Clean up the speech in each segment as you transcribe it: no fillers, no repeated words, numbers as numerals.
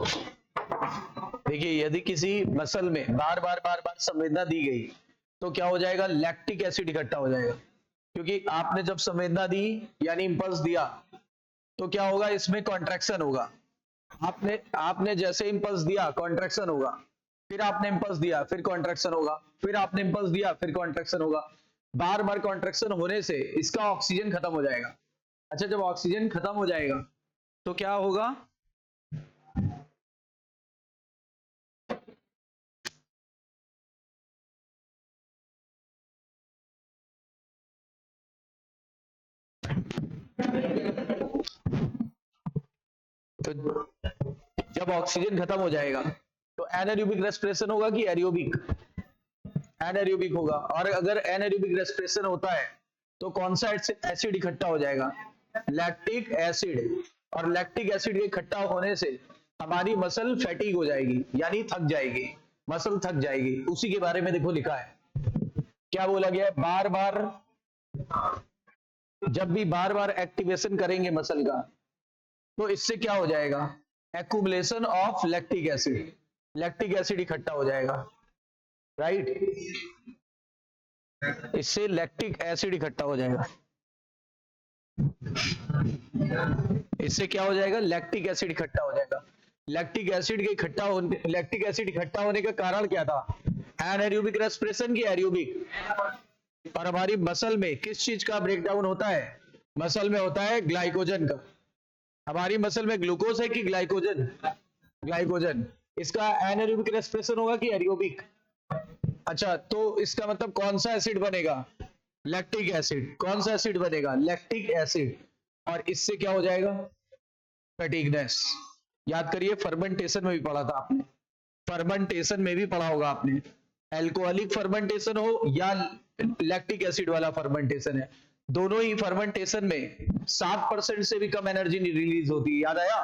देखिए यदि किसी मसल में बार बार संवेदना दी गई तो क्या हो जाएगा, लैक्टिक एसिड इकट्ठा हो जाएगा। क्योंकि आपने जब संवेदना दी यानी इंपल्स दिया तो क्या होगा, इसमें कॉन्ट्रैक्शन होगा। आपने जैसे इंपल्स दिया कॉन्ट्रैक्शन होगा, फिर आपने इंपल्स दिया फिर कॉन्ट्रैक्शन होगा, फिर आपने इंपल्स दिया फिर कॉन्ट्रैक्शन होगा। बार बार कॉन्ट्रैक्शन होने से इसका ऑक्सीजन खत्म हो जाएगा। अच्छा, जब ऑक्सीजन खत्म हो जाएगा तो क्या होगा, तो जब ऑक्सीजन खत्म हो जाएगा तो एनारोबिक रेस्पिरेशन होगा कि एरोबिक? एनारोबिक होगा। और अगर एनारोबिक रेस्पिरेशन होता है तो कौन सा एसिड इकट्ठा हो जाएगा, लैक्टिक एसिड। और लैक्टिक एसिड के इकट्ठा होने से हमारी मसल फैटिग हो जाएगी यानी थक जाएगी, मसल थक जाएगी। उसी के बारे में देखो लिखा है, क्या बोला गया है, बार बार जब भी बार बार एक्टिवेशन करेंगे मसल का तो इससे क्या हो जाएगा, accumulation of lactic acid, lactic acid इकट्ठा हो जाएगा, राइट। इससे लैक्टिक एसिड इकट्ठा हो जाएगा, इससे क्या हो जाएगा, लैक्टिक एसिड इकट्ठा हो जाएगा। लैक्टिक एसिड लैक्टिक एसिड इकट्ठा होने का कारण क्या था, एनारोबिक रेस्पिरेशन की एरोबिक। और हमारी मसल में किस चीज का ब्रेकडाउन होता है, मसल में होता है ग्लाइकोजन का। हमारी मसल में ग्लूकोज है कि ग्लाइकोजन, ग्लाइकोजन। इसका एनारोबिक रेस्पिरेशन होगा कि एरोबिक? अच्छा, तो इसका मतलब कौन सा एसिड बनेगा, लैक्टिक एसिड। कौन सा एसिड बनेगा, लैक्टिक एसिड। और इससे क्या हो जाएगा, फैटिगनेस। याद करिए फर्मेंटेशन में भी पढ़ा था आपने, फर्मेंटेशन में भी पढ़ा होगा आपने, एल्कोहलिक फर्मेंटेशन हो या लैक्टिक एसिड वाला फर्मेंटेशन है, दोनों ही फर्मेंटेशन में 7% से भी कम एनर्जी रिलीज होती है, याद आया।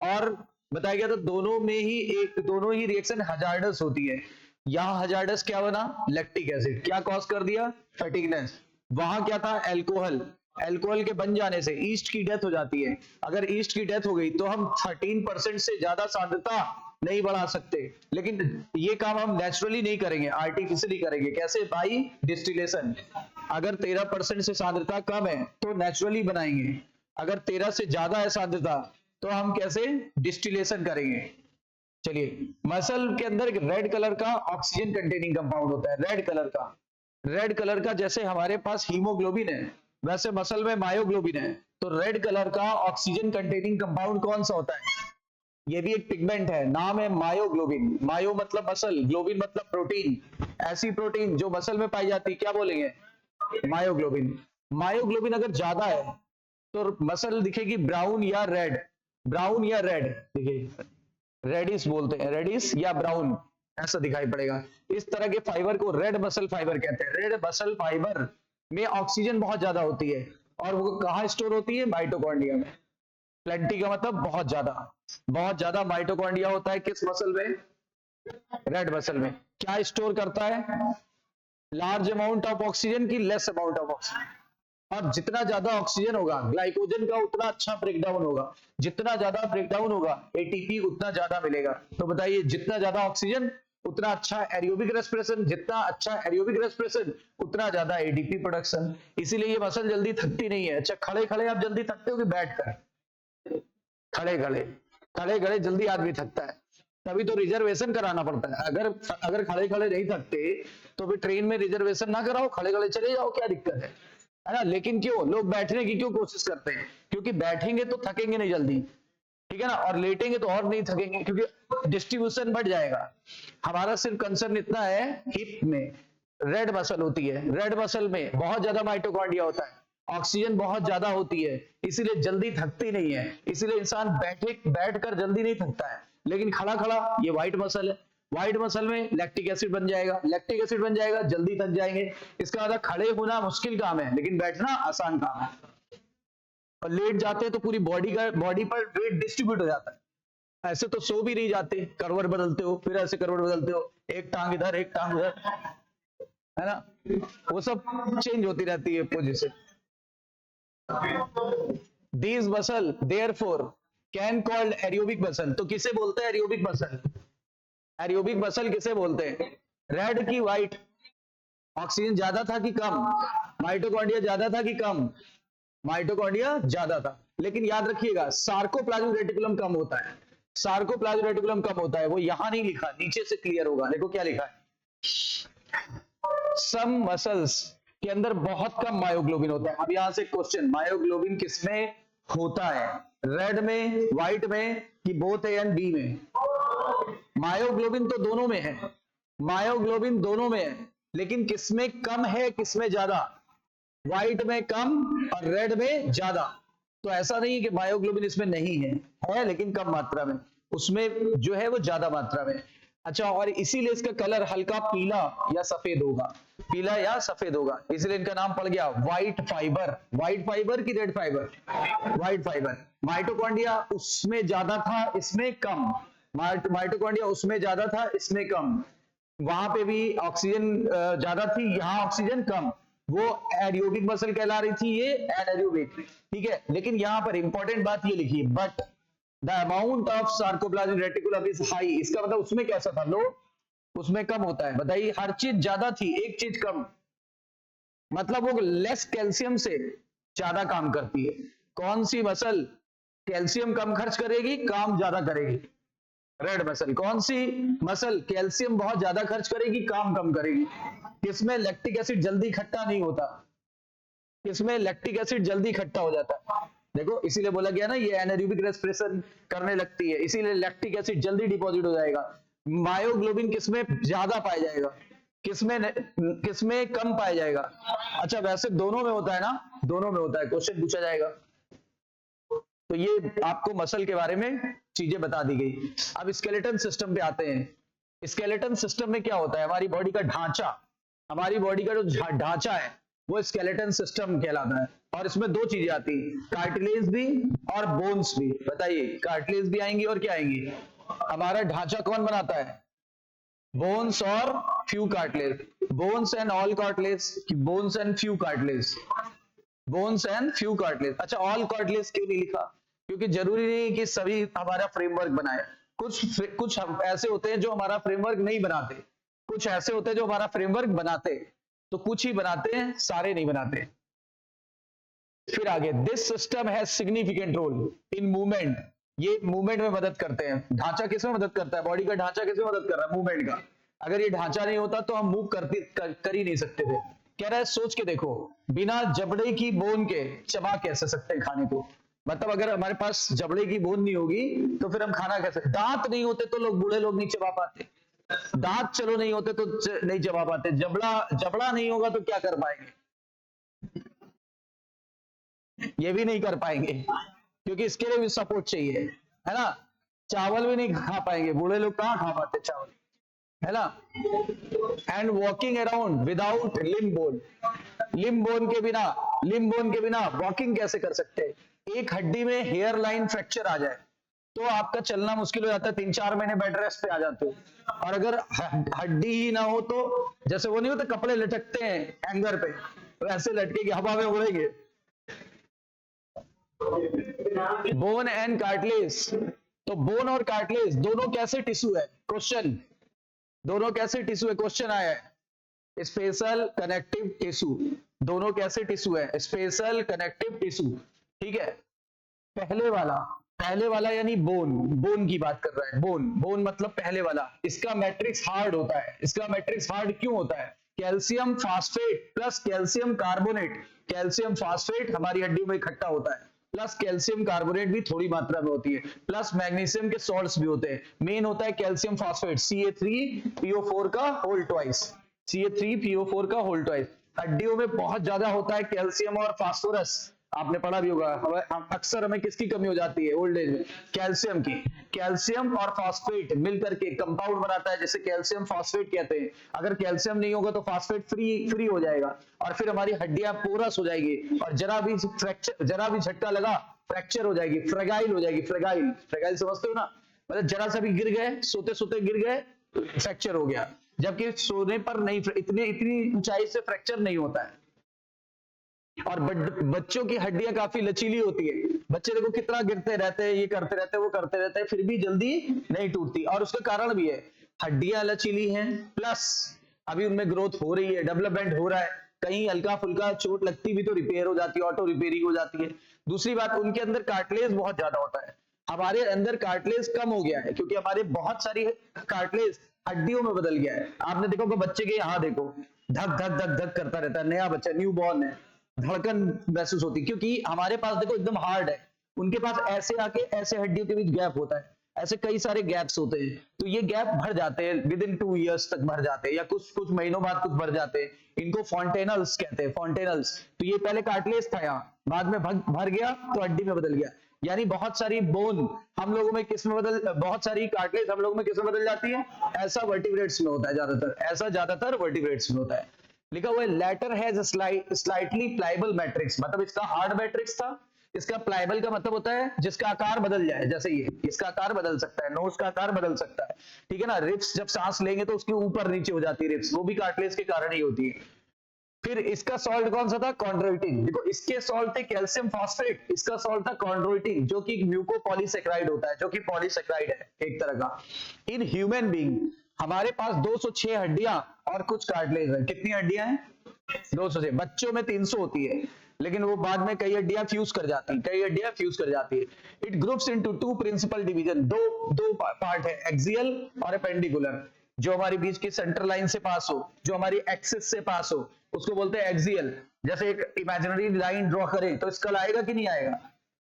और बताया गया था दोनों ही रिएक्शन हजार्डस होती है। यहां हजार्डस क्या बना, लैक्टिक एसिड। क्या कॉज कर दिया, फैटिगनेस। वहां क्या था, एल्कोहल। एल्कोहल के बन जाने से ईस्ट की डेथ हो जाती है। अगर ईस्ट की डेथ हो गई तो हम 13% से ज्यादा सांद्रता नहीं बढ़ा सकते, लेकिन ये काम हम नेचुरली नहीं करेंगे, आर्टिफिशियली करेंगे। कैसे, बाई डिस्टिलेशन। अगर 13% से सांद्रता कम है तो नेचुरली बनाएंगे, अगर 13 से ज्यादा है सांद्रता तो हम कैसे, डिस्टिलेशन करेंगे। चलिए, मसल के अंदर एक रेड कलर का ऑक्सीजन कंटेनिंग कंपाउंड होता है, रेड कलर का। रेड कलर का, जैसे हमारे पास हीमोग्लोबिन है वैसे मसल में मायोग्लोबिन है। तो रेड कलर का ऑक्सीजन कंटेनिंग कंपाउंड कौन सा होता है, ये भी एक पिगमेंट है, नाम है मायोग्लोबिन। मायो मतलब मसल, ग्लोबिन मतलब प्रोटीन। ऐसी प्रोटीन जो मसल में पाई जाती है क्या बोलेंगे, मायोग्लोबिन। मायोग्लोबिन अगर ज्यादा है तो मसल दिखेगी ब्राउन या रेड, ब्राउन या रेड, देखिए रेडिश बोलते हैं, रेडिश या ब्राउन ऐसा दिखाई पड़ेगा। इस तरह के फाइबर को रेड मसल फाइबर कहते हैं। रेड मसल फाइबर में ऑक्सीजन बहुत ज्यादा होती है और वो कहाँ स्टोर होती है, माइटोकॉन्ड्रिया में। प्लेंटी का मतलब बहुत ज्यादा माइटोकॉन्ड्रिया होता है किस मसल में, रेड मसल में। क्या स्टोर करता है, लार्ज अमाउंट ऑफ ऑक्सीजन की लेस अमाउंट ऑफ ऑक्सीजन। और जितना ज्यादा ऑक्सीजन होगा ग्लाइकोजन का उतना अच्छा ब्रेकडाउन होगा, जितना ज्यादा ब्रेकडाउन होगा एटीपी उतना ज्यादा मिलेगा। तो बताइए, जितना ज्यादा ऑक्सीजन उतना अच्छा एरोबिक रेस्पिरेशन, जितना अच्छा एरोबिक रेस्पिरेशन उतना ज्यादा एटीपी प्रोडक्शन। इसीलिए ये मसल जल्दी थकती नहीं है। अच्छा, खड़े खड़े आप जल्दी थकते हो कि बैठकर, खड़े खड़े जल्दी आदमी थकता है, तभी तो रिजर्वेशन कराना पड़ता है। अगर खड़े खड़े नहीं थकते तो फिर ट्रेन में रिजर्वेशन ना कराओ, खड़े खड़े चले जाओ, क्या दिक्कत है ना। लेकिन क्यों लोग बैठने की क्यों कोशिश करते हैं, क्योंकि बैठेंगे तो थकेंगे नहीं जल्दी, ठीक है ना, और लेटेंगे तो और नहीं थकेंगे क्योंकि डिस्ट्रीब्यूशन बढ़ जाएगा। हमारा सिर्फ कंसर्न इतना है, हिप में रेड मसल होती है, रेड मसल में बहुत ज्यादा माइटोकॉन्ड्रिया होता है, ऑक्सीजन बहुत ज्यादा होती है, इसीलिए जल्दी थकती नहीं है। इसीलिए इंसान बैठकर जल्दी नहीं थकता है। लेकिन खड़ा खड़ा, ये व्हाइट मसल है, व्हाइट मसल में लैक्टिक एसिड बन जाएगा, लैक्टिक एसिड बन जाएगा, जल्दी थक जाएंगे। इसका मतलब खड़े होना मुश्किल काम है लेकिन बैठना आसान काम है। और लेट जाते हैं तो पूरी बॉडी पर वेट डिस्ट्रीब्यूट हो जाता है। ऐसे तो सो भी नहीं जाते, करवट बदलते हो, फिर ऐसे करवट बदलते हो, एक टांग इधर एक टांग उधर, है ना, वो सब चेंज होती रहती है position. These muscle therefore can called aerobic muscle, तो किसे बोलते हैं एरियोबिक मसल? एरियोबिक मसल किसे बोलते हैं? रेड की व्हाइट? ऑक्सीजन ज्यादा था कि कम? माइटोकॉन्ड्रिया ज्यादा था कि कम? माइटोकॉन्ड्रिया ज्यादा था, लेकिन याद रखिएगा सार्कोप्लाज्मिक रेटिकुलम कम होता है। सार्कोप्लाज्मिक रेटिकुलम कम होता है, वो यहां नहीं लिखा, नीचे से क्लियर होगा। देखो क्या लिखा है, सम मसल्स के अंदर बहुत कम मायोग्लोबिन होता है। अब यहां से क्वेश्चन, मायोग्लोबिन किसमें होता है? रेड में, व्हाइट में, कि बोथ ए एंड बी में? मायोग्लोबिन तो दोनों में है, मायोग्लोबिन दोनों में है, लेकिन किसमें कम है किसमें ज्यादा? व्हाइट में कम और रेड में ज्यादा। तो ऐसा नहीं है कि मायोग्लोबिन इसमें नहीं है लेकिन कम मात्रा में, उसमें जो है वो ज्यादा मात्रा में। अच्छा, और इसीलिए इसका कलर हल्का पीला या सफेद होगा, पीला या सफेद होगा, इसलिए इनका नाम पड़ गया व्हाइट फाइबर। व्हाइट फाइबर की red fibre? White fibre. Mitochondria उसमें ज्यादा था इसमें कम, माइटोकॉन्ड्रिया उसमें ज्यादा था इसमें कम, वहां पे भी ऑक्सीजन ज्यादा थी, यहां ऑक्सीजन कम, वो एरियोबिक मसल कहला रही थी, ये एनारोबिक। ठीक है, लेकिन यहां पर इंपॉर्टेंट बात ये लिखी, but the amount of sarcoplasmic reticulum is high, इसका मतलब उसमें कैसा था लो, उसमें कम होता है। बताइए, हर चीज ज्यादा थी एक चीज कम, मतलब वो लेस कैल्शियम से ज्यादा काम करती है। कौन सी मसल कैल्शियम कम खर्च करेगी, काम ज्यादा करेगी? Red muscle. कौन सी मसल कैल्शियम बहुत ज्यादा खर्च करेगी, काम कम करेगी? किसमें लैक्टिक एसिड जल्दी इकट्ठा नहीं होता, किसमें लैक्टिक एसिड जल्दी इकट्ठा हो जाता है? देखो, इसीलिए बोला गया ना ये एनारोबिक रेस्पिरेशन करने लगती है, इसीलिए लैक्टिक एसिड जल्दी डिपॉजिट हो जाएगा। मायोग्लोबिन किसमें ज्यादा पाया जाएगा, किसमें कम पाया जाएगा? अच्छा, वैसे दोनों में होता है ना, दोनों में होता है, क्वेश्चन पूछा जाएगा। तो ये आपको मसल के बारे में चीजें बता दी गई। अब स्केलेटन सिस्टम पे आते हैं। स्केलेटन सिस्टम में क्या होता है? हमारी बॉडी का ढांचा, हमारी बॉडी का जो ढांचा है वो स्केलेटन सिस्टम कहलाता है, और इसमें दो चीजें आती हैं, कार्टिलेज भी और बोन्स भी। बताइए, कार्टिलेज भी आएंगी और क्या आएंगी? हमारा ढांचा कौन बनाता है? बोन्स और few cartilage, bones and all cartilage, bones and few cartilage, bones and few cartilage. अच्छा, ऑल कार्टिलेज क्यों नहीं लिखा? क्योंकि जरूरी नहीं कि सभी हमारा फ्रेमवर्क बनाए, कुछ ऐसे होते हैं जो हमारा फ्रेमवर्क नहीं बनाते, कुछ ऐसे होते हैं जो हमारा फ्रेमवर्क बनाते, तो कुछ ही बनाते हैं, सारे नहीं बनाते। फिर आगे, this system has significant role in movement, ये मूवमेंट में मदद करते हैं। ढांचा किसमें मदद करता है? बॉडी का ढांचा किसमें मदद कर रहा है? मूवमेंट का। अगर ये ढांचा नहीं होता तो हम मूव कर ही नहीं सकते थे। कह रहा है सोच के देखो, बिना जबड़े की बोन के चबा कैसे सकते हैं खाने को? मतलब अगर हमारे पास जबड़े की बोन नहीं होगी तो फिर हम खाना कैसे? दांत नहीं होते तो लोग, बूढ़े लोग नहीं चबा पाते, दांत चलो नहीं होते तो नहीं चबा पाते, जबड़ा नहीं होगा तो क्या कर पाएंगे? ये भी नहीं कर पाएंगे, क्योंकि इसके लिए भी सपोर्ट चाहिए, है ना? चावल भी नहीं खा पाएंगे, बूढ़े लोग कहाँ खा पाते चावल, है ना? And walking around without limb bone, limb bone के बिना वॉकिंग कैसे कर सकते हैं? एक हड्डी में हेयर लाइन फ्रैक्चर आ जाए तो आपका चलना मुश्किल हो जाता है, 3-4 महीने बेड रेस्ट पे आ जाते हो। और अगर हड्डी ही ना हो तो, जैसे वो नहीं होते कपड़े लटकते हैं हैंगर पे, वैसे लटके कि हवा में उड़ेंगे। बोन एंड कार्टिलेज, तो बोन और कार्टिलेज दोनों कैसे टिश्यू है? क्वेश्चन, दोनों कैसे टिश्यू है? क्वेश्चन आया है। स्पेशल कनेक्टिव टिश्यू, दोनों कैसे टिश्यू है? Special connective tissue. ठीक है, पहले वाला यानी बोन, बोन की बात कर रहा है, बोन मतलब पहले वाला, इसका मैट्रिक्स हार्ड होता है। इसका मैट्रिक्स हार्ड क्यों होता है? Calcium phosphate plus calcium carbonate, calcium phosphate हमारी हड्डियों में इकट्ठा होता है, प्लस कैल्शियम कार्बोनेट भी थोड़ी मात्रा में होती है, प्लस मैग्नीशियम के सॉल्ट्स भी होते हैं। मेन होता है कैल्शियम फास्फेट, Ca3PO4 का होल ट्वाइस, Ca3PO4 का होल ट्वाइस। हड्डियों में बहुत ज्यादा होता है कैल्शियम और फास्फोरस, आपने पढ़ा भी होगा। अक्सर हमें किसकी कमी हो जाती है ओल्ड एज में? कैल्शियम की। कैल्शियम और फास्फेट मिलकर के कंपाउंड बनाता है, जैसे कैल्शियम फास्फेट कहते हैं। अगर कैल्शियम नहीं होगा तो फास्फेट फ्री हो जाएगा, और फिर हमारी हड्डियां पोरस हो जाएगी, और जरा भी झटका लगा फ्रैक्चर हो जाएगी, फ्रेगाइल हो जाएगी। फ्रेगाइल समझते हो ना? मतलब जरा सा भी गिर गए, सोते सोते गिर गए, फ्रैक्चर हो गया, जबकि सोने पर नहीं, इतनी ऊंचाई से फ्रैक्चर नहीं होता है। और बच्चों की हड्डियां काफी लचीली होती है। बच्चे देखो कितना गिरते रहते हैं, ये करते रहते हैं, वो करते रहते हैं, फिर भी जल्दी नहीं टूटती। और उसका कारण भी है, हड्डियां लचीली हैं, प्लस अभी उनमें ग्रोथ हो रही है, डेवलपमेंट हो रहा है, कहीं हल्का फुल्का चोट लगती भी तो रिपेयर हो जाती है, ऑटो रिपेयरिंग हो जाती है। दूसरी बात, उनके अंदर कार्टिलेज बहुत ज्यादा होता है, हमारे अंदर कार्टिलेज कम हो गया है, क्योंकि हमारे बहुत सारी कार्टिलेज हड्डियों में बदल गया है। आपने देखो कि बच्चे के यहाँ देखो, धक धक धक धक करता रहता है, नया बच्चा न्यू बॉर्न है, धड़कन महसूस होती है, क्योंकि हमारे पास देखो एकदम हार्ड है, उनके पास ऐसे आके ऐसे हड्डियों के बीच गैप होता है, ऐसे कई सारे गैप्स होते हैं, तो ये गैप भर जाते हैं, विद इन 2 years तक भर जाते हैं, या कुछ कुछ महीनों बाद कुछ भर जाते हैं। इनको फॉन्टेनल्स कहते हैं, फॉन्टेनल्स। तो ये पहले कार्टिलेज था यहाँ, बाद में भर गया तो हड्डी में बदल गया। यानी बहुत सारी बोन हम लोगों में किस में बदल, बहुत सारी कार्टिलेज हम लोगों में किस में बदल जाती है, ऐसा वर्टिब्रेट्स में होता है ज्यादातर, ऐसा ज्यादातर वर्टिब्रेट्स में होता है। लिखा हुआ है latter has slightly pliable matrix, मतलब इसका हार्ड मैट्रिक्स था, इसका प्लाइबल का मतलब होता है जिसका आकार बदल जाए, जैसे ये, इसका आकार बदल सकता है, नोज का आकार बदल सकता है, ठीक है ना। रिब्स जब सांस लेंगे तो उसके ऊपर नीचे हो जाती है रिब्स, वो भी कार्टिलेज के कारण ही होती है। फिर इसका सॉल्ट कौन सा था, कॉन्ड्रोइटिन। देखो इसके सॉल्ट थे कैल्शियम फॉस्फेट, इसका सॉल्ट था कॉन्ड्रोइटिन, जो कि म्यूकोपॉलीसेक्राइड होता है, जो कि पॉलीसेक्राइड है एक तरह का। इन ह्यूमन बीइंग हमारे पास 206 हड्डियां और कुछ कार्टिलेज है। कितनी हड्डियां हैं, 206। बच्चों में 300 होती है, लेकिन वो बाद में कई हड्डियां फ्यूज कर जाती हैं, कई हड्डियां फ्यूज कर जाती है। It groups into 2 principal division, दो पार्ट है, एक्सियल और एपेंडिकुलर। जो हमारी बीच की सेंटर लाइन से पास हो, जो हमारी एक्सिस से पास हो, उसको बोलते हैं एक्सियल। जैसे एक इमेजिनरी लाइन ड्रॉ करें तो स्कल आएगा कि नहीं आएगा,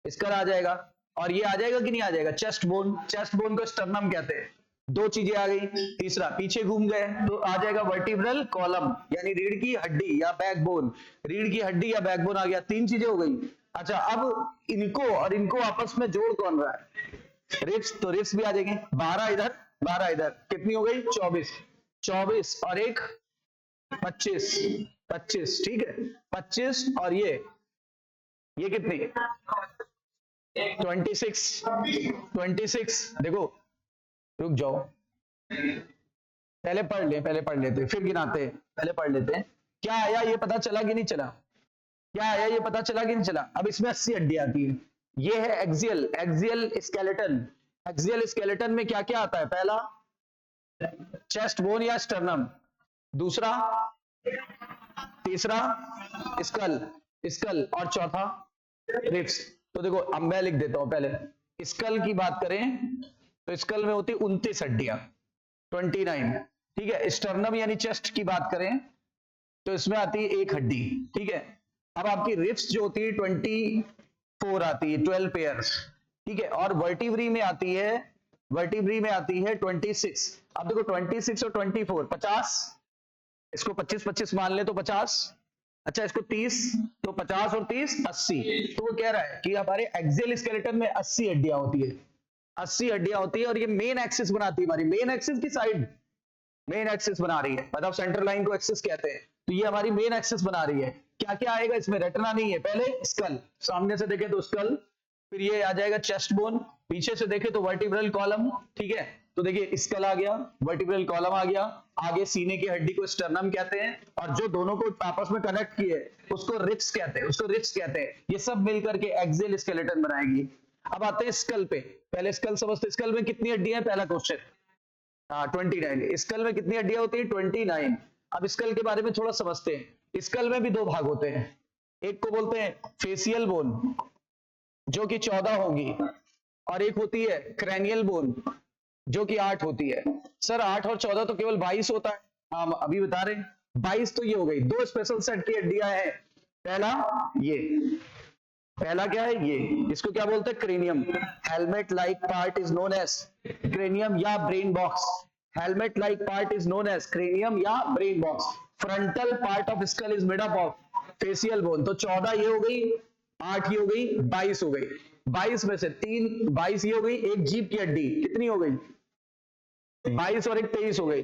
स्कल आ जाएगा, और ये आ जाएगा कि नहीं आ जाएगा, चेस्ट बोन, चेस्ट बोन को स्टर्नम कहते हैं। दो चीजें आ गई, तीसरा पीछे घूम गए तो आ जाएगा वर्टिब्रल कॉलम, यानी रीढ़ की हड्डी या बैकबोन, रीढ़ की हड्डी या बैकबोन आ गया, 3 चीजें हो गई। अच्छा, अब इनको और इनको आपस में जोड़ कौन रहा है, रिब्स, तो रिब्स भी आ जाएंगे, 12 इधर 12 इधर, कितनी हो गई, 24, 24 और एक 25, 25, ठीक है, 25 और ये कितनी, 26, 26। देखो रुक जाओ, पहले पढ़ लेते फिर गिनाते, पहले पढ़ लेते हैं। क्या आया ये पता चला कि नहीं चला, क्या आया ये पता चला कि नहीं चला। अब इसमें 80 हड्डियां आती है, ये है एक्सियल स्केलेटन। एक्सियल स्केलेटन में क्या क्या आता है, पहला चेस्ट बोन या स्टर्नम, दूसरा, तीसरा स्कल और चौथा रिब्स। तो देखो अब मैं लिख देता हूं, पहले स्कल की बात करें तो स्कल में होती 29 हड्डियां, 29, ठीक है। स्टर्नम यानी चेस्ट की बात करें तो इसमें आती है 1 हड्डी, ठीक है। अब आपकी रिब्स जो होती है 24 आती है, 12 पेयर्स, ठीक है। और वर्टिब्री में आती है 26। अब देखो 26 और 24, 50, इसको 25-25 मान ले तो 50, अच्छा इसको 30, तो 50 और 30 80। तो वो कह रहा है कि हमारे एक्सियल स्केलेटन में 80 हड्डियां होती है, 80 हड्डियां होती है, और ये मेन एक्सिस बनाती है, हमारी मेन एक्सिस की साइड मेन एक्सिस बना रही है, मतलब सेंटर लाइन को एक्सिस कहते हैं, तो ये हमारी मेन एक्सिस बना रही है। क्या क्या आएगा इसमें, रेटिना नहीं है, पहले स्कल, सामने से देखे तो स्कल, फिर ये आ जाएगा चेस्ट बोन, पीछे से देखे तो वर्टिब्रल कॉलम, ठीक है। तो देखिए स्कल आ गया, वर्टिब्रल कॉलम आ गया, आगे सीने की हड्डी को स्टर्नम कहते हैं, और जो दोनों को आपस में कनेक्ट किए उसको रिब्स कहते हैं, ये सब मिलकर के एक्सियल स्केलेटन बनाएगी। अब आते हैं स्कल पे, पहले स्कल समझते, स्कल में कितनी हड्डियां है, पहला क्वेश्चन, 29। स्कल में कितनी हड्डियां होती है, 29। अब स्कल के बारे में थोड़ा समझते हैं। स्कल में भी 2 भाग होते हैं, एक को बोलते हैं फेसियल बोन जो कि 14 होगी, और एक होती है क्रैनियल बोन जो कि 8 होती है। सर 8 और 14 तो केवल 22 होता है, हम अभी बता रहे हैं 22, तो ये हो गई 2 स्पेशल सेट की हड्डियां हैं। पहला क्या है, ये इसको क्या बोलते हैं, cranium. Helmet like part is known as cranium या brain box, helmet like part is known as cranium या brain box. Frontal part of skull is made up of facial bone, तो 14 ये हो गई, 8 ये हो गई, 22 हो गई। 22 में से 3, 22 ये हो गई, एक जीभ की हड्डी कितनी हो गई, 22 और एक 23 हो गई,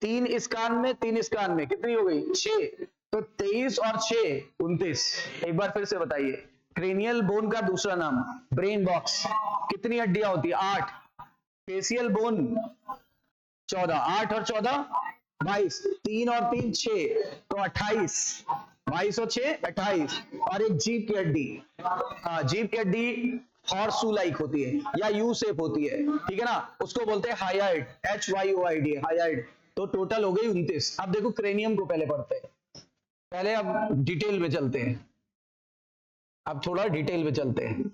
3 इस कान में 3 इस कान में, कितनी हो गई, 6, तो 23 और 6 29। एक बार फिर से बताइए, क्रेनियल बोन का दूसरा नाम ब्रेन बॉक्स, कितनी हड्डियां होती है, 8, फेसियल बोन 14, 8 और 14 22, 3 और 3 6, तो 28, 22 और 6 28। और एक जीभ की हड्डी, हाँ जीभ की हड्डी हॉर्सू लाइक होती है या यू शेप होती है, ठीक है ना, उसको बोलते हैं हाइड, HYOID हाइड। तो टोटल हो गई 29। अब देखो क्रेनियम को पहले पढ़ते हैं, पहले अब डिटेल में चलते हैं, अब थोड़ा डिटेल में चलते हैं।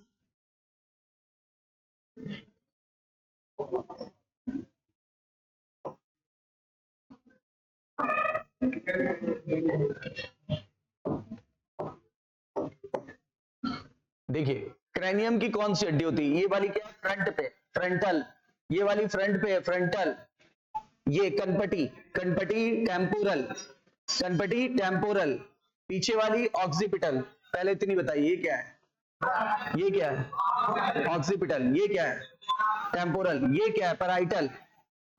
देखिए क्रेनियम की कौन सी हड्डी होती है, ये वाली क्या है, फ्रंट पे फ्रंटल, ये वाली फ्रंट पे है फ्रंटल, ये कनपटी, कनपटी टेम्पोरल, कनपटी टेम्पोरल, पीछे वाली ऑक्सीपिटल। पहले इतनी बताइए ये क्या है, ये क्या है ऑक्सीपिटल, ये क्या है टेम्पोरल, ये क्या है पैराइटल,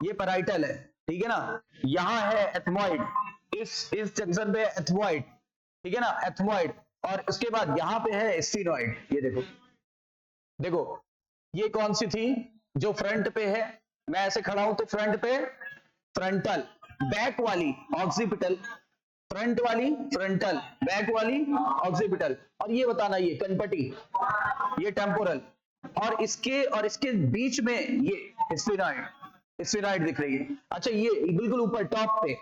ये पैराइटल है, ठीक है ना। यहां है एथमॉइड, इस जंक्शन पे एथमॉइड, ठीक है ना एथमॉइड। और उसके बाद यहां पे है स्फीनॉइड। ये देखो, देखो ये कौन सी थी जो फ्रंट पे है, मैं ऐसे खड़ा हूं तो फ्रंट पे फ्रंटल, बैक वाली ऑक्सीपिटल, फ्रंट वाली फ्रंटल, बैक वाली ऑक्सीपिटल। और ये बताना ये कनपटी, ये टेम्पोरल, और इसके बीच में ये स्फीनॉइड, स्फीनॉइड दिख रही है। अच्छा ये बिल्कुल ऊपर टॉप पे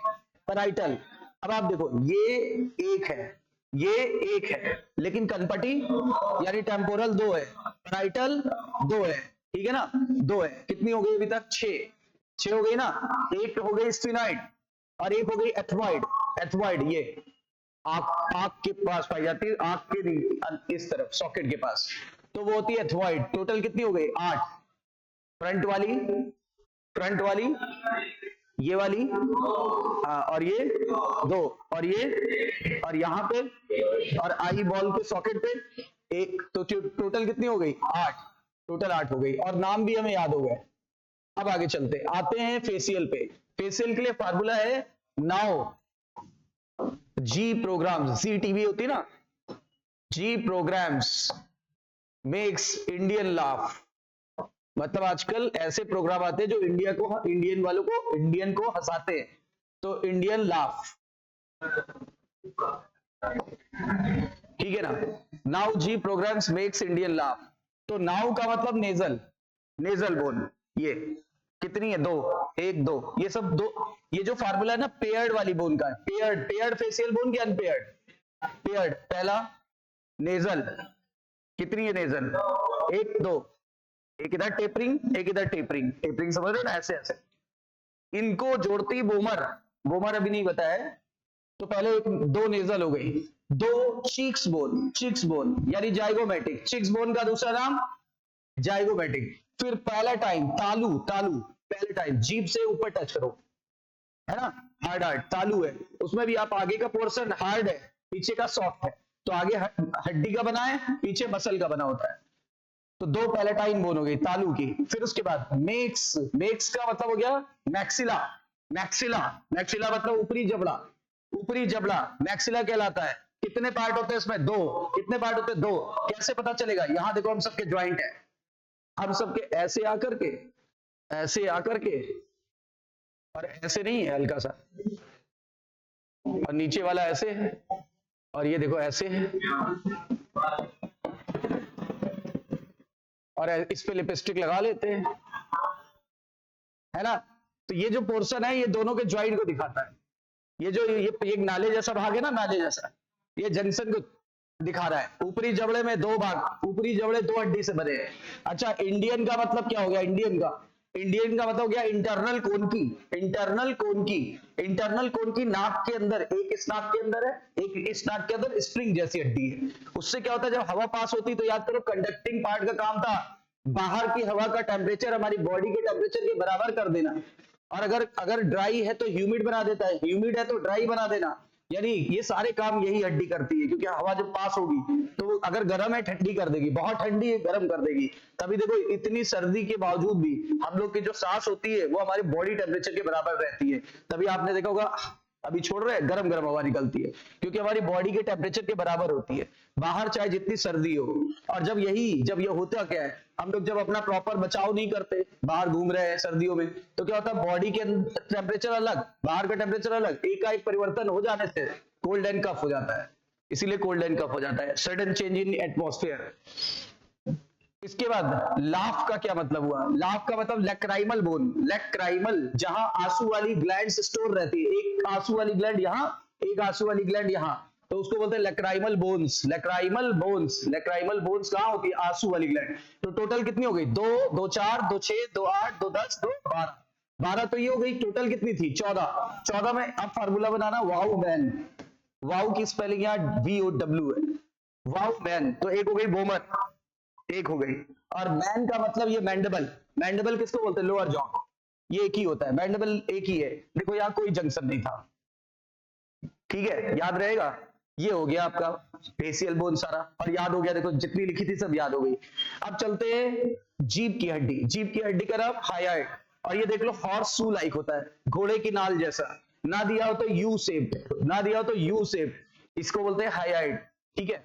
पैराइटल। अब आप देखो ये एक है, ये एक है, लेकिन कनपटी यानी टेम्पोरल 2 है, पैराइटल 2 है, ठीक है ना 2 है। कितनी हो गई अभी तक 6 हो गई ना। एक हो गई स्फीनॉइड और एक हो गई एथमॉइड। एथमॉइड ये आंख के पास पाई जाती है, आंख के इस तरफ सॉकेट के पास, तो वो होती है एथमॉइड। टोटल कितनी हो गई 8। फ्रंट वाली ये वाली, और ये 2, और ये, और यहां पे, और आई बॉल के सॉकेट पे एक, तो टोटल कितनी हो गई 8, टोटल 8 हो गई। और नाम भी हमें याद हो गए। अब आगे चलते आते हैं फेशियल पे। फेशियल के लिए फार्मूला है नाउ जी प्रोग्राम्स, जी टीवी होती है ना, जी प्रोग्राम्स मेक्स इंडियन लाफ। मतलब आजकल ऐसे प्रोग्राम आते हैं जो इंडियन को हंसाते हैं, तो इंडियन लाफ, ठीक है ना। नाउ जी प्रोग्राम्स मेक्स इंडियन लाफ, तो नाउ का मतलब नेजल, नेजल बोन। ये कितनी है 2, 1 2, ये सब 2। ये जो फार्मूला है ना पेयर्ड वाली बोन का, पेयर्ड फेशियल बोन की अनपेयर्ड, पेयर्ड। पहला नेजल, कितनी है नेजल 1 2, एक इधर टेपरिंग एक इधर टेपरिंग, टेपरिंग समझ रहे हो ना, ऐसे ऐसे इनको जोड़ती बोमर, बोमर अभी नहीं बताया। तो पहले 2 नेजल हो गई, 2 चीक्स बोन, चीक्स बोन यानी जाइगोमेटिक, चीक्स बोन का दूसरा नाम जाइगोमेटिक। फिर पहला टाइम तालू, तालू पहले टाइम जीभ से ऊपर टच करो, है ना, हार्ड हार्ड तालू है, उसमें भी आप आगे का पोर्शन हार्ड है पीछे का सॉफ्ट है, तो आगे हड्डी का बना है पीछे मसल का बना होता है। तो 2 पैलेटाइन बोन हो गई तालू की। फिर उसके बाद मेक्स, मेक्स का मतलब हो गया मैक्सिला, मैक्सिला, मैक्सिला मतलब ऊपरी जबड़ा, ऊपरी जबड़ा मैक्सिला कहलाता है। कितने पार्ट होते हैं इसमें 2, कितने पार्ट होते हैं 2। कैसे पता चलेगा, यहां देखो हम सबके ज्वाइंट है, हम सबके ऐसे आकर के, ऐसे आकर के, और ऐसे नहीं है हल्का सा, और नीचे वाला ऐसे है, और ये देखो ऐसे है, और इस पे लिपस्टिक लगा लेते हैं, है ना। तो ये जो पोर्शन है ये दोनों के ज्वाइंट को दिखाता है। ये जो ये एक नाले जैसा भाग है ना, नाले जैसा, ये जंक्शन को दिखा रहा है। ऊपरी जबड़े में 2 भाग, ऊपरी जबड़े 2 हड्डी से बने हैं। अच्छा इंडियन का मतलब क्या हो गया, इंडियन का, इंडियन का मतलब हो गया इंटरनल कोन की, इंटरनल कोन की, इंटरनल कोन की नाक के अंदर, एक इस नाक के अंदर है, एक इस नाक के अंदर स्प्रिंग जैसी हड्डी है। उससे क्या होता है जब हवा पास होती तो याद करो कंडक्टिंग पार्ट का काम था बाहर की हवा का टेम्परेचर हमारी बॉडी के टेम्परेचर के बराबर कर देना, और अगर ड्राई है तो ह्यूमिड बना देता है, ह्यूमिड है तो ड्राई बना देना। यानी ये सारे काम यही हड्डी करती है, क्योंकि हवा जब पास होगी तो अगर गर्म है ठंडी कर देगी, बहुत ठंडी है गर्म कर देगी। तभी देखो इतनी सर्दी के बावजूद भी हम लोग की जो सांस होती है वो हमारे बॉडी टेम्परेचर के बराबर रहती है। तभी आपने देखा होगा अभी छोड़ रहे हैं गरम गरम हवा निकलती है, क्योंकि हमारी बॉडी के टेम्परेचर के बराबर होती है, बाहर चाहे जितनी सर्दी हो। और जब ये होता क्या है, हम लोग जब अपना प्रॉपर बचाव नहीं करते, बाहर घूम रहे हैं सर्दियों में, तो क्या होता है बॉडी के टेम्परेचर अलग, बाहर का टेम्परेचर अलग, एकाएक परिवर्तन हो जाने से कोल्ड एंड कफ हो जाता है। इसीलिए कोल्ड एंड कफ हो जाता है, सडन चेंज इन एटमॉस्फेयर। इसके बाद लाफ का क्या मतलब हुआ? लाफ का मतलब लैक्राइमल बोन, लैक्राइमल, जहां आंसू वाली ग्लैंड्स स्टोर रहती है, एक आंसू वाली ग्लैंड यहां, एक आंसू वाली ग्लैंड यहां, तो उसको बोलते हैं lacrimal bones. Lacrimal bones, lacrimal bones कहां होती है? आंसू वाली ग्लैंड। तो टोटल कितनी हो गई? 2, 2 4, 2 6, 2 8, 2 10, 2 12, 12 तो ये हो गई। टोटल कितनी थी? 14। 14 में अब फार्मूला बनाना, वाउ मैन। वाउ की स्पेलिंग यहाँ VOW है, वाउ मैन। तो एक हो गई बोमन, एक हो गई। और मैन का मतलब ये मैंडिबल, मैंडिबल किसको बोलते हैं? लोअर जॉ, ये एक ही होता है, मैंडिबल एक ही है। देखो यहाँ कोई जंक्शन नहीं था, ठीक है, याद रहेगा। ये हो गया आपका फेशियल बोन सारा, और याद हो गया, देखो जितनी लिखी थी सब याद हो गई। अब चलते हैं जीभ की हड्डी, जीभ की हड्डी का नाम हायाइड, और ये देख लो हॉर्स शू लाइक होता है, घोड़े की नाल जैसा, ना दिया हो तो यू शेप, ना दिया हो तो यू शेप, इसको बोलते हैं हायाइड, ठीक है।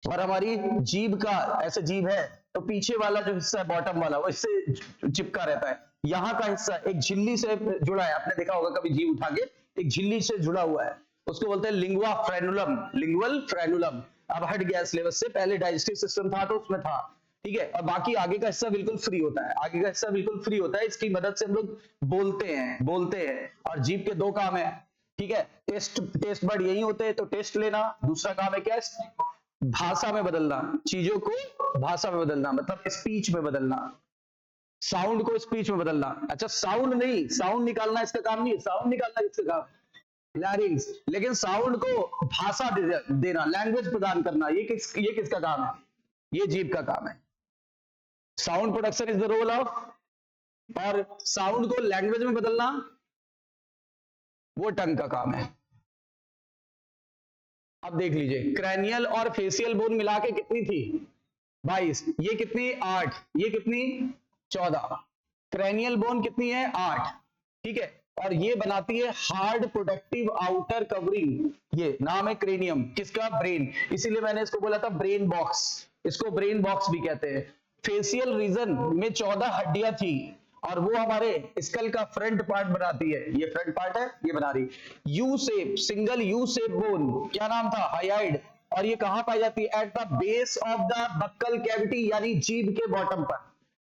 और हमारी जीभ का ऐसे जीभ है तो पीछे वाला जो हिस्सा है बॉटम वाला वो इससे चिपका रहता है, यहाँ का हिस्सा एक झिल्ली से जुड़ा है, आपने देखा होगा कभी जीभ उठा के, एक झिल्ली से जुड़ा हुआ है, उसको बोलते हैं लिंगुआ फ्रेनुलम, लिंगुअल फ्रेनुलम। अब हट गया सिलेबस से, पहले डाइजेस्टिव सिस्टम था तो उसमें था, ठीक है। और बाकी आगे का हिस्सा बिल्कुल फ्री होता है, आगे का हिस्सा बिल्कुल फ्री होता है, इसकी मदद से हम लोग बोलते हैं। और जीभ के 2 काम है, ठीक है। टेस्ट बर्ड यही होते हैं, तो टेस्ट लेना, दूसरा काम है क्या? भाषा में बदलना, चीजों को भाषा में बदलना, मतलब स्पीच में बदलना, साउंड को स्पीच में बदलना। अच्छा साउंड नहीं, साउंड निकालना इसका काम नहीं है, साउंड निकालना किसका काम? लैरिंग्स। लेकिन साउंड को भाषा देना, लैंग्वेज प्रदान करना, ये किसका काम है? ये जीभ का काम है। Sound production is the role of, और साउंड को लैंग्वेज में बदलना वो टंग का काम है। अब देख लीजिए, क्रैनियल और फेशियल बोन मिला के कितनी थी? 22। ये कितनी? 8। ये कितनी? 14। क्रैनियल बोन कितनी है? 8, ठीक है। और ये बनाती है हार्ड प्रोटेक्टिव आउटर कवरिंग, ये नाम है क्रेनियम, किसका? ब्रेन। इसीलिए मैंने इसको बोला था ब्रेन बॉक्स, इसको ब्रेन बॉक्स भी कहते हैं। फेशियल रीजन में 14 हड्डियां थी, और वो हमारे स्कल का फ्रंट पार्ट बनाती है, ये फ्रंट पार्ट है, ये बना रही। U shape, single U shape bone, क्या नाम था? हायाइड। और ये कहां पाई जाती है? At the base of the buccal cavity, यानी जीभ के बॉटम पर,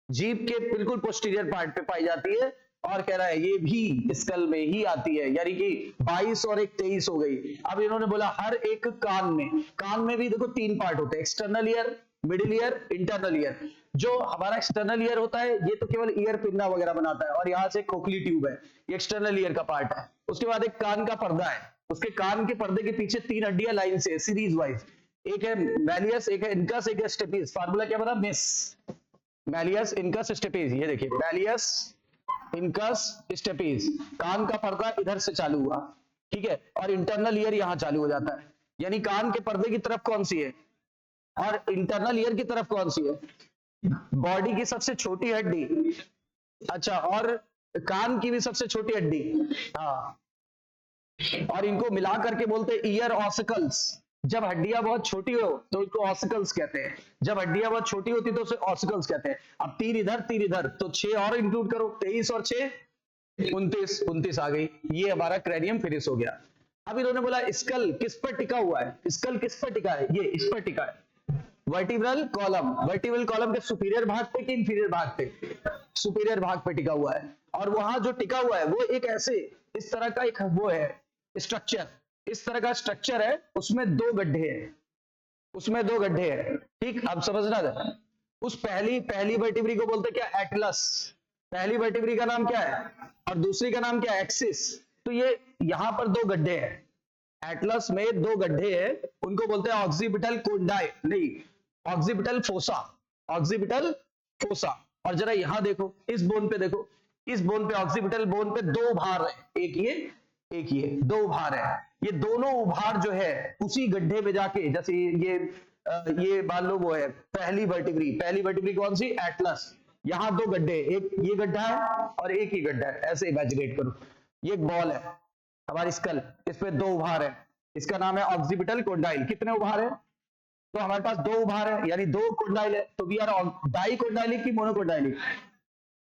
जीभ के बिल्कुल पोस्टीरियर पार्ट पे पाई जाती है। और कह रहा है ये भी स्कल में ही आती है, यानी कि 22 और 1 23 हो गई। अब इन्होंने बोला हर एक कान में भी देखो 3 पार्ट होते हैं, external ear, middle ear, internal ear. जो हमारा एक्सटर्नल ईयर होता है ये तो केवल ईयर पिन्ना वगैरह बनाता है, और यहाँ से खोखली ट्यूब है, ये एक्सटर्नल ईयर का पार्ट है। उसके बाद एक कान का पर्दा है, उसके कान के पर्दे के पीछे 3 हड्डियां लाइन से सीरीज वाइज, एक है मैलियस, एक है इनकस, एक है स्टेपिस। फार्मूला क्या बना? Miss malleus incus stapes. ये देखिए मैलियस इनकस स्टेपिस, कान का पर्दा इधर से चालू हुआ, ठीक है, और इंटरनल ईयर यहां चालू हो जाता है। यानी कान के पर्दे की तरफ कौन सी है और इंटरनल ईयर की तरफ कौन सी है? बॉडी की सबसे छोटी हड्डी, अच्छा, और कान की भी सबसे छोटी हड्डी, हाँ, और इनको मिला करके बोलते हैं ईयर ऑसिकल्स। जब हड्डियां बहुत छोटी हो तो इसको ऑसिकल्स कहते हैं, जब हड्डियां बहुत छोटी होती तो उसे ऑसिकल्स कहते हैं। अब 3 इधर, तो 6 और इंक्लूड करो, 23 और 6 29 आ गई। ये हमारा क्रेनियम फिनिश हो गया। अब इन्होंने बोला स्कल किस पर टिका हुआ है? स्कल किस पर टिका है? ये इस पर टिका है, वर्टिब्रल कॉलम। वर्टिब्रल कॉलम के सुपीरियर भाग पे कि इंफीरियर भाग पे? सुपीरियर भाग पे टिका हुआ है। और वहां जो टिका हुआ है वो एक ऐसे इस तरह का एक वो है स्ट्रक्चर, इस तरह का स्ट्रक्चर है, उसमें 2 गड्ढे हैं, उसमें 2 गड्ढे हैं, ठीक। अब समझना था, उस पहली वर्टिब्री को बोलते क्या? एटलस। पहली वर्टिब्री का नाम क्या है और दूसरी का नाम क्या है? एक्सिस। तो ये यहां पर 2 गड्ढे हैं, एटलस में 2 गड्ढे हैं, उनको बोलते हैं ऑक्सीपिटल कोंडाई, नहीं ऑक्सीपिटल फोसा, ऑक्सीपिटल फोसा। और जरा यहां देखो, इस बोन पे देखो, इस बोन पे ऑक्सीपिटल बोन पे 2 उभार है, एक ये 2 उभार है। ये दोनों उभार जो है उसी गड्ढे में जाके, जैसे ये मान लो वो है पहली वर्टिब्री कौन सी? एटलस। यहां 2 गड्ढे, एक ये गड्ढा है और एक ही गड्ढा है, ऐसे इमेजिनेट करो। ये एक बॉल है हमारी स्कल, इस पे 2 उभार है, इसका नाम है ऑक्सीपिटल कोंडाइल। कितने उभार है? तो हमारे पास 2 उभार है, यानी 2 कोंडाइल है। तो वी आर डाइकोंडाइलिक की मोनोकोंडाइलिक?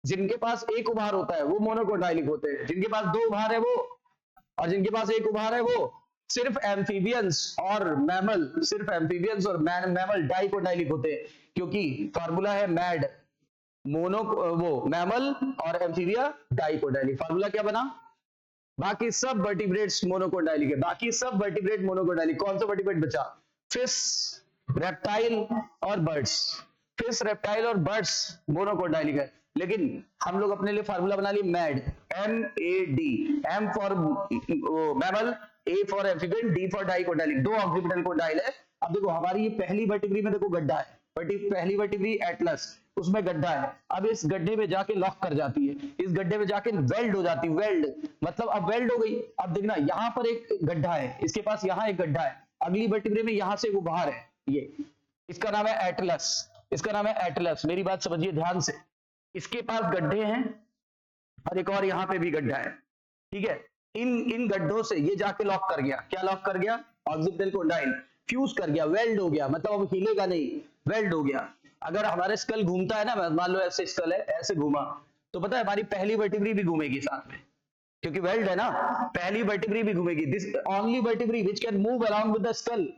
जिनके पास 1 उभार होता है वो मोनोकोंडाइलिक होते हैं, जिनके पास 2 उभार है वो, और जिनके पास 1 उभार है वो सिर्फ एम्फीबियंस और मैमल, सिर्फ एम्फीबियंस और मैमल डाइकोटाइलिक होते हैं, क्योंकि फार्मूला है मैड, मोनो वो मैमल और एम्फीबिया डाइकोटाइलिक। फार्मूला क्या बना? बाकी सब वर्टिब्रेट्स मोनोकोटाइलिक है, बाकी सब वर्टिब्रेट मोनोकोटाइलिक। कौन सा वर्टिब्रेट बचा? फिश, रेप्टाइल और बर्ड्स। फिश, रेप्टाइल और बर्ड्स मोनोकोटाइलिक है, लेकिन हम लोग अपने लिए फार्मूला बना लिए mad, MAD, M for mammal, A for amphibian, D for dicotylic. दो ऑक्सीपिटल कोटाइल है। अब देखो हमारी ये पहली वर्टिब्री में देखो गड्ढा है, पहली वर्टिब्री एटलस, उसमें गड्ढा है। अब इस गड्ढे में जाके लॉक कर जाती है, इस गड्ढे में जाके वेल्ड हो जाती है, वेल्ड मतलब अब वेल्ड हो गई। अब देखना यहाँ पर एक गड्ढा है, इसके पास यहाँ एक गड्ढा है, अगली वर्टिब्रे में यहाँ से वो बाहर है, ये इसका नाम है एटलस, इसका नाम है एटलस। मेरी बात समझिए ध्यान से, इसके पास गड्ढे हैं और एक और यहाँ पे भी गड्ढा है, ठीक है। इन गड्ढों से ये जाके लॉक कर गया, क्या लॉक कर गया? ऑक्सीपिटल कोंडाइल, फ्यूज कर गया, वेल्ड हो गया, मतलब अब हिलेगा नहीं, वेल्ड हो गया। अगर हमारे स्कल घूमता है ना, मान लो ऐसे स्कल है, ऐसे घूमा, तो पता है हमारी पहली वर्टिब्री भी घूमेगी साथ में, क्योंकि वेल्ड है ना, पहली वर्टिब्री भी घूमेगी। This only vertebrae which can move around with the skull,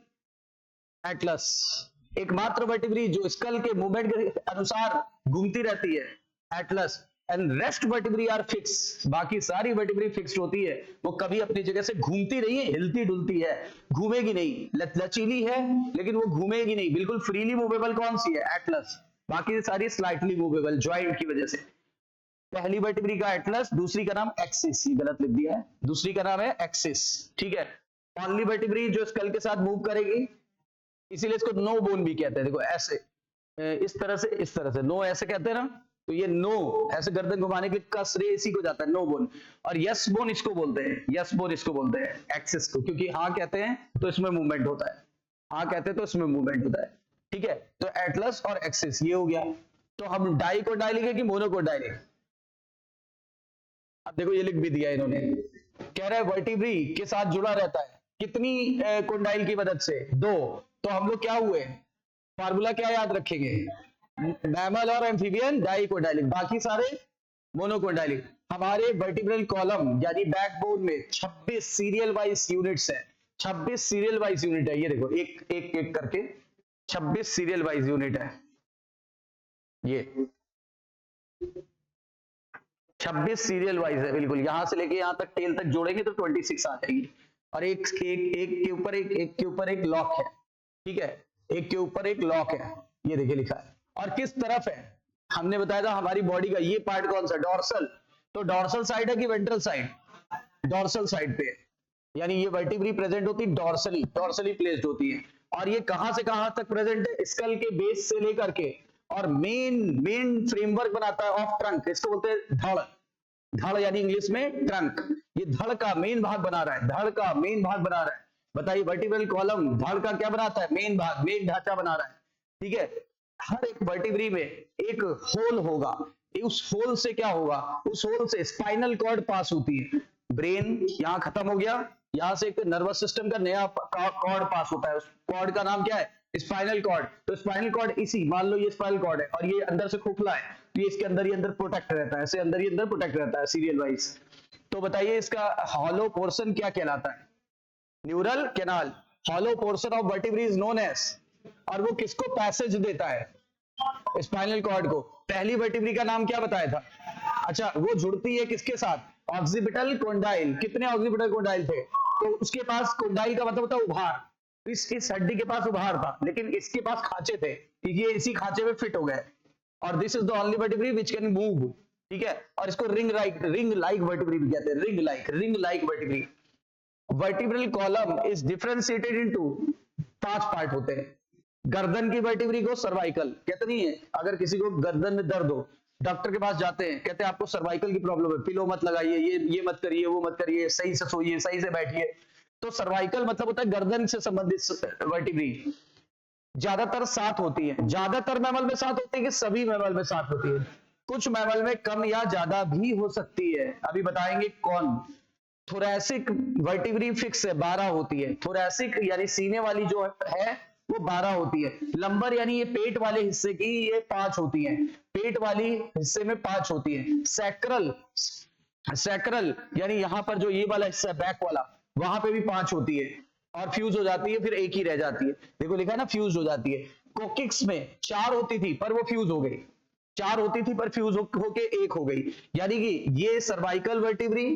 atlas. एकमात्र वर्टिब्री जो स्कल के मूवमेंट के अनुसार घूमती रहती है, atlas. And rest vertebrae are fix, बाकी सारी वर्टिब्री फिक्स्ड होती है, वो कभी अपनी जगह से घूमती नहीं है, हिलती डुलती है, घूमेगी नहीं, लचीली है लेकिन वो घूमेगी नहीं, बिल्कुल फ्रीली मूवेबल कौन सी है? एटलस। बाकी सारी स्लाइटली मूवेबल जॉइंट की वजह से। पहली वर्टिब्री का एटलस, दूसरी का नाम एक्सिस, ये गलत लिख दिया है, दूसरी का नाम है एक्सिस, ठीक है। ओनली वर्टिब्री जो स्कल के साथ मूव करेगी, इसीलिए इसको नो बोन भी कहते हैं। देखो ऐसे, इस तरह से नो ऐसे कहते हैं ना, तो ये नो ऐसे गर्दन घुमाने के लिए का श्रेय इसी को जाता है, नो बोन। और यस बोन इसको बोलते हैं, यस बोन इसको बोलते हैं एक्सिस को, क्योंकि हाँ कहते हैं तो इसमें मूवमेंट होता है, हाँ कहते हैं तो इसमें मूवमेंट होता है, ठीक है। तो एटलस और एक्सिस ये हो गया। तो हम डाइकोटाइलिक है कि मोनोकोटाइलिक? अब देखो ये लिख भी दिया इन्होंने, कह रहा है वर्टिब्री के साथ जुड़ा रहता है कितनी कोंडाइल की मदद से? 2। तो हम लोग क्या हुए? फार्मूला क्या याद रखेंगे? मैमल और एम्फीबियन डाइकोटाइलिक, बाकी सारे मोनोकोटाइलिक। हमारे वर्टिब्रल कॉलम यानी बैकबोन में 26 सीरियल वाइज यूनिट्स है, 26 सीरियल वाइज यूनिट है। ये देखो एक एक एक करके 26 सीरियल वाइज यूनिट है, ये 26 सीरियल वाइज है, बिल्कुल यहां से लेके यहां तक टेल तक जोड़ेंगे तो 26 आ जाएगी। और एक के ऊपर एक लॉक है, ठीक है, एक के ऊपर एक लॉक है, ये देखिए लिखा है। और किस तरफ है? हमने बताया था हमारी बॉडी का ये पार्ट कौन सा? डॉर्सल। तो डॉर्सल साइड है कि वेंट्रल साइड? डॉर्सल साइड पे है, यानी ये वर्टिब्री प्रेजेंट होती डॉर्सली, डॉर्सली प्लेस्ड होती है। और ये कहां से कहां तक प्रेजेंट है? स्कल के बेस से लेकर के, और मेन फ्रेमवर्क बनाता है ऑफ ट्रंक, इसको बोलते हैं धड़। धड़ यानी इंग्लिश में ट्रंक, ये धड़ का मेन भाग बना रहा है, धड़ का मेन भाग बना रहा है। बताइए वर्टिब्रल कॉलम धड़ का क्या बनाता है? मेन भाग, मेन ढांचा बना रहा है, ठीक है। हर एक वर्टिब्री में एक होल होगा, उस होल से क्या होगा? उस होल से स्पाइनल कॉर्ड पास होती है। ब्रेन यहां खत्म हो गया, यहां से एक नर्वस सिस्टम का नया कॉर्ड पास होता है, उस कॉर्ड का नाम क्या है? Spinal cord. तो स्पाइनल कॉर्ड इसी, मान लो ये स्पाइनल कॉर्ड है और ये अंदर से खोखला है, तो ये इसके अंदर ही अंदर प्रोटेक्ट रहता है, ऐसे अंदर ही अंदर प्रोटेक्ट रहता है सीरियल वाइज। तो बताइए इसका हॉलो पोर्शन क्या कहलाता है? Neural canal. Hollow portion of vertebrae is known as, और वो किसको पैसेज देता है? स्पाइनल कॉर्ड को। पहली वर्टिब्री का नाम क्या बताया था? अच्छा, वो जुड़ती है किसके साथ? Occipital condyle. कितने ऑक्सीपिटल कोंडाइल थे? तो उसके पास कोंडाइल का मतलब होता है उभार, इस हड्डी के पास उभार था, लेकिन इसके पास खांचे थे, ये इसी खांचे में फिट हो गए। और this is the only vertebrae which can move, ठीक है। और इसको रिंग लाइक वर्टिब्री भी कहते हैं, ring like vertebrae. Vertebral column is differentiated into 5 part होते हैं। गर्दन की वर्टिब्री को सर्वाइकल कहते नहीं है, अगर किसी को गर्दन में दर्द हो, डॉक्टर के पास जाते हैं, कहते हैं आपको सर्वाइकल की प्रॉब्लम है, पिलो मत लगाइए, ये मत करिए, वो मत करिए, सही से सोइए, सही से बैठिए। तो सर्वाइकल मतलब होता है गर्दन से संबंधित वर्टिब्री। ज्यादातर 7 होती है, ज्यादातर मैमल में 7 होती है कि सभी मैमल में 7 होती है? कुछ मैमल में कम या ज्यादा भी हो सकती है, अभी बताएंगे कौन। थोरैसिक वर्टिब्री फिक्स है, 12 होती है। थोरैसिक यानी सीने वाली जो है वो 12 होती है। लंबर यानी ये पेट वाले हिस्से की ये 5 होती है, पेट वाली हिस्से में 5 होती है। सैक्रल यानी यहां पर जो ये वाला हिस्सा है बैक वाला, वहां पे भी 5 होती है। और फ्यूज हो जाती है, फिर एक ही रह जाती है। देखो लिखा है ना, फ्यूज हो जाती है। कोकिक्स में 4 होती थी पर वो फ्यूज हो गई, 4 होती थी पर फ्यूज होके एक हो गई। यानी कि ये cervical vertebrae,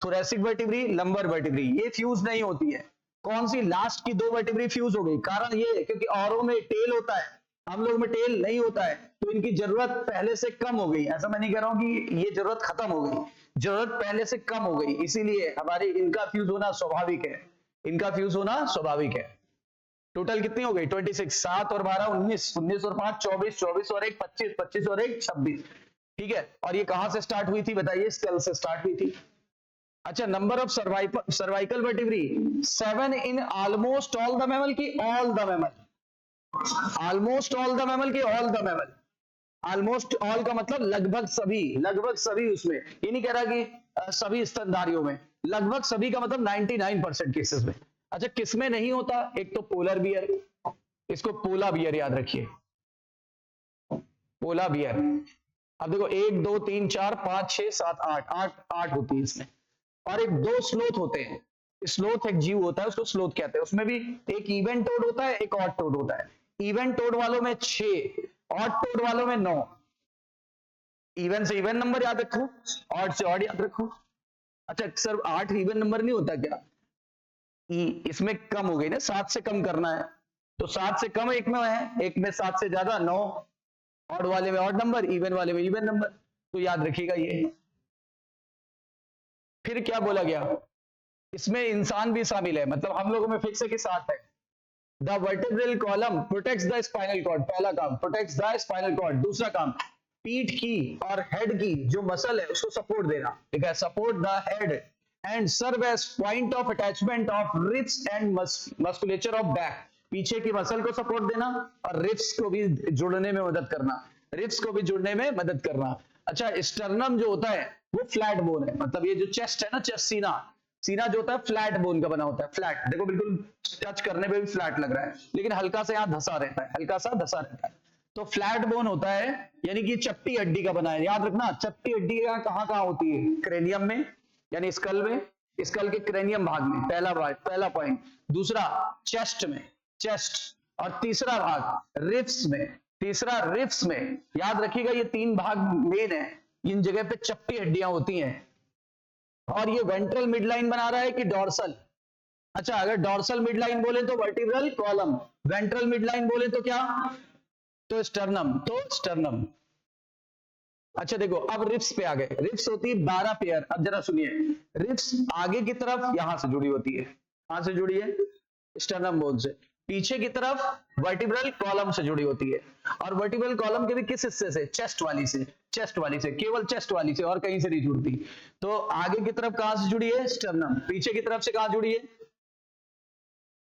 thoracic vertebrae, lumbar vertebrae, ये फ्यूज नहीं होती है। कौन सी? लास्ट की 2 वर्टिब्री फ्यूज हो गई। कारण ये क्योंकि औरों में टेल होता है, हम लोग में टेल नहीं होता है, तो इनकी जरूरत पहले से कम हो गई। ऐसा मैं नहीं कह रहा हूं कि ये जरूरत खत्म हो गई, जरूरत पहले से कम हो गई, इसीलिए हमारे इनका फ्यूज होना स्वाभाविक है, इनका फ्यूज होना स्वाभाविक है। टोटल कितनी हो गई? 26। 7 और 12 19, 19 और 5 24, 24 और 1 25, 25 और 1 26। ठीक है, और ये कहां से स्टार्ट हुई थी बताइए? स्कल से स्टार्ट हुई थी। अच्छा, number of cervical vertebrae 7 in almost all the mammal की all the mammal, almost all the mammal की all the mammal. Almost all का मतलब लगभग सभी, लगभग सभी। उसमें ये नहीं कह रहा कि सभी स्तनधारियों में, लगभग सभी का मतलब 99% केसेस में। अच्छा, किसमें नहीं होता? एक तो पोलर बियर, इसको पोला बियर याद रखिए, पोला बियर। अब देखो 1 2 3 4 5 6 7 8 8 होती है इसमें। और एक 2 स्लोथ होते हैं, स्लोथ एक जीव होता है, उसको स्लोथ कहते हैं। उसमें भी एक इवन टोड होता है, एक ऑड टोड होता है। इवन टोड वालों में 6, ऑड टोड वालों में 9। इवन से इवन नंबर याद रखो, ऑड से ऑड याद रखो। अच्छा सर 8 इवन नंबर नहीं होता क्या? इसमें कम हो गई ना, 7 से कम करना है, तो 7 से कम एक में है, एक में 7 से ज्यादा 9, ऑड वाले में ऑड नंबर, इवन वाले में इवन नंबर, तो याद रखिएगा ये। फिर क्या बोला गया? इसमें इंसान भी शामिल है, मतलब हम लोगों में फिक्स है कि 7 है। The vertebral column protects the spinal cord, पहला काम प्रोटेक्ट्स द स्पाइनल कॉर्ड। दूसरा काम पीठ की और हेड की जो मसल है उसको सपोर्ट देना, ठीक है, support the head and serve as point of attachment of ribs and musculature of back. पीछे की मसल को सपोर्ट देना और रिब्स को भी जुड़ने में मदद करना, रिब्स को भी जुड़ने में मदद करना। अच्छा, स्टर्नम जो होता है वो फ्लैट बोन है, मतलब ये जो चेस्ट है ना, चेस्ट सीना, सीना जो होता है फ्लैट बोन का बना होता है। फ्लैट, देखो बिल्कुल टच करने पे भी फ्लैट लग रहा है, लेकिन हल्का सा यहाँ धसा रहता है, हल्का सा धसा रहता है। तो फ्लैट बोन होता है, यानी कि चपटी हड्डी का बना है। याद रखना, चपटी हड्डी कहाँ कहाँ होती है? क्रेनियम में, यानी स्कल में, स्कल के क्रेनियम भाग में, पहला पॉइंट। दूसरा चेस्ट में, चेस्ट। और तीसरा भाग रिब्स में, तीसरा रिब्स में। याद रखिएगा ये 3 भाग मेन है, इन जगह पे चपटी हड्डियां होती हैं। और ये वेंट्रल मिडलाइन बना रहा है कि डॉर्सल? अच्छा, अगर डॉर्सल मिडलाइन बोले तो वर्टिब्रल कॉलम, वेंट्रल मिडलाइन बोले तो क्या? तो स्टर्नम, तो स्टर्नम। अच्छा देखो, अब रिब्स पे आ गए। रिब्स होती है 12 पेयर। अब जरा सुनिए, रिब्स आगे की तरफ यहां से जुड़ी होती है, कहां से जुड़ी है? स्टर्नम बोन से। पीछे की तरफ वर्टिब्रल कॉलम से जुड़ी होती है। और वर्टिब्रल कॉलम के भी किस हिस्से से? चेस्ट वाली से, चेस्ट वाली से, केवल चेस्ट वाली से, और कहीं से नहीं जुड़ती। तो आगे की तरफ कहां से जुड़ी है? स्टर्नम। पीछे की तरफ से कहां जुड़ी है?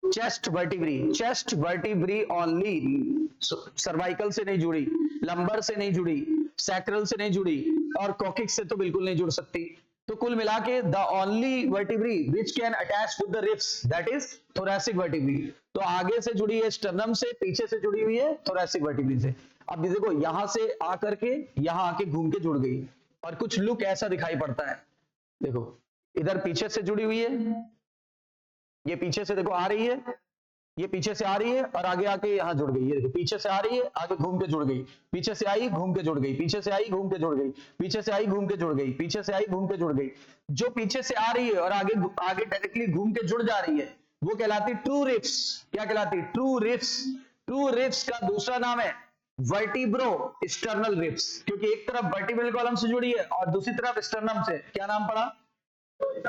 Chest vertebrae, chest vertebrae only. Cervical से नहीं जुड़ी, लंबर से नहीं जुड़ी, सैक्रल से नहीं जुड़ी, और कॉकिक्स से तो बिल्कुल नहीं जुड़ सकती। तो कुल मिला के the only vertebrae which can attach with the ribs that is thoracic vertebrae. तो आगे से जुड़ी है स्टर्नम से, पीछे से जुड़ी हुई है थोरैसिक वर्टिब्री से। अब देखो यहां से आकर के यहां आके घूम के जुड़ गई, और कुछ लुक ऐसा दिखाई पड़ता है। देखो इधर पीछे से जुड़ी हुई है, ये पीछे से देखो आ रही है, ये पीछे से आ रही है और आगे आके यहां जुड़ गई। ये देखो पीछे से आ रही है, आगे घूम के जुड़ गई, पीछे से आई घूम के जुड़ गई, पीछे से आई घूम के जुड़ गई, पीछे से आई घूम के जुड़ गई, पीछे से आई घूम के जुड़ गई। जो पीछे से आ रही है और आगे आगे डायरेक्टली घूम के जुड़ जा रही है वो कहलाती ट्रू रिब्स। क्या कहलाती? True ribs. ट्रू रिब्स का दूसरा नाम है वर्टिब्रो स्टर्नल रिब्स, क्योंकि एक तरफ वर्टिब्रल कॉलम से जुड़ी है और दूसरी तरफ स्टर्नम से। क्या नाम पड़ा?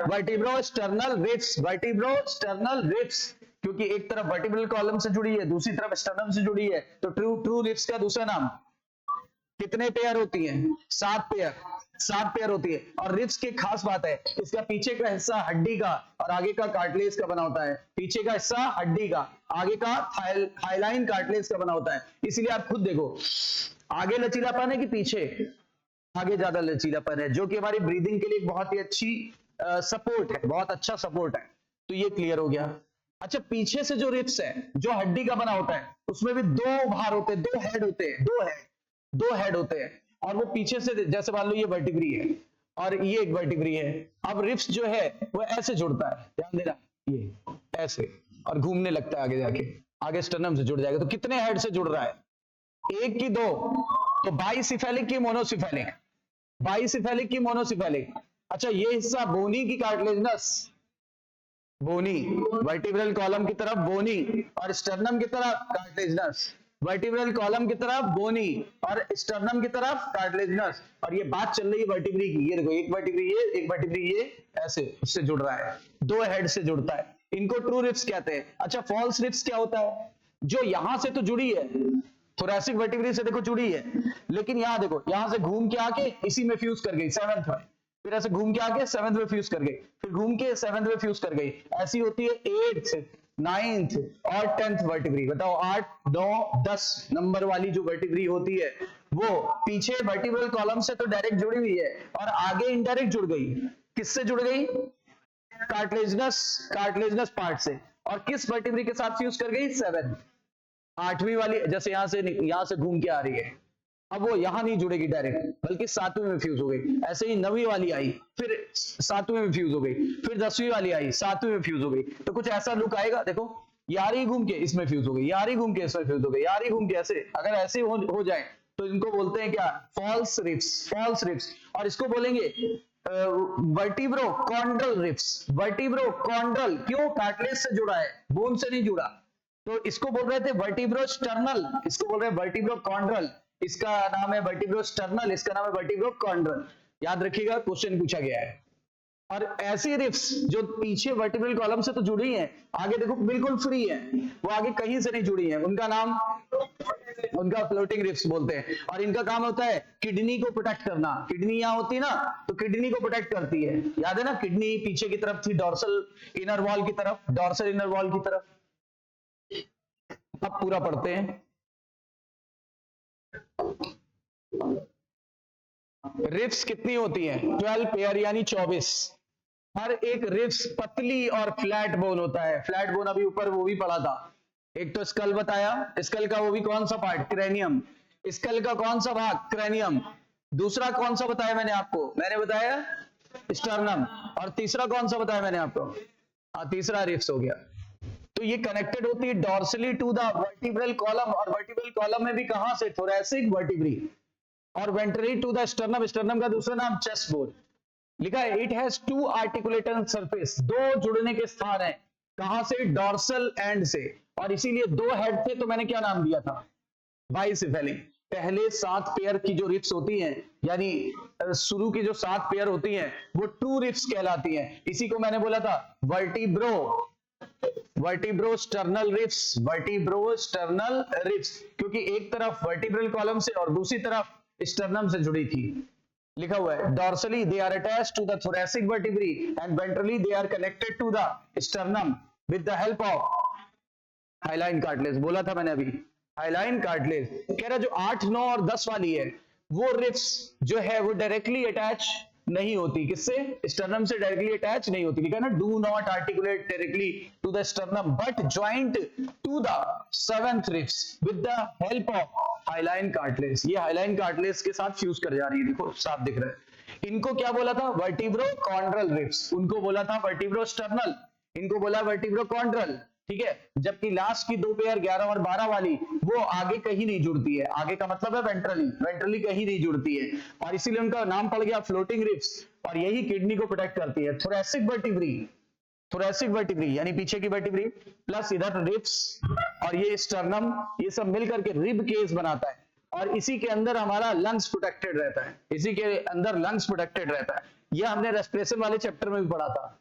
Vertebro sternal ribs, vertebro sternal ribs, क्योंकि एक तरफ वर्टिब्रल कॉलम से जुड़ी है, दूसरी तरफ स्टर्नम से जुड़ी है। तो ट्रू रिब्स का दूसरा नाम। कितने पेयर होती हैं? 7 पेयर, 7 पेयर होती है। और रिब्स की खास बात है, इसका पीछे का हिस्सा हड्डी का और आगे का कार्टिलेज का बना होता है। पीछे का हिस्सा हड्डी का, आगे का हाइलाइन कार्टिलेज का बना होता है। इसीलिए आप खुद देखो, आगे लचीलापन है कि पीछे? आगे ज्यादा लचीलापन है, जो कि हमारी ब्रीदिंग के लिए एक बहुत ही अच्छी सपोर्ट है, बहुत अच्छा सपोर्ट है। तो ये क्लियर हो गया। अच्छा, पीछे से जो रिब्स है जो हड्डी का बना होता है उसमें भी 2 भार होते हैं, 2 हेड होते हैं, 2 हेड होते हैं। और वो पीछे से, जैसे मान लो ये वर्टिब्री है और ये एक वर्टिब्री है। अब रिब्स जो है वो ऐसे जुड़ता है, ध्यान देना, ये ऐसे, और घूमने लगता है आगे जाके, आगे स्टर्नम से जुड़ जाएगा। तो कितने हेड से जुड़ रहा है? एक की दो? तो बाइसिफेलिक की मोनोसिफेलिक? बाइसिफेलिक की मोनोसिफेलिक? अच्छा, ये हिस्सा बोनी की कार्टिलेजिनस? बोनी, वर्टिब्रल कॉलम की तरफ बोनी और स्टर्नम की तरफ कार्टिलेजिनस। वर्टिब्रल कॉलम की तरफ बोनी और स्टर्नम की तरफ कार्टिलेजिनस। और ये बात चल रही है वर्टिब्री की। ये देखो, एक वर्टिब्री ये, एक वर्टिब्री ये, ऐसे उससे जुड़ रहा है, दो हेड से जुड़ता है। इनको ट्रू रिब्स कहते हैं। अच्छा, फॉल्स रिब्स क्या होता है? जो यहां से तो जुड़ी है, थोरैसिक वर्टिब्री से देखो जुड़ी है, लेकिन यहां देखो, यहां से घूम के आके इसी में फ्यूज कर गई सेवंथ में, फिर ऐसे घूम के आके सेवंथ में फ्यूज कर गई, फिर घूम के सेवंथ में फ्यूज कर गई। ऐसी होती है 8th, 9th और 10th वर्टिब्री। बताओ, 8, 9, 10 नंबर वाली जो वर्टिब्री होती है वो पीछे वर्टिब्रल कॉलम से तो डायरेक्ट जुड़ी हुई है और आगे इनडायरेक्ट जुड़ गई। किससे जुड़ गई? कार्टिलेजिनस पार्ट से। और किस वर्टिब्री के साथ फ्यूज कर गई? 7th, 8वीं वाली। जैसे यहां से घूम के आ रही है, अब वो यहां नहीं जुड़ेगी डायरेक्ट, बल्कि 7वीं में फ्यूज हो गई। ऐसे ही 9वीं वाली आई, फिर 7वीं में फ्यूज हो गई, फिर 10वीं वाली आई, 7वीं में फ्यूज हो गई। तो कुछ ऐसा लुक आएगा। देखो, यार ही घूम के इसमें फ्यूज हो गई, यार ही घूम के इसमें फ्यूज हो गई, यार ही घूम के ऐसे। अगर ऐसे हो जाए तो इनको बोलते हैं क्या? False ribs. False ribs. और इसको बोलेंगे vertebrochondral ribs. Vertebrochondral क्यों? कार्टिलेज से जुड़ा है, बोन से नहीं जुड़ा। तो इसको बोल रहे थे वर्टिब्रो स्टर्नल, इसको बोल रहे हैं वर्टिब्रो कॉन्ड्रल। इसका नाम है वर्टिब्रो स्टर्नल, इसका नाम है वर्टिब्रो कॉन्ड्रल। याद रखिएगा, क्वेश्चन पूछा गया है। और ऐसी रिब्स जो पीछे वर्टिब्रल कॉलम से तो जुड़ी हैं, आगे देखो बिल्कुल फ्री है, वो आगे कहीं से नहीं जुड़ी है, उनका फ्लोटिंग रिब्स बोलते हैं। और इनका काम होता है किडनी को प्रोटेक्ट करना। किडनी यहाँ होती है ना, तो किडनी को प्रोटेक्ट करती है। याद है ना, किडनी पीछे की तरफ थी, डॉर्सल इनर वॉल की तरफ, डॉर्सल इनर वॉल की तरफ। अब पूरा पढ़ते हैं। रिब्स कितनी होती हैं? 12 पेयर यानी 24। हर एक रिब्स पतली और फ्लैट बोन होता है। फ्लैट बोन अभी ऊपर वो भी पढ़ा था। एक तो स्कल बताया, स्कल का वो भी कौन सा पार्ट? क्रेनियम। स्कल का कौन सा भाग? क्रेनियम। दूसरा कौन सा बताया मैंने आपको? मैंने बताया स्टर्नम। और तीसरा कौन सा बताया मैंने आपको? तीसरा रिब्स हो गया। तो ये कनेक्टेड होती है dorsally to the vertebral column, और वर्टिब्रल कॉलम में भी कहां से? Thoracic vertebrae. और ventrally to the sternum, sternum का दूसरा नाम चेस्ट बोन। लिखा है इट हैज 2 आर्टिकुलेटर सरफेस, 2 जुड़ने के स्थान है। कहां से? डॉर्सल एंड से। और इसीलिए 2 हेड थे, तो मैंने क्या नाम दिया था? बाइसिफेलिक। पहले 7 पेयर की जो रिब्स होती हैं, यानी शुरू की जो 7 पेयर होती हैं, वो ट्रू रिब्स कहलाती हैं। इसी को मैंने बोला था vertebro sternal ribs. Vertebro sternal ribs, क्योंकि एक तरफ वर्टिब्रल कॉलम से और दूसरी तरफ स्टर्नम से जुड़ी थी। लिखा हुआ है dorsally they are attached to the thoracic vertebrae and ventrally they are connected to the sternum with the help of hyaline cartilage. बोला था मैंने अभी, हाइलाइन कार्टिलेज। कह रहा जो 8, 9 और 10 वाली है, वो रिब्स जो है वो डायरेक्टली अटैच नहीं होती। किससे? स्टर्नम से डायरेक्टली अटैच नहीं होती। लिखा ना, do not articulate directly to the sternum but joint to the 7th ribs with the help of hyaline cartilage. ये हाइलाइन कार्टिलेज के साथ फ्यूज कर जा रही है, देखो साफ दिख रहा है। इनको क्या बोला था? Vertebro chondral ribs. उनको बोला था वर्टिब्रो स्टर्नल, इनको बोला वर्टिब्रो कॉन्ड्रल। ठीक है, जबकि लास्ट की 2 पेयर 11 और 12 वाली वो आगे कहीं नहीं जुड़ती है। आगे का मतलब है वेंट्रली, वेंट्रली कहीं नहीं जुड़ती है, और इसीलिए उनका नाम पड़ गया फ्लोटिंग रिब्स। और यही किडनी को प्रोटेक्ट करती है। थोरैसिक वर्टिब्री, थोरैसिक वर्टिब्री यानी पीछे की वर्टिब्री, प्लस इधर रिब्स और ये स्टर्नम, ये सब मिलकर के रिब केस बनाता है। और इसी के अंदर हमारा लंग्स प्रोटेक्टेड रहता है, इसी के अंदर लंग्स प्रोटेक्टेड रहता है। यह हमने रेस्पिरेशन वाले चैप्टर में भी पढ़ा था।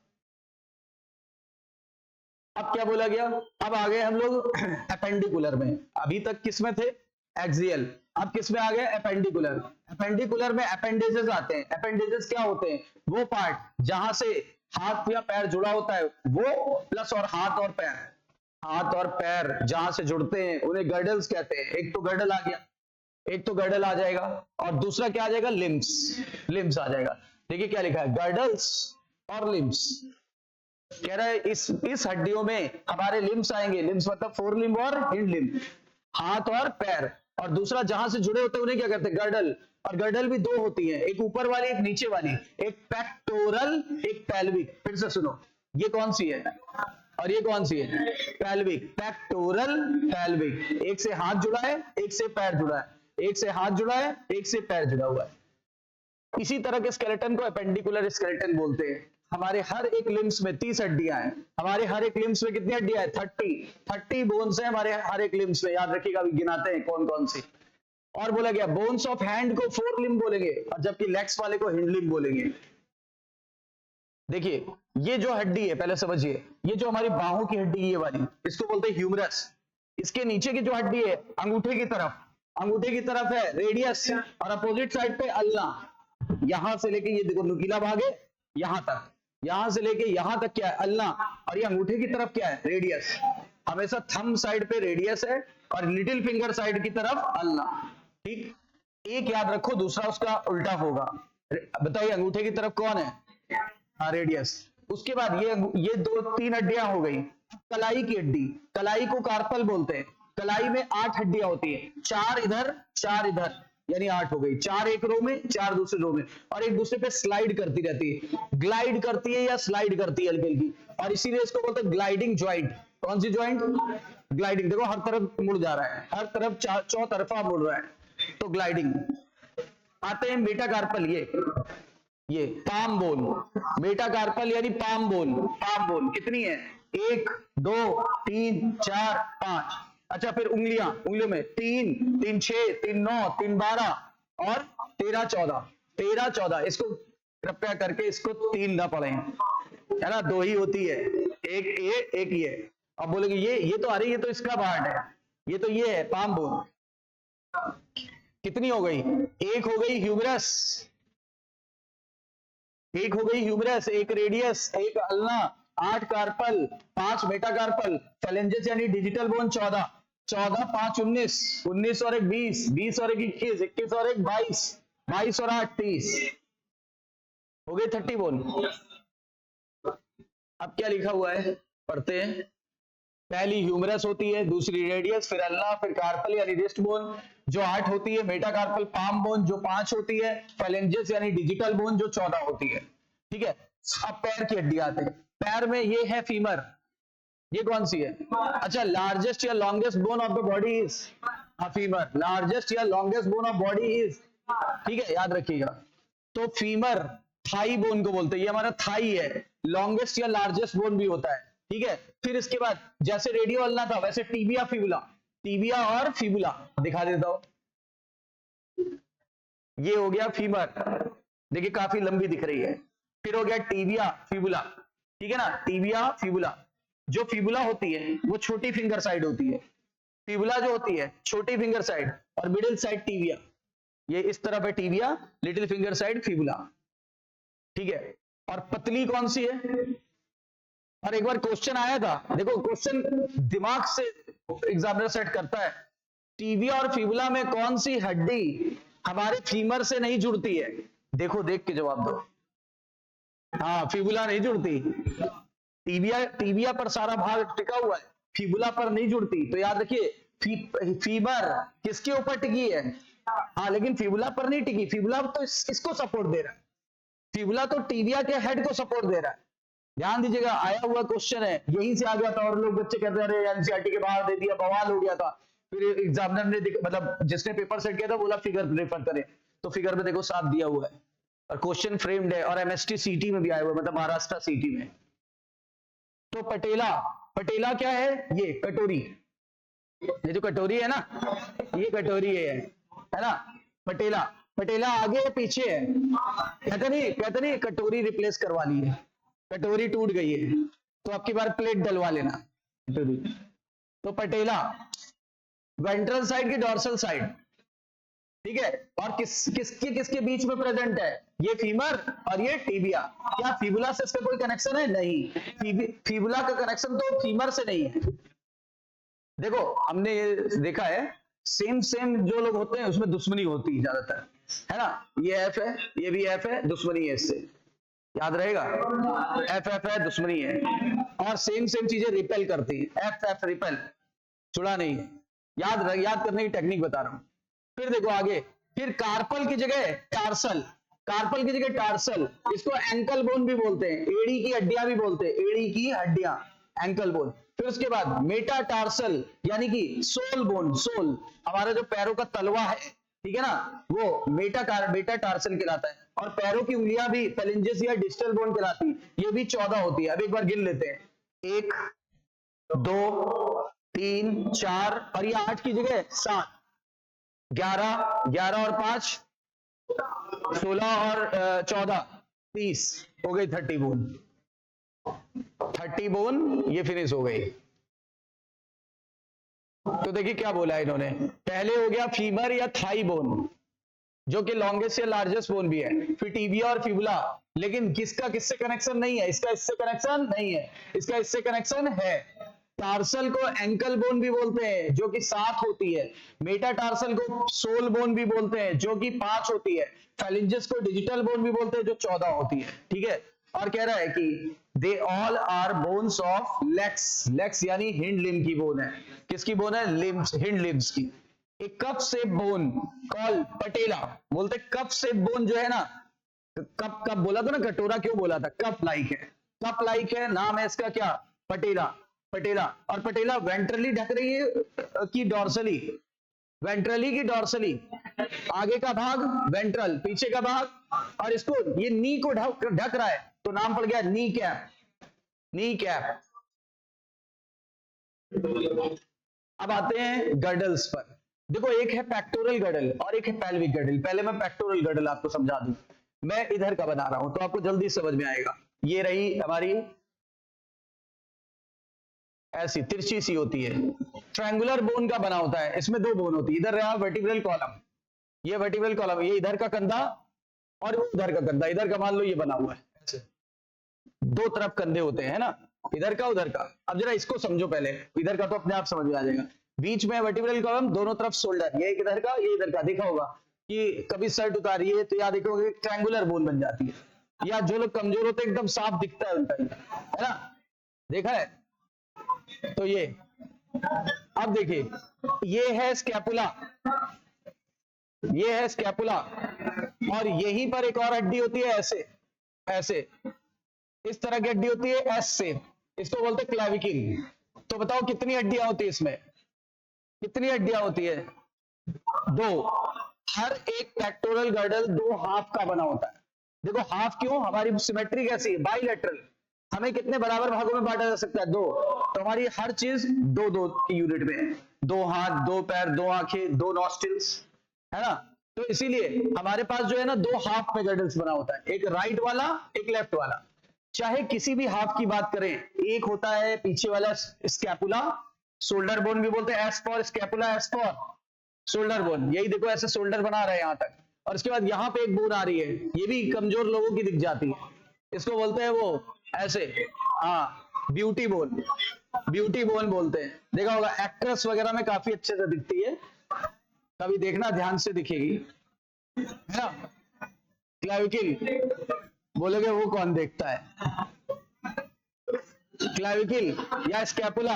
अब क्या बोला गया? अब आ गए हम लोग एपेंडिकुलर में। अभी तक किस में थे? एक्सियल। अब किस में आ गए? एपेंडिकुलर। एपेंडिकुलर में अपेंडेजेस आते हैं। अपेंडेजेस क्या होते हैं? वो पार्ट जहां से हाथ या पैर जुड़ा होता है, वो प्लस और हाथ और पैर, हाथ और पैर जहां से जुड़ते हैं उन्हें गर्डल्स कहते हैं। एक तो गर्डल आ गया, एक तो गर्डल आ जाएगा, और दूसरा क्या आ जाएगा? लिम्स। लिम्स आ जाएगा। देखिए क्या लिखा है, गर्डल्स और लिम्स। कह रहा है इस हड्डियों में हमारे लिम्स आएंगे। लिम्स मतलब फोर लिम्ब और हिंड लिम्ब, हाथ और पैर। और दूसरा जहां से जुड़े होते हैं उन्हें क्या कहते हैं? गर्डल। और गर्डल भी 2 होती हैं, एक ऊपर वाली एक नीचे वाली, एक पेक्टोरल एक पेल्विक। फिर से सुनो, ये कौन सी है? और ये कौन सी है? Pelvic, pectoral pelvic. एक से हाथ जुड़ा है, एक से पैर जुड़ा है, एक से हाथ जुड़ा है, एक से पैर जुड़ा हुआ है। इसी तरह के स्केलेटन को एपेंडिकुलर स्केलेटन बोलते हैं। हमारे हर एक लिम्स में 30 हड्डियां हैं। हमारे हर एक लिम्स में कितनी हड्डियां हैं? 30 बोन्स हैं हमारे हर एक लिम्स में। याद रखिएगा, अभी गिनाते हैं कौन कौन सी। और बोला गया बोन्स ऑफ हैंड को फोर लिम्ब बोलेंगे, और जबकि लेग्स वाले को हिंड लिम्ब बोलेंगे। देखिए ये जो हड्डी है, पहले समझिए, ये जो हमारी बाहों की हड्डी ये वाली, इसको बोलते हैं ह्यूमरस। इसके नीचे की जो हड्डी है अंगूठे की तरफ है रेडियस, और अपोजिट साइड पे अल्ना। यहां से लेके ये देखो नुकीला भाग है यहां तक, यहां से लेके यहां तक क्या है? अल्ना। और ये अंगूठे की तरफ क्या है? रेडियस। हमेशा थंब साइड पे रेडियस है और लिटिल फिंगर साइड की तरफ अल्ना। ठीक, एक याद रखो, दूसरा उसका उल्टा होगा। बताइए अंगूठे की तरफ कौन है? हाँ, रेडियस। उसके बाद ये 2-3 हड्डियां हो गई। कलाई की हड्डी, कलाई को कार्पल बोलते हैं। कलाई में 8 हड्डियां होती है, 4 इधर 4 इधर, यानी 8 हो गई। 4 एक रो में, 4 दूसरे रो में, और एक दूसरे पे स्लाइड करती रहती है। ग्लाइड करती है या स्लाइड करती है हल्की हल्की, और इसीलिए इसको बोलते हैं ग्लाइडिंग ज्वाइंट। कौन सी ज्वाइंट? ग्लाइडिंग। देखो हर तरफ मुड़ जा रहा है, हर तरफ चौतरफा मुड़ रहा है, तो ग्लाइडिंग। आते हैं मेटाकार्पल, ये पाम बोन। मेटाकार्पल यानी पाम बोन कितनी है? 1 2 3 4 5। अच्छा, फिर उंगलियों में 3 3 6 3 9 3 12 और 13 14। इसको कृपया करके इसको 3 ना पढ़ें, है ना, 2 ही होती है, एक ये। अब बोलेंगे ये तो आ रही है, ये तो इसका पार्ट है, ये है पाम बोन। कितनी हो गई? 1 हो गई ह्यूमरस, 1 हो गई humerus, 1 radius, 1 ulna, 8 carpal, 5 metacarpal, phalanges यानी डिजिटल बोन 14, 5 19 और 1 20 और 1 21 और 1 22 और 8 30, हो गए 30 बोन। अब क्या लिखा हुआ है, पढ़ते हैं। पहली ह्यूमरस होती है, दूसरी रेडियस, फिर अल्ना, फिर कार्पल यानी रिस्ट बोन जो 8 होती है, मेटाकार्पल पाम बोन जो 5 होती है, फैलेंजेस यानी डिजिटल बोन जो 14 होती है। ठीक है, अब पैर की हड्डी आते हैं। पैर में ये है फीमर, ये कौन सी है? अच्छा, लार्जेस्ट या longest bone of the body is femur. Largest या longest bone of body is, ठीक है, याद रखिएगा। तो फीमर थाई बोन को बोलते हैं, ये हमारा थाई है। लॉन्गेस्ट या लार्जेस्ट बोन भी होता है, ठीक है। फिर इसके बाद जैसे रेडियो अल्ना था, वैसे टीबिया और फिबुला दिखा देता हूं। ये हो गया फीमर, देखिए काफी लंबी दिख रही है। फिर हो गया टीबिया फिबुला, ठीक है ना, टीबिया फिबुला। जो फिबुला होती है वो छोटी फिंगर साइड होती है, फिबुला जो होती है छोटी फिंगर साइड, और मिडिल साइड टीबिया। ये इस तरफ है tibia, little finger side fibula, ठीक है। और पतली कौन सी है? और एक बार क्वेश्चन आया था, देखो क्वेश्चन दिमाग से एग्जामिनर सेट करता है। टीबिया और फिबुला में कौन सी हड्डी हमारे फीमर से नहीं जुड़ती है? देखो देख के जवाब दो। हाँ, फिबुला नहीं जुड़ती। टीबिया पर सारा भाग टिका हुआ है, फिबुला पर नहीं जुड़ती। तो याद रखिए, फीमर किसके ऊपर टिकी है? हाँ, लेकिन फिबुला पर नहीं टिकी। फिबुला तो इसको सपोर्ट दे रहा है, फिबुला तो टीबिया के हेड को सपोर्ट दे रहा है। ध्यान दीजिएगा, आया हुआ क्वेश्चन है, यहीं से आ गया था, और लोग बच्चे कहते हैं अरे एनसीईआरटी के बाहर दे दिया, बवाल हो गया था। फिर एग्जामिनर ने मतलब जिसने पेपर सेट किया था बोला फिगर रेफर करें, तो फिगर में देखो साफ दिया हुआ है, और क्वेश्चन फ्रेम्ड है, और एमएसटी सीटी में भी आया हुआ है, मतलब महाराष्ट्र सीटी में। तो पटेला क्या है? ये कटोरी, ये जो कटोरी है ना, ये कटोरी है ना। पटेला आगे पीछे है, कहते नहीं कटोरी रिप्लेस करवा ली है, कटोरी टूट गई है, तो आपकी बार प्लेट डलवा लेना। तो पटेला वेंट्रल साइड की डॉर्सल साइड, ठीक है। और किसके बीच में प्रेजेंट है? ये फीमर और ये टीबिया। क्या फिबुला से इसका कोई कनेक्शन है? नहीं, फिबुला का कनेक्शन तो फीमर से नहीं है। देखो हमने ये देखा है, सेम जो लोग होते हैं उसमें दुश्मनी होती है ज्यादातर, है ना। ये एफ है, ये भी एफ है, दुश्मनी है इससे, याद रहेगा। एफ है, दुश्मनी है, और सेम चीजें रिपेल करती है। एफ रिपेल, जुड़ा नहीं है। याद करने की टेक्निक बता रहा हूं। फिर देखो आगे, फिर कार्पल की जगह टार्सल, इसको एंकल बोन भी बोलते हैं, एड़ी की हड्डियां भी बोलते हैं, एड़ी की हड्डियां, एंकल बोन। फिर उसके बाद मेटाटार्सल यानी कि सोल बोन, सोल हमारा जो पैरों का तलवा है, ठीक है ना, वो मेटाटार्सल कहलाता है। और पैरों की उंगलियां भी फेलिंजेस या डिस्टल बोन कहलाती है, ये भी 14 होती है। अब एक बार गिन लेते हैं, 1 2 3 4 और ये 8 की जगह 7, 11 11 और 5 16 और 14 30 हो गई 30 बोन। 30 बोन ये फिनिश हो गई। तो देखिए क्या बोला इन्होंने, पहले हो गया फीमर या थाई बोन जो कि लॉन्गेस्ट या लार्जेस्ट बोन भी है, फिर टिबिया और फिबुला, लेकिन किसका किससे कनेक्शन नहीं है, इसका इससे कनेक्शन नहीं है, इसका इससे कनेक्शन है। टार्सल को एंकल बोन भी बोलते हैं जो कि 7 होती है, मेटाटार्सल को सोल बोन भी बोलते हैं जो कि 5 होती है, फेलिंजेस को डिजिटल बोन भी बोलते हैं जो 14 होती है, ठीक है। और कह रहा है कि they all are bones of legs, legs यानी हिंड लिम्ब की बोन है, किसकी बोन है, लिम्स, हिंड लिम्स की। एक cup shape bone call patella, बोलते कप शेप बोन जो है ना, कप कप बोला था ना, कटोरा क्यों बोला था, कप लाइक है, कप लाइक है, नाम है इसका क्या, पटेला, पटेला। और पटेला वेंट्रली ढक रही है कि डॉर्सली, वेंट्रली की डॉर्सली, आगे का भाग वेंट्रल, पीछे का भाग, और इसको ये नी को ढक रहा है तो नाम पड़ गया नी कैप, नी कैप। अब आते हैं गर्डल्स पर। देखो एक है पेक्टोरल गर्डल और एक है पेल्विक गर्डल। पहले मैं पेक्टोरल गर्डल आपको समझा दूं, मैं इधर का बना रहा हूं तो आपको जल्दी समझ में आएगा। ये रही हमारी ऐसी तिरछी सी होती है, ट्रायंगुलर बोन का बना होता है, इसमें 2 बोन होती है, इधर रहा वर्टिब्रल कॉलम, ये वर्टिब्रल कॉलम, ये इधर का कंधा और वो उधर का कंधा, इधर का मान लो ये बना हुआ है ऐसे, 2 तरफ कंधे होते हैं ना, इधर का उधर का। अब जरा इसको समझो पहले, इधर का तो अपने आप समझ में आ जाएगा। बीच में वर्टिब्रल कॉलम, दोनों तरफ शोल्डर, ये इधर का ये इधर का। देखा होगा कि कभी शर्ट उतारिए तो याद देखोगे ट्रायंगुलर बोन बन जाती है, या जो लोग कमजोर होते हैं एकदम साफ दिखता है उनका, है ना, देखा है। तो ये अब देखिए ये है स्कैपुला, ये है स्कैपुला, और यहीं पर एक और हड्डी होती है ऐसे, ऐसे इस तरह की हड्डी होती है एस से, इसको बोलते हैं क्लैविकिल। तो बताओ कितनी हड्डियां होती है इसमें, कितनी हड्डियां होती है, 2। हर एक पेक्टोरल गर्डल 2 हाफ का बना होता है। देखो हाफ क्यों, हमारी सिमेट्री कैसी है, बाइलेटरल, हमें कितने बराबर भागों में बांटा जा सकता है, 2। तो हमारी हर चीज 2-2 की यूनिट में है, 2 हाथ 2 पैर 2 आंखें 2 नॉस्ट्रिल्स, है ना। तो इसीलिए हमारे पास जो है ना 2 हाफ में गर्डल्स बना होता है, एक राइट वाला एक लेफ्ट वाला। चाहे किसी भी हाफ की बात करें, एक होता है पीछे वाला स्कैपुला, शोल्डर बोन भी बोलते हैं, S for scapula, S for shoulder bone, यही देखो ऐसे शोल्डर बना रहे हैं यहां तक। और इसके बाद यहां पे एक बोन आ रही है, ये भी कमजोर लोगों की दिख जाती है, इसको बोलते हैं वो ऐसे, हाँ ब्यूटी बोन, ब्यूटी बोन बोलते हैं। देखा होगा एक्ट्रेस वगैरह में काफी अच्छे से दिखती है, कभी देखना ध्यान से दिखेगी, है ना। क्लैविकिल बोलोगे वो कौन देखता है, क्लैविकिल या स्कैपुला,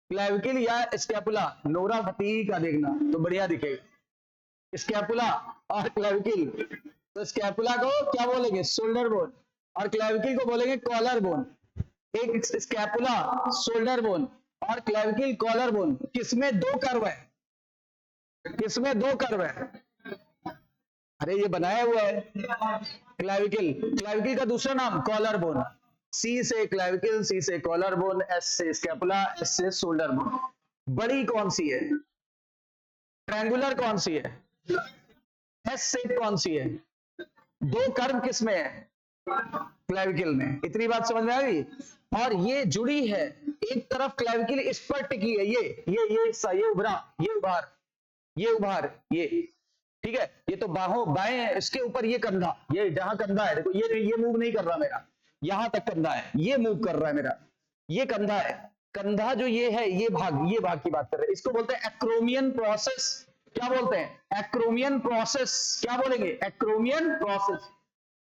क्लैविकिल या स्कैपुला, नोरा फतेही का देखना तो बढ़िया दिखेगा, स्कैपुला और क्लैविकिल। तो स्कैपुला को क्या बोलेंगे, शोल्डर बोन, और क्लैविकिल को बोलेंगे कॉलर बोन। एक स्कैपुला शोल्डर बोन और क्लैविकिल कॉलर बोन, किसमें 2 कर्व है, किसमें 2 कर्व है, अरे ये बनाया हुआ है क्लैविकिल, क्लैविकिल का दूसरा नाम कॉलर बोन, सी से क्लैविकिल, सी से कॉलर बोन, एस से स्कैपुला, एस से शोल्डर बोन। बड़ी कौन सी है, ट्रायंगुलर कौन सी है, एस शेप कौन सी है, 2 कर्व किसमें है, क्लैविकिल में। इतनी बात समझ में आ गई। और ये जुड़ी है, एक तरफ क्लैविकिल इस पर टिकी है, ये हिस्सा, ये उभरा, ये उभार, ये उभार, ये ठीक है, ये तो बाहों बाएं, इसके ऊपर ये कंधा, ये जहां कंधा है देखो, ये मूव नहीं कर रहा मेरा, यहां तक कंधा है, ये मूव कर रहा है मेरा, ये कंधा है, कंधा जो ये है, ये भाग की बात कर रहे हैं, इसको बोलते हैं एक्रोमियन प्रोसेस। क्या बोलते हैं, एक्रोमियन प्रोसेस, क्या बोलेंगे, एक्रोमियन प्रोसेस।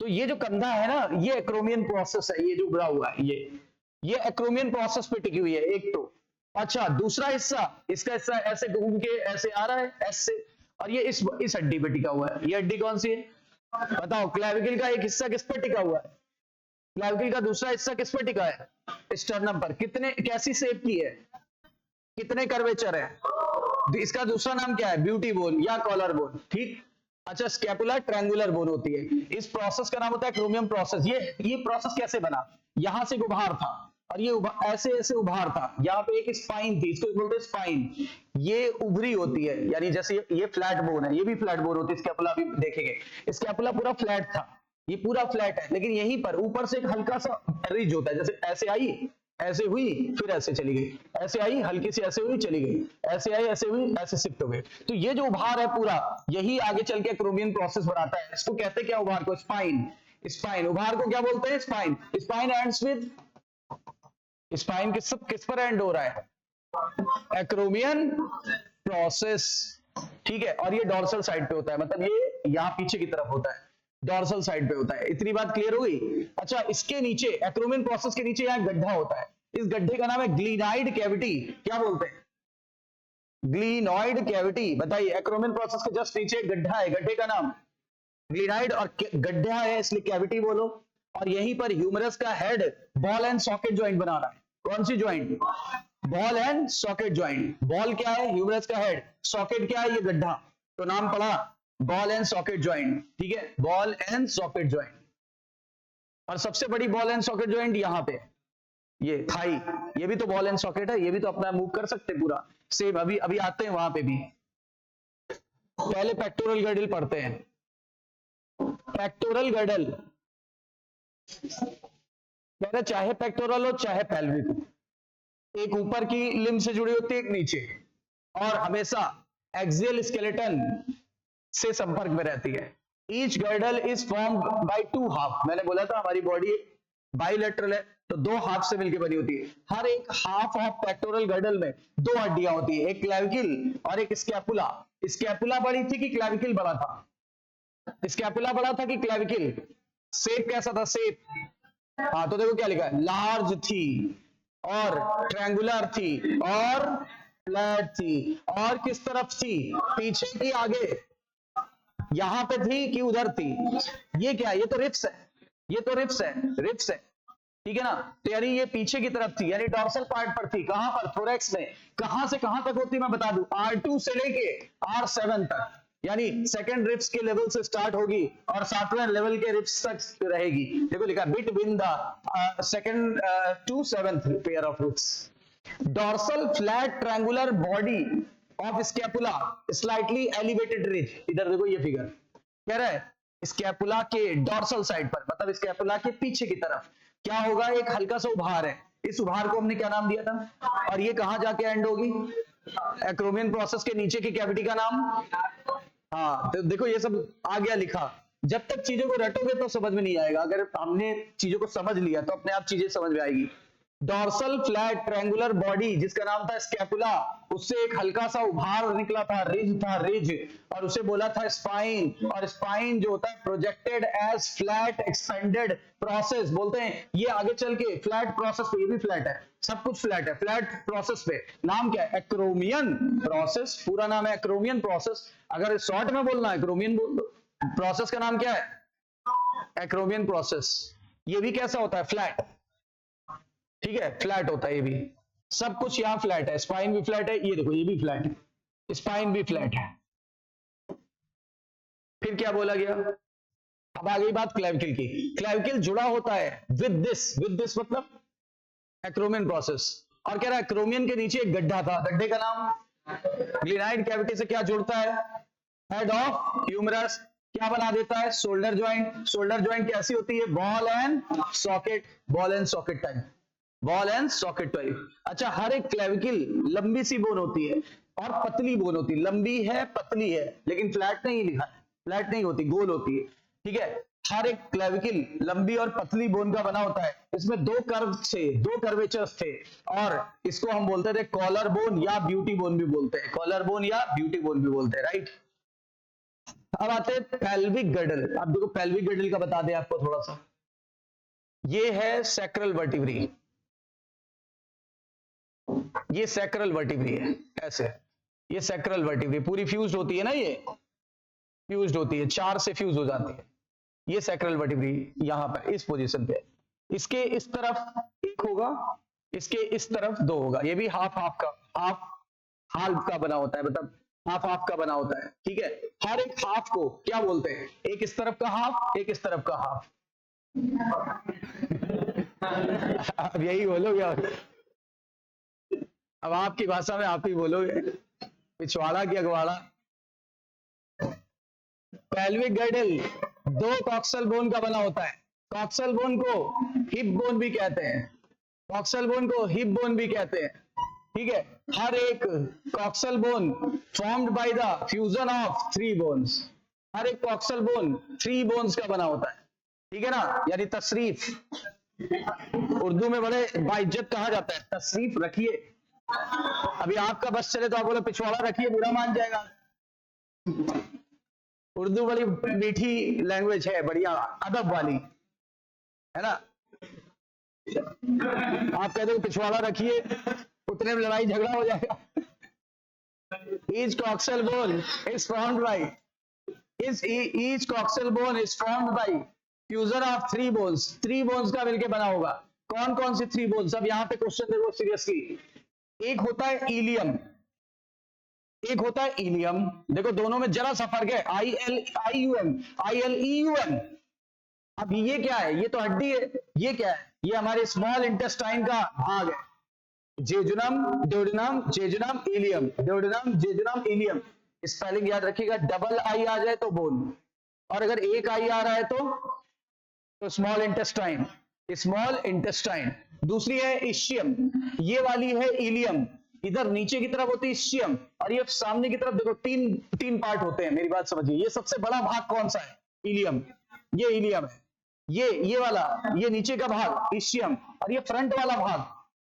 तो ये जो कंधा है ना, ये एक्रोमियन प्रोसेस है, ये जो उभरा हुआ है, ये एक्रोमियन प्रोसेस पे टिकी हुई है एक तो। अच्छा दूसरा हिस्सा, इसका हिस्सा ऐसे घूम के ऐसे आ रहा है ऐसे, और ये इस हड्डी पे टिका हुआ है। ये हड्डी कौन सी है बताओ, क्लैविकल का एक हिस्सा किस पे टिका हुआ है, क्लैविकल का दूसरा हिस्सा किस पे टिका है? स्टर्नम पर। कितने, कैसी शेप की है, कितने कर्वेचर है? इसका दूसरा नाम क्या है? ब्यूटी बोन या कॉलर बोन, ठीक। अच्छा, स्कैपुला ट्रायंगुलर बोन होती है। इस प्रोसेस का नाम होता है एक्रोमियम प्रोसेस। ये प्रोसेस कैसे बना? यहां से उभार था और ये ऐसे ऐसे उभार था, यहाँ पे एक स्पाइन थी, इसको बोलते हैं स्पाइन। ये उभरी होती है, यानी जैसे ये फ्लैट बोन है, ये भी फ्लैट बोन होती है। स्कैपुला अभी देखेंगे, स्कैपुला पूरा फ्लैट था, ये पूरा फ्लैट है, लेकिन यहीं पर ऊपर से एक हल्का सा रिज होता है, जैसे ऐसे आई, ऐसे हुई, फिर ऐसे चली गई, ऐसे आई, हल्की सी ऐसे हुई, चली गई, ऐसे आई, ऐसे हुई, ऐसे शिफ्ट हो गई। तो ये जो उभार है पूरा, यही आगे चल के एक्रोमियन प्रोसेस बनाता है। इसको कहते हैं क्या उभार को? स्पाइन। स्पाइन उभार को क्या बोलते हैं? Spine. Spine ends with, spine किस पर एंड हो रहा है? एक्रोमियन प्रोसेस, ठीक है। और ये डॉर्सल साइड पे होता है, मतलब ये यहाँ पीछे की तरफ होता है, डॉर्सल साइड पे होता है। इतनी बात क्लियर हो गई? अच्छा, इसके नीचे एक्रोमियन प्रोसेस के नीचे यहाँ गड्ढा होता है, इस गड्ढे का नाम है ग्लिनाइड कैविटी। क्या बोलते हैं? Glenoid cavity. बताइए, एक्रोमियन प्रोसेस के जस्ट नीचे गड्ढा है, गड्ढे का नाम ग्लिनाइड, और गड्ढा है इसलिए कैविटी बोलो। और यहीं पर ह्यूमरस का head ball and socket joint बना रहा है। कौन सी joint? Ball and socket joint. Ball क्या है? ह्यूमरस का हेड। सॉकेट क्या है? ये गड्ढा। तो नाम पड़ा बॉल एंड सॉकेट ज्वाइंट, ठीक है, बॉल एंड सॉकेट ज्वाइंट। और सबसे बड़ी बॉल एंड सॉकेट ज्वाइंट यहां पे, ये थाई, ये भी तो बॉल एंड सॉकेट है, ये भी तो अपना मूव कर सकते पूरा सेम। अभी अभी आते हैं वहां पे भी। पहले पेक्टोरल गर्डल पढ़ते हैं। पेक्टोरल गर्डल, कहते चाहे पेक्टोरल हो चाहे पेल्विक हो, एक ऊपर की लिम्ब से जुड़ी होती है, एक नीचे, और हमेशा एक्सियल स्केलेटन से संपर्क में रहती है। Each girdle is formed by two half. मैंने बोला था हमारी बॉडी बाइलेटरल है, तो दो हाफ से मिलकर बनी होती है। हर एक हाफ ऑफ पेक्टोरल गर्डल में दो हड्डियां होती है, एक क्लैविकल और एक स्कैपुला। स्कैपुला बड़ी थी कि क्लैविकल बड़ा था? स्कैपुला बड़ा था कि क्लैविकल? शेप कैसा था? शेप, हाँ, तो देखो क्या लिखा है, लार्ज थी और ट्रायंगुलर थी और फ्लैट थी। और किस तरफ थी? पीछे की, आगे, यहां पे थी कि उधर थी? ये क्या है? ये तो रिब्स है, ये तो रिब्स है, रिब्स है, ठीक है ना। तो यानी ये पीछे की तरफ थी, यानी डॉर्सल पार्ट पर थी। कहां पर? थोरैक्स में। कहां से कहां तक होती मैं बता दूं, R2 से लेके R7 तक, यानी सेकंड रिब्स के लेवल से स्टार्ट होगी और 7वें लेवल के रिब्स तक रहेगी। देखो लिखा between the second to 7th pair of ribs. Dorsal flat triangular body of scapula, slightly elevated ridge. इधर देखो ये फिगर कह रहा है स्कैपुला के डॉर्सल साइड पर, मतलब स्कैपुला के पीछे की तरफ क्या होगा? एक हल्का सा उभार है। इस उभार को हमने क्या नाम दिया था? और ये कहां जाके एंड होगी? एक्रोमियन प्रोसेस के नीचे की कैविटी का नाम, हाँ, तो देखो ये सब आ गया लिखा। जब तक चीजों को रटोगे तो समझ में नहीं आएगा, अगर हमने चीजों को समझ लिया तो अपने आप चीजें समझ में आएगी। डॉर्सल फ्लैट ट्रायंगुलर बॉडी जिसका नाम था स्कैपुला, उससे एक हल्का सा उभार निकला था, रिज, और उसे बोला था स्पाइन। और स्पाइन जो होता है projected as flat expanded process, बोलते हैं ये आगे चल के फ्लैट प्रोसेस पे, ये भी फ्लैट है, सब कुछ फ्लैट है, फ्लैट प्रोसेस पे। नाम क्या है? Acromion process. पूरा नाम है एक्रोमियन प्रोसेस। अगर शॉर्ट में बोलना है एक्रोमियन बोल दो। प्रोसेस का नाम क्या है? Acromion process. ये भी कैसा होता है? फ्लैट, ठीक है, फ्लैट होता है ये भी। सब कुछ यहां फ्लैट है, स्पाइन भी फ्लैट है, ये देखो ये भी फ्लैट है, स्पाइन भी फ्लैट है। फिर क्या बोला गया? अब आ गई बात क्लैविकल की। क्लैविकल जुड़ा होता है विद दिस मतलब एक्रोमियन प्रोसेस। और कह रहा है एक्रोमियन के नीचे एक गड्ढा था, गड्ढे का नाम ग्लिनाइड कैविटी से क्या जुड़ता है? Head of humerus. क्या बना देता है? Shoulder joint. शोल्डर ज्वाइंट कैसी होती है? Ball and socket, ball and socket type, ball and socket type. अच्छा, हर एक क्लैविकल लंबी सी बोन होती है और पतली बोन होती है, लंबी है पतली है, लेकिन फ्लैट नहीं लिखा है, फ्लैट नहीं होती, गोल होती है, ठीक है। हर एक क्लैविकल लंबी और पतली बोन का बना होता है। इसमें दो कर्व थे, दो कर्वेचर्स थे, और इसको हम बोलते थे कॉलर बोन या ब्यूटी बोन भी बोलते हैं, कॉलर बोन या ब्यूटी बोन भी बोलते हैं, राइट। अब आते हैं पेल्विक गर्डल। अब देखो पेल्विक गर्डल का बता दें आपको थोड़ा सा, ये है सैक्रल वर्टिब्री, ये सैक्रल वर्टिब्री है, ऐसे, ये सैक्रल वर्टिब्री पूरी फ्यूज्ड होती है ना, ये फ्यूज्ड होती है, चार से फ्यूज हो जाती है। ये सैक्रल वर्टिब्री यहां पर इस पोजीशन पे, इसके इस तरफ एक होगा, इसके इस तरफ दो होगा, ये भी हाफ हाफ का, हाफ का बना होता है, मतलब हाफ हाफ का बना होता है, ठीक है। हर एक हाफ को क्या बोलते हैं, एक इस तरफ का हाफ, एक इस तरफ का हाफ। अब यही बोलोगे, अब आपकी भाषा में आप ही बोलोगे, पिछवाड़ा की अगवाड़ा। पेल्विक गर्डल दो कॉक्सल बोन का बना होता है। कॉक्सल बोन को हिप बोन भी कहते हैं, कॉक्सल बोन को हिप बोन भी कहते हैं, ठीक है। हर एक coxal bone formed by the fusion of 3 bones. हर एक कॉक्सल बोन 3 बोन्स का बना होता है, ठीक है ना, यानी तशरीफ, उर्दू में बड़े बाइज्जत कहा जाता है, तशरीफ रखिए। अभी आपका बस चले तो आप बोले पिछवाड़ा रखिए, बुरा मान जाएगा। उर्दू बड़ी मीठी लैंग्वेज है, बढ़िया अदब वाली है ना। आप कहते हो पिछवाड़ा रखिए, उतने में लड़ाई झगड़ा हो जाएगा। Each coxal bone is formed by each coxal bone is formed by fusion of 3 bones। 3 bones का मिलके बना होगा। कौन कौन सी 3 bones? अब यहाँ पे क्वेश्चन देखो सीरियसली। एक होता है इलियम, एक होता है इलियम, देखो दोनों में जरा सा फर्क है, ILEUM। अब ये क्या है, ये तो हड्डी है, ये क्या है, ये हमारे स्मॉल इंटेस्टाइन का भाग है, jejunum, duodenum, jejunum, ileum, duodenum, jejunum, ileum. Spelling याद रखिएगा, डबल आई आ जाए तो बोन, और अगर एक आई आ रहा है तो स्मॉल इंटेस्टाइन, स्मॉल इंटेस्टाइन। दूसरी है इशियम, ये वाली है इलियम, इधर नीचे की तरफ होती है इशियम, और ये सामने की तरफ देखो तीन पार्ट होते हैं, मेरी बात समझिए। ये सबसे बड़ा भाग कौन सा है, इलियम, ये इलियम है, ये वाला, ये नीचे का भाग इशियम, और ये फ्रंट वाला भाग।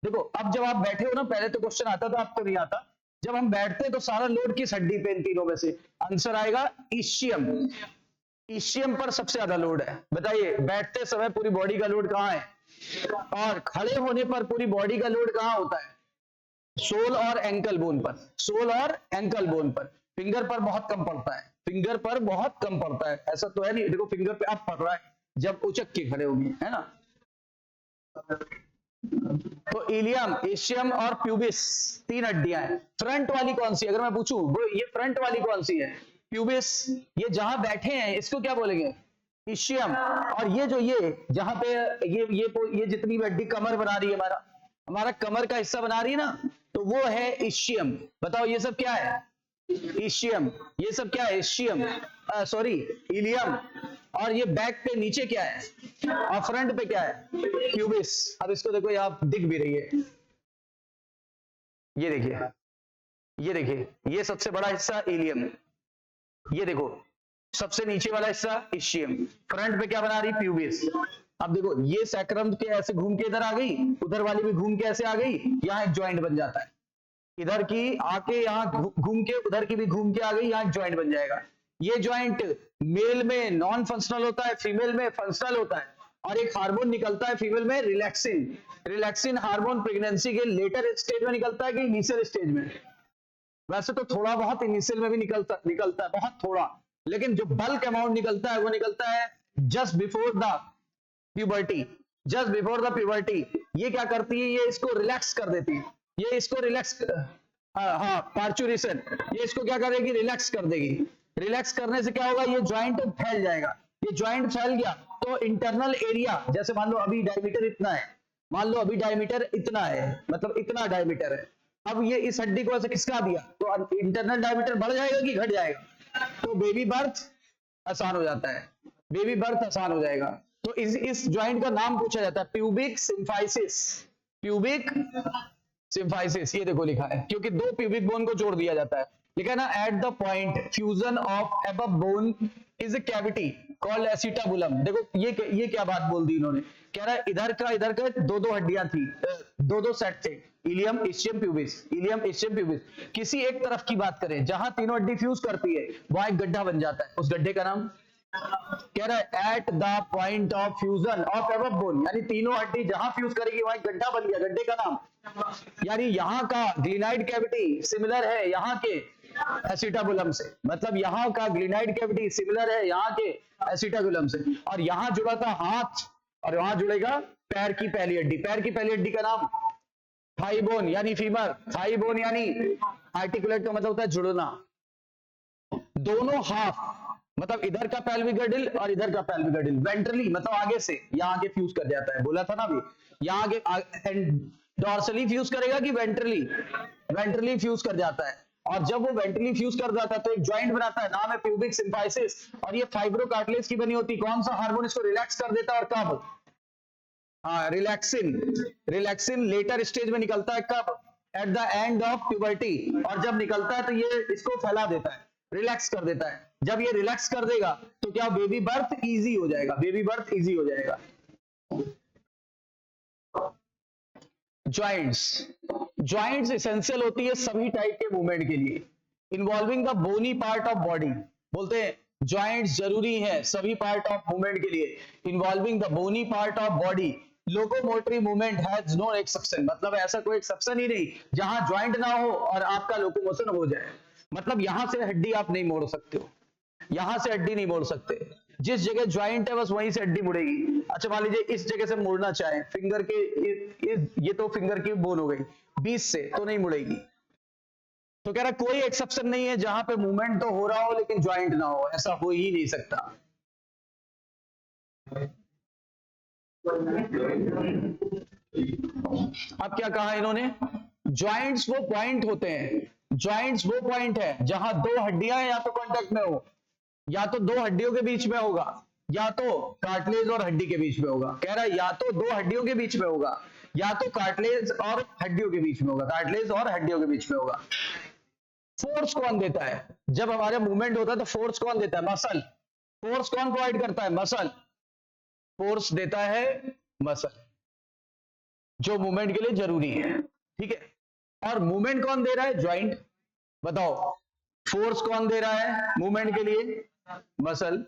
देखो अब जब आप बैठे हो ना, पहले तो क्वेश्चन आता था, आपको नहीं आता, जब हम बैठते हैं तो सारा लोड किस हड्डी पे, इन तीनों में से आंसर आएगा इशियम। इशियम पर सबसे ज्यादा लोड है। बताइए बैठते समय पूरी बॉडी का लोड कहाँ है, और खड़े होने पर पूरी बॉडी का लोड कहाँ होता है, सोल और एंकल बोन पर, सोल और एंकल बोन पर। फिंगर पर बहुत कम पड़ता है, फिंगर पर बहुत कम पड़ता है, ऐसा तो है नहीं, देखो फिंगर पे अब पड़ रहा है जब उचक के खड़े होंगे, है ना। तो इलियम, इशियम और प्यूबिस 3 हड्डियां हैं। फ्रंट वाली कौन सी, अगर मैं पूछूं वो ये फ्रंट वाली कौन सी है, प्यूबिस। ये जहां बैठे हैं इसको क्या बोलेंगे, इशियम। और ये जो ये जहां पे ये जितनी भी हड्डी कमर बना रही है, हमारा कमर का हिस्सा बना रही है ना, तो वो है इशियम। बताओ ये सब क्या है, इशियम। ये सब क्या है, इशियम, सॉरी इलियम। और ये बैक पे नीचे क्या है, और फ्रंट पे क्या है, प्यूबिस। अब इसको देखो, ये आप दिख भी रही है, ये देखिए, ये देखिए, ये सबसे बड़ा हिस्सा इलियम, ये देखो सबसे नीचे वाला हिस्सा इशियम, फ्रंट पे क्या बना रही, प्यूबिस। अब देखो ये सैक्रम के ऐसे घूम के इधर आ गई, उधर वाली भी घूम के ऐसे आ गई, यहाँ एक ज्वाइंट बन जाता है, इधर की आके यहाँ घूम के, उधर की भी घूम के आ गई, यहाँ एक ज्वाइंट बन जाएगा। ये ज्वाइंट मेल में नॉन फंक्शनल होता है, फीमेल में फंक्शनल होता है। और एक हार्मोन निकलता है फीमेल में, रिलैक्सिन। रिलैक्सिन हार्मोन प्रेगनेंसी के लेटर स्टेज में निकलता है कि इनिशियल स्टेज में, वैसे तो थोड़ा बहुत इनिशियल में भी निकलता है, बहुत थोड़ा, लेकिन जो बल्क अमाउंट निकलता है वो निकलता है just before the puberty, just before the puberty. ये क्या करती है, ये इसको रिलैक्स कर देती है, ये इसको रिलैक्स, पार्चुरेशन, ये इसको क्या करेगी, रिलैक्स कर देगी। रिलैक्स करने से क्या होगा, ये ज्वाइंट फैल जाएगा। ये ज्वाइंट फैल गया तो इंटरनल एरिया, जैसे मान लो अभी डायमीटर इतना है, मान लो अभी डायमीटर इतना है, मतलब इतना डायमीटर है, अब ये इस हड्डी को ऐसे खिसका दिया तो इंटरनल डायमीटर बढ़ जाएगा कि घट जाएगा, तो बेबी बर्थ आसान हो जाता है, बेबी बर्थ आसान हो जाएगा। तो इस ज्वाइंट का नाम पूछा जाता है प्यूबिक सिम्फाइसिस, प्यूबिक सिम्फाइसिस। ये देखो लिखा है, क्योंकि 2 प्यूबिक बोन को जोड़ दिया जाता है, लिखा है ना, at the point fusion of above bone is a cavity called acetabulum. देखो ये क्या बात बोल दी इन्होंने, कह रहा है इधर का 2 हड्डियां थी, 2 सेट थे, ilium, ischium, pubis, ilium, ischium, pubis. किसी एक तरफ की बात करें, जहां तीनों हड्डी फ्यूज करती है वहां एक गड्ढा बन जाता है, उस गड्ढे का नाम, कह रहा है at the point of fusion of above bone, यानी तीनों हड्डी जहां फ्यूज करेगी वहां एक गड्ढा बन गया, गड्ढे का नाम। यानी यहाँ का ग्लिनाइड कैविटी सिमिलर है यहाँ के एसिटाबुलम से, मतलब यहाँ का ग्लिनाइड कैविटी सिमिलर है यहाँ के एसिटाबुलम से, और यहाँ जुड़ा था हाथ और वहां जुड़ेगा पैर की पहली हड्डी। पैर की पहली हड्डी का नाम थाई बोन यानी फीमर। थाई बोन यानी आर्टिकुलेट का मतलब होता है जुड़ना। दोनों हाफ मतलब इधर का पेल्विक गर्डल और इधर का पेल्विक गर्डल वेंट्रली मतलब आगे से यहां आगे फ्यूज कर जाता है, बोला था ना अभी, यहां आगे डॉर्सली फ्यूज करेगा कि वेंट्रली, वेंट्रली फ्यूज कर जाता है। और जब वो वेंट्रली फ्यूज कर जाता है तो एक जॉइंट बनाता है, नाम है प्यूबिक सिम्फाइसिस, और ये फाइब्रोकार्टिलेज की बनी होती। कौन सा हार्मोन इसको रिलैक्स कर देता है और कब? हाँ, रिलैक्सिन। रिलैक्सिन लेटर स्टेज में निकलता है, कब? At the end of puberty. और जब निकलता है तो ये इसको फैला देता है, रिलैक्स कर देता है। जब ये रिलैक्स कर देगा तो क्या बेबी बर्थ इजी हो जाएगा, बेबी बर्थ इजी हो जाएगा। जॉइंट्स, जॉइंट्स एसेंशियल होती है सभी टाइप के मूवमेंट के लिए, involving the bony part of body. बोलते हैं जॉइंट्स जरूरी है सभी पार्ट ऑफ मूवमेंट के लिए, involving the bony part of body. Locomotory movement has no exception, मतलब ऐसा कोई एक्सेप्शन ही नहीं जहां ज्वाइंट ना हो और आपका लोकोमोशन हो जाए। मतलब यहां से हड्डी आप नहीं मोड़ सकते हो, यहां से हड्डी नहीं मोड़ सकते, जिस जगह ज्वाइंट है बस वहीं से हड्डी मुड़ेगी। अच्छा मान लीजिए इस जगह से मुड़ना चाहे, फिंगर के ये तो फिंगर की बोन हो गई, बीच से तो नहीं मुड़ेगी। तो कह रहा कोई एक्सेप्शन नहीं है जहां पे मूवमेंट तो हो रहा हो लेकिन ज्वाइंट ना हो, ऐसा हो ही नहीं सकता। अब क्या कहा इन्होंने, ज्वाइंट्स वो पॉइंट होते हैं, ज्वाइंट्स वो पॉइंट है जहां दो हड्डियां या तो कांटेक्ट में हो, या तो दो हड्डियों के बीच में होगा, या तो कार्टिलेज और हड्डी के बीच में होगा। कह रहा है या तो दो हड्डियों के बीच में होगा, या तो कार्टिलेज और हड्डियों के बीच में होगा, कार्टिलेज और हड्डियों के बीच में होगा। फोर्स कौन देता है जब हमारे मूवमेंट होता है, तो फोर्स कौन देता है? मसल। फोर्स कौन प्रोवाइड करता है? मसल। फोर्स देता है मसल, जो मूवमेंट के लिए जरूरी है, ठीक है। और मूवमेंट कौन दे रहा है? ज्वाइंट। बताओ फोर्स कौन दे रहा है मूवमेंट के लिए? मसल।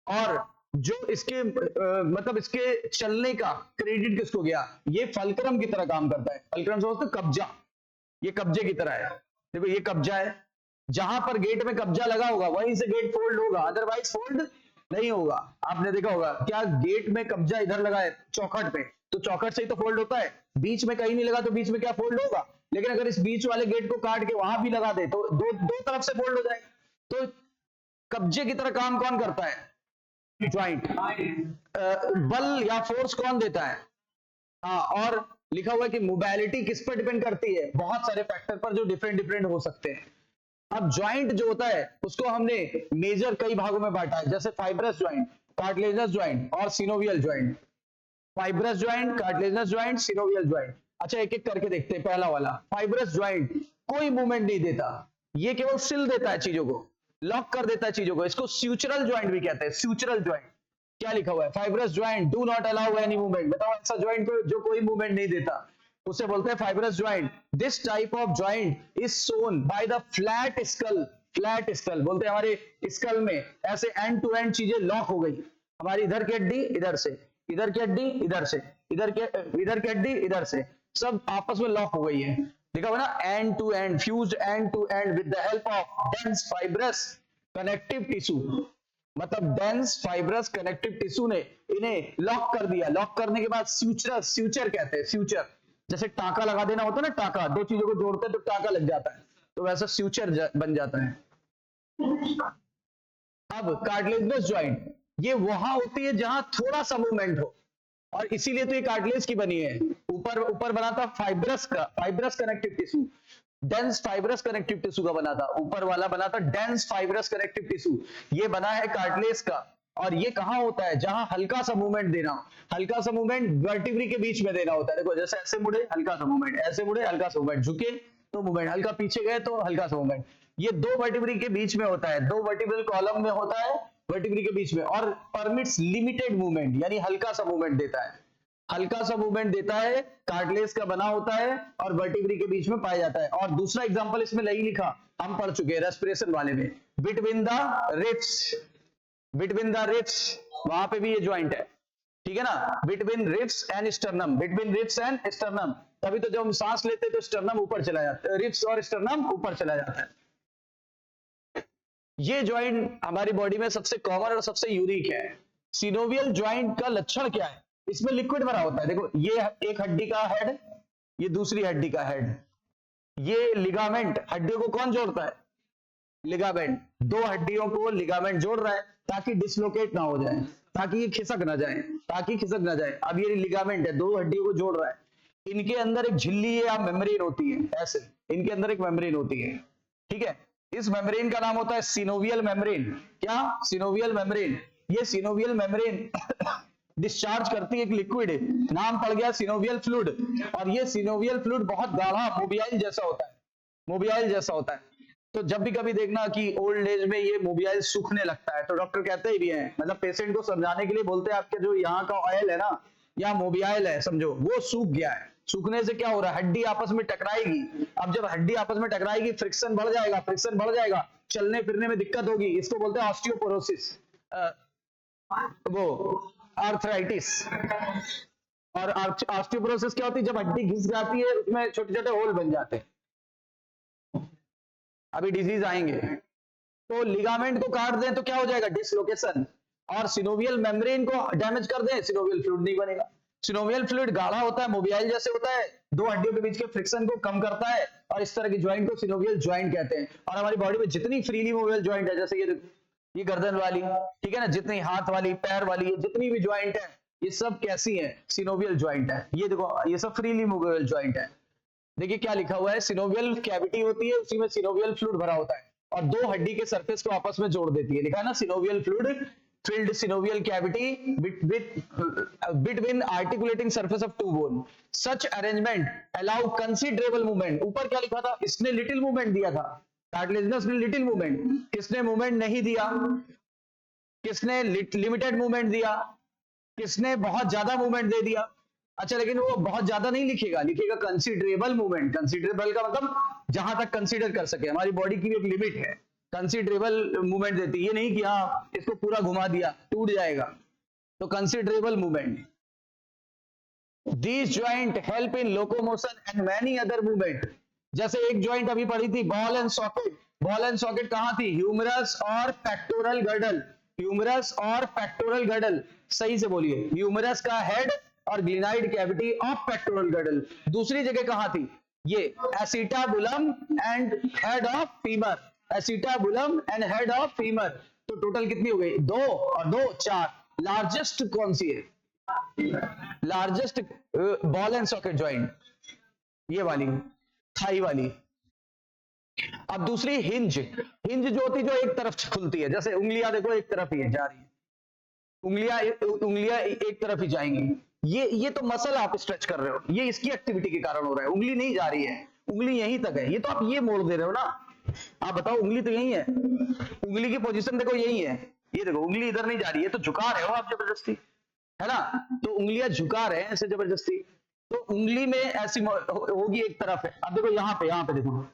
और जो इसके मतलब इसके चलने का क्रेडिट किसको गया? ये फलक्रम की तरह काम करता है। फलक्रम समझते? कब्जा, ये कब्जे की तरह है। देखो ये कब्जा है, जहां पर गेट में कब्जा लगा होगा वहीं से गेट फोल्ड होगा, अदरवाइज फोल्ड नहीं होगा। आपने देखा होगा क्या गेट में कब्जा इधर लगा है चौखट पे, तो चौखट से ही तो फोल्ड होता है, बीच में कहीं नहीं लगा तो बीच में क्या फोल्ड होगा? लेकिन अगर इस बीच वाले गेट को काट के वहां भी लगा दे तो दो तरफ से फोल्ड हो जाएगा। तो कब्जे की तरह काम कौन करता है? ज्वाइंट। बल या फोर्स कौन देता है? हाँ, और लिखा हुआ है कि मोबिलिटी किस पर डिपेंड करती है? बहुत सारे फैक्टर पर जो डिफरेंट डिफरेंट हो सकते हैं। अब ज्वाइंट जो होता है उसको हमने मेजर कई भागों में बांटा है, जैसे फाइब्रस ज्वाइंट, कार्टिलेजनस ज्वाइंट और synovial joint. Fibrous joint, cartilaginous joint, synovial joint. अच्छा एक एक करके देखते हैं। पहला वाला फाइब्रस ज्वाइंट कोई मूवमेंट नहीं देता, ये केवल सिल देता है चीजों को, लॉक कर देता है चीजों को। इसको स्यूचरल ज्वाइंट भी कहते हैं। स्यूचरल ज्वाइंट क्या लिखा हुआ है? Fibrous joint do not allow any movement. बताओ ऐसा ज्वाइंट जो कोई मूवमेंट नहीं देता, उसे बोलते हैं fibrous joint. This type of joint is shown by the flat skull. Flat skull बोलते हैं हमारे स्कल में ऐसे एंड टू एंड चीजें लॉक हो गई, हमारी इधर की हड्डी इधर से, इधर की हड्डी इधर से, इधर की हड्डी इधर से, सब आपस में लॉक हो गई है। देखा हुआ ना, end to end, fused end to end with the help of dense fibrous connective tissue. मतलब डेंस फाइब्रस कनेक्टिव टिश्यू ने इन्हें लॉक कर दिया। लॉक करने के बाद स्यूचरस, स्यूचर कहते हैं, स्यूचर जैसे टाका लगा देना होता है ना, टाका दो चीजों को जोड़ते हैं तो टाका लग जाता है, तो वैसा स्यूचर बन जाता है। अब कार्टिलेजनस ज्वाइंट ये वहां होती है जहां थोड़ा सा मूवमेंट हो, और इसीलिए तो ये कार्टिलेज की बनी है। ऊपर ऊपर बना था फाइब्रस का, fibrous connective tissue, dense fibrous connective tissue का बना था। ऊपर वाला बना था डेंस फाइब्रस कनेक्टिव टिश्यू, ये बना है कार्टिलेज का। और ये कहां होता है? जहां हल्का सा मूवमेंट देना हो, हल्का सा मूवमेंट वर्टिब्री के बीच में देना होता है। देखो जैसे ऐसे मुड़े हल्का सा मूवमेंट, ऐसे मुड़े हल्का सा मूवमेंट, झुके तो मूवमेंट, हल्का पीछे गए तो हल्का सा मूवमेंट। ये दो वर्टिब्री के बीच में होता है, दो वर्टिब्रल कॉलम में होता है वर्टिब्री के बीच में, और परमिट्स लिमिटेड मूवमेंट, यानी हल्का सा मूवमेंट देता है, हल्का सा मूवमेंट देता है, कार्टिलेज का बना होता है और वर्टिब्री के बीच में पाया जाता है। और दूसरा एग्जांपल इसमें नहीं लिखा, हम पढ़ चुके हैं रेस्पिरेशन वाले में, between the ribs, between the ribs वहां पे भी ये ज्वाइंट है, ठीक है ना, between ribs and sternum, between ribs and sternum. तभी तो जब हम सांस लेते हैं तो स्टर्नम ऊपर चला जाता है, रिब्स और स्टर्नम ऊपर चला जाता है। ये ज्वाइंट हमारी बॉडी में सबसे कॉमन और सबसे यूनिक है। सिनोवियल ज्वाइंट का लक्षण क्या है? इसमें लिक्विड भरा होता है। देखो ये एक हड्डी का हेड, ये दूसरी हड्डी का हेड, ये लिगामेंट, हड्डियों को कौन जोड़ता है? लिगामेंट। दो हड्डियों को लिगामेंट जोड़ रहा है ताकि डिसलोकेट ना हो जाए, ताकि ये खिसक ना जाए, ताकि खिसक ना जाए। अब ये लिगामेंट है, दो हड्डियों को जोड़ रहा है। इनके अंदर एक झिल्ली या मेम्ब्रेन होती है, ऐसे इनके अंदर एक मेम्ब्रेन होती है, ठीक है। इस मेम्ब्रेन का नाम होता है सिनोवियल मेम्ब्रेन। क्या? Synovial membrane. ये सिनोवियल मेम्ब्रेन डिस्चार्ज करती है एक लिक्विड, नाम पड़ गया सिनोवियल फ्लूइड। और ये सिनोवियल फ्लूइड बहुत गाढ़ा मोबियाइल जैसा होता है, मोबियाइल जैसा होता है। तो जब भी कभी देखना कि ओल्ड एज में ये मोबियाइल सूखने लगता है, तो डॉक्टर कहते ही भी हैं, मतलब पेशेंट को समझाने के लिए बोलते हैं, आपके जो यहाँ का ऑयल है ना, या मोबियाइल है समझो, वो सूख गया है। सूखने से क्या हो रहा है? हड्डी आपस में टकराएगी। अब जब हड्डी आपस में टकराएगी, फ्रिक्शन बढ़ जाएगा, फ्रिक्शन बढ़ जाएगा, चलने फिरने में दिक्कत होगी। इसको बोलते हैं ऑस्टियोपोरोसिस, वो आर्थराइटिस। और ऑस्टियोपोरोसिस क्या होती है? जब हड्डी घिस जाती है, उसमें छोटे छोटे होल बन जाते हैं, अभी डिजीज आएंगे। तो लिगामेंट को काट दें तो क्या हो जाएगा? डिसलोकेशन। और सिनोवियल मेम्ब्रेन को डैमेज कर दें, सिनोवियल फ्लूइड नहीं बनेगा। सिनोवियल फ्लूइड गाढ़ा होता है, मोबियाइल जैसे होता है, दो हड्डियों के बीच के फ्रिक्शन को कम करता है, और इस तरह की ज्वाइंट को सिनोवियल ज्वाइंट कहते हैं। और हमारी बॉडी में जितनी फ्रीली मूवेबल ज्वाइंट है, जैसे ये गर्दन वाली, ठीक है ना, जितनी हाथ वाली, पैर वाली, ये जितनी भी ज्वाइंट है, ये सब कैसी है? सिनोवियल ज्वाइंट है। ये देखो, ये सब फ्रीली मूवेबल ज्वाइंट है। देखिए क्या लिखा हुआ है, सिनोवियल कैविटी होती है, उसी में सिनोवियल फ्लूइड भरा होता है, और दो हड्डी के सरफेस को आपस में जोड़ देती है। लिखा है ना, synovial fluid filled synovial cavity between articulating surface of two bone. Such arrangement allow considerable movement. ऊपर क्या लिखा था? इसने लिटिल मूवमेंट दिया था, कार्टिलेजिनस ने लिटिल मूवमेंट। किसने मूवमेंट नहीं दिया? किसने लिमिटेड मूवमेंट दिया? किसने बहुत ज्यादा मूवमेंट दे दिया? अच्छा, लेकिन वो बहुत ज्यादा नहीं लिखेगा, लिखेगा कंसिडरेबल मूवमेंट। कंसिडरेबल का मतलब जहां तक कंसीडर कर सके। हमारी बॉडी की भी एक लिमिट है, कंसिडरेबल मूवमेंट देती है। ये नहीं कि हाँ इसको पूरा घुमा दिया टूट जाएगा, तो considerable movement. These joint help in locomotion and many other movement. जैसे एक ज्वाइंट अभी पड़ी थी, ball and socket. Ball and socket कहां थी? ह्यूमरस और पेक्टोरल गर्डल। ह्यूमरस और पेक्टोरल गर्डल, सही से बोलिए। ह्यूमरस का हेड और glenoid cavity of pectoral girdle. दूसरी जगह कहां थी? ये acetabulum and head of femur. Acetabulum and head of femur. तो टोटल कितनी हो गई? 2 और 2 4। लार्जेस्ट कौन सी है? Largest ball and socket joint, ये वाली, थाई वाली। अब दूसरी हिंज। हिंज जो होती है, जो एक तरफ खुलती है, जैसे उंगलियां देखो एक तरफ ही है, जा रही है, उंगलियां एक तरफ ही जाएंगी। ये तो मसल आप स्ट्रेच कर रहे हो, ये इसकी एक्टिविटी के कारण हो रहा है। उंगली नहीं जा रही है, उंगली यहीं तक है। ये तो आप ये मोड़ दे रहे हो ना। आप बताओ, उंगली तो यही है, उंगली की पोजीशन देखो यही है। ये देखो उंगली इधर नहीं जा रही है, तो झुका रहे हो आप जबरदस्ती, है ना। तो उंगलियां झुका रहे हैं ऐसे जबरदस्ती, तो उंगली में ऐसी होगी एक तरफ है। अब देखो यहाँ पे देखो,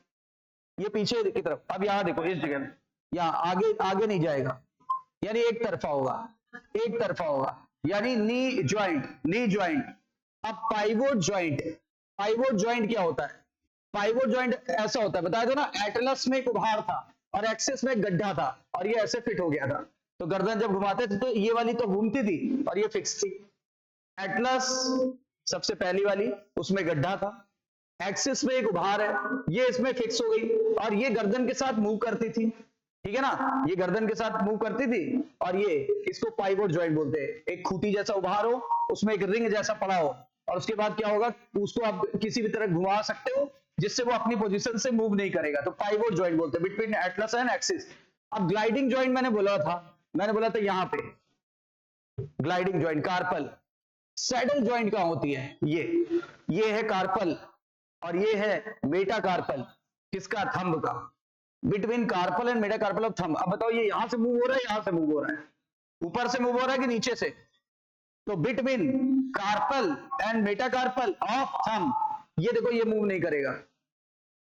ये पीछे की तरफ। अब यहाँ देखो इस जगह में, यहाँ आगे नहीं जाएगा, यानी एक तरफा होगा, एक तरफा होगा, यानी नी ज्वाइंट। अब पाइवोट ज्वाइंट। पाइवोट ज्वाइंट क्या होता है? पाइवोट ज्वाइंट ऐसा होता है, बताया था ना, एटलस में एक उभार था और एक्सिस में एक गड्ढा था, और ये ऐसे फिट हो गया था। तो गर्दन जब घुमाते थे तो ये वाली तो घूमती थी और ये फिक्स थी। एटलस सबसे पहली वाली, उसमें गड्ढा था, एक्सिस में एक उभार है, ये इसमें फिक्स हो गई, और ये गर्दन के साथ मूव करती थी, ठीक है ना, ये गर्दन के साथ मूव करती थी। और ये, इसको पाइवोट ज्वाइंट बोलते हैं। एक खूंटी जैसा उभार हो, उसमें एक रिंग जैसा पड़ा हो, और उसके बाद क्या होगा, उसको आप किसी भी तरह घुमा सकते हो जिससे वो अपनी पोजीशन से मूव नहीं करेगा, तो पाइवोट ज्वाइंट बोलते हैं, बिटवीन एटलस एंड एक्सिस। अब ग्लाइडिंग ज्वाइंट मैंने बोला था यहां पे, gliding joint, carpal. Saddle joint कहां होती है? ये है कार्पल, और ये है मेटाकार्पल। किसका? थंब का। Between carpal and metacarpal of thumb. अब बताओ, ये यहां से मूव हो रहा है, यहां से मूव हो रहा है, ऊपर से मूव हो रहा है कि नीचे से? तो between carpal and metacarpal of thumb, ये देखो ये मूव नहीं करेगा,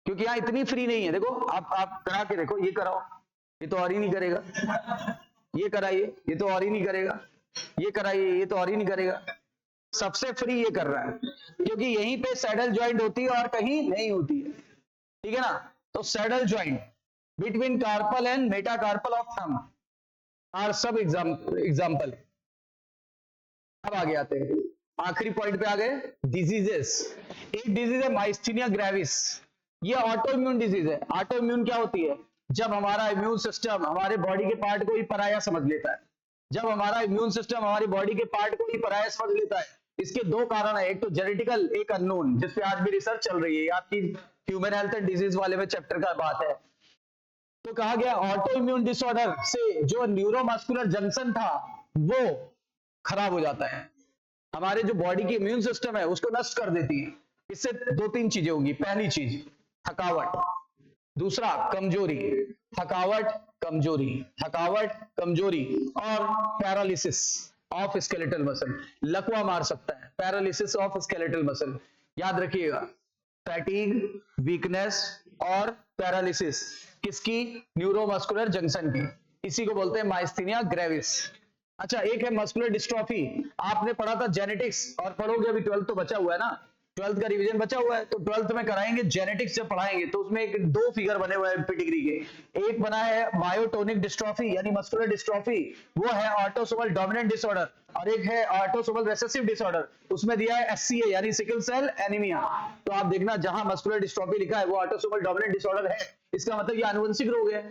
क्योंकि यहां इतनी फ्री नहीं है। देखो आप करा के देखो, ये कराओ, ये तो और ही नहीं करेगा। ये कराइए, ये तो और ही नहीं करेगा। ये कराइए, ये तो और ही नहीं करेगा। सबसे फ्री ये कर रहा है, क्योंकि यहीं पे सैडल ज्वाइंट होती है और कहीं नहीं होती है, ठीक है ना। तो saddle joint between carpal and metacarpal of thumb are सब एग्जाम्पल। अब आगे आते हैं। आखिरी पॉइंट पे आ गए, डिजीजेस। एक डिजीज है माइस्थीनिया ग्रेविस, ये ऑटो इम्यून डिजीज है। ऑटो इम्यून क्या होती है? जब हमारा इम्यून सिस्टम हमारे बॉडी के पार्ट को ही पराया समझ लेता है, जब हमारा इम्यून सिस्टम हमारी बॉडी के पार्ट को ही पराया समझ लेता है। इसके दो कारण है, एक तो जेनेटिकल, एक अननोन, जिसपे आज भी रिसर्च चल रही है। आपकी ह्यूमन हेल्थ एंड डिजीज वाले में चैप्टर का बात है। तो कहा गया ऑटो इम्यून डिसऑर्डर से जो न्यूरोमस्कुलर जंक्शन था वो खराब हो जाता है, हमारे जो बॉडी की इम्यून सिस्टम है उसको नष्ट कर देती है। इससे दो तीन चीजें होंगी। पहली चीज थकावट, दूसरा कमजोरी, थकावट कमजोरी, थकावट कमजोरी, और पैरालिसिस ऑफ स्केलेटल मसल, लकवा मार सकता है, पैरालिसिस ऑफ स्केलेटल मसल। याद रखिएगा, फैटीग, वीकनेस और पैरालिसिस किसकी? न्यूरोमस्कुलर जंक्शन की। इसी को बोलते हैं माइस्थीनिया ग्रेविस। अच्छा, एक है मस्कुलर डिस्ट्रॉफी। आपने पढ़ा था जेनेटिक्स, और पढ़ोगे, अभी 12th तो बचा हुआ है ना, 12th का रिवीजन बचा हुआ है, तो 12th में कराएंगे जेनेटिक्स। जब पढ़ाएंगे तो उसमें एक दो फिगर बने हुए हैं पेडिग्री के। एक बना है मायोटोनिक डिस्ट्रॉफी यानी मस्कुलर डिस्ट्रॉफी, वो है ऑटोसोमल डोमिनेंट डिसऑर्डर, और एक है ऑटोसोमल रिसेसिव डिसऑर्डर, उसमें दिया है एससीए यानी सिकल सेल एनीमिया। तो आप देखना, जहां मस्कुलर डिस्ट्रॉफी लिखा है वो ऑटोसोमल डोमिनेंट डिसऑर्डर है, इसका मतलब ये आनुवंशिक रोग है।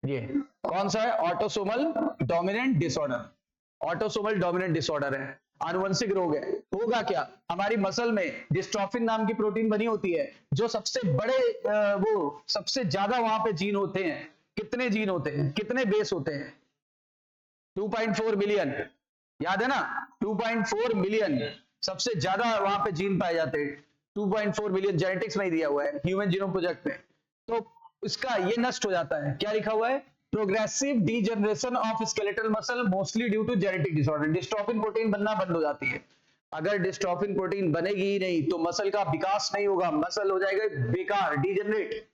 ये कौन सा है? Autosomal dominant disorder, autosomal dominant disorder है, आनुवंशिक रोग है। होगा क्या? हमारी मसल में डिस्ट्रोफिन नाम की प्रोटीन बनी होती है, जो सबसे बड़े वो सबसे ज्यादा वहां पे जीन होते हैं। कितने जीन होते हैं, कितने बेस होते हैं? 2.4 मिलियन, याद है ना? 2.4 मिलियन सबसे ज्यादा वहां पे जीन पाए जाते हैं। 2.4 मिलियन जेनेटिक्स में ही दिया हुआ है ह्यूमन जीनोम प्रोजेक्ट में। तो इसका ये नष्ट हो जाता है। क्या लिखा हुआ है? Progressive degeneration of skeletal muscle mostly due to genetic disorder. Dystrophin protein बनना बंद हो जाती है। अगर डिस्ट्रोफिन प्रोटीन बनेगी ही नहीं तो मसल का विकास नहीं होगा, मसल हो जाएगा बेकार, डीजनरेट,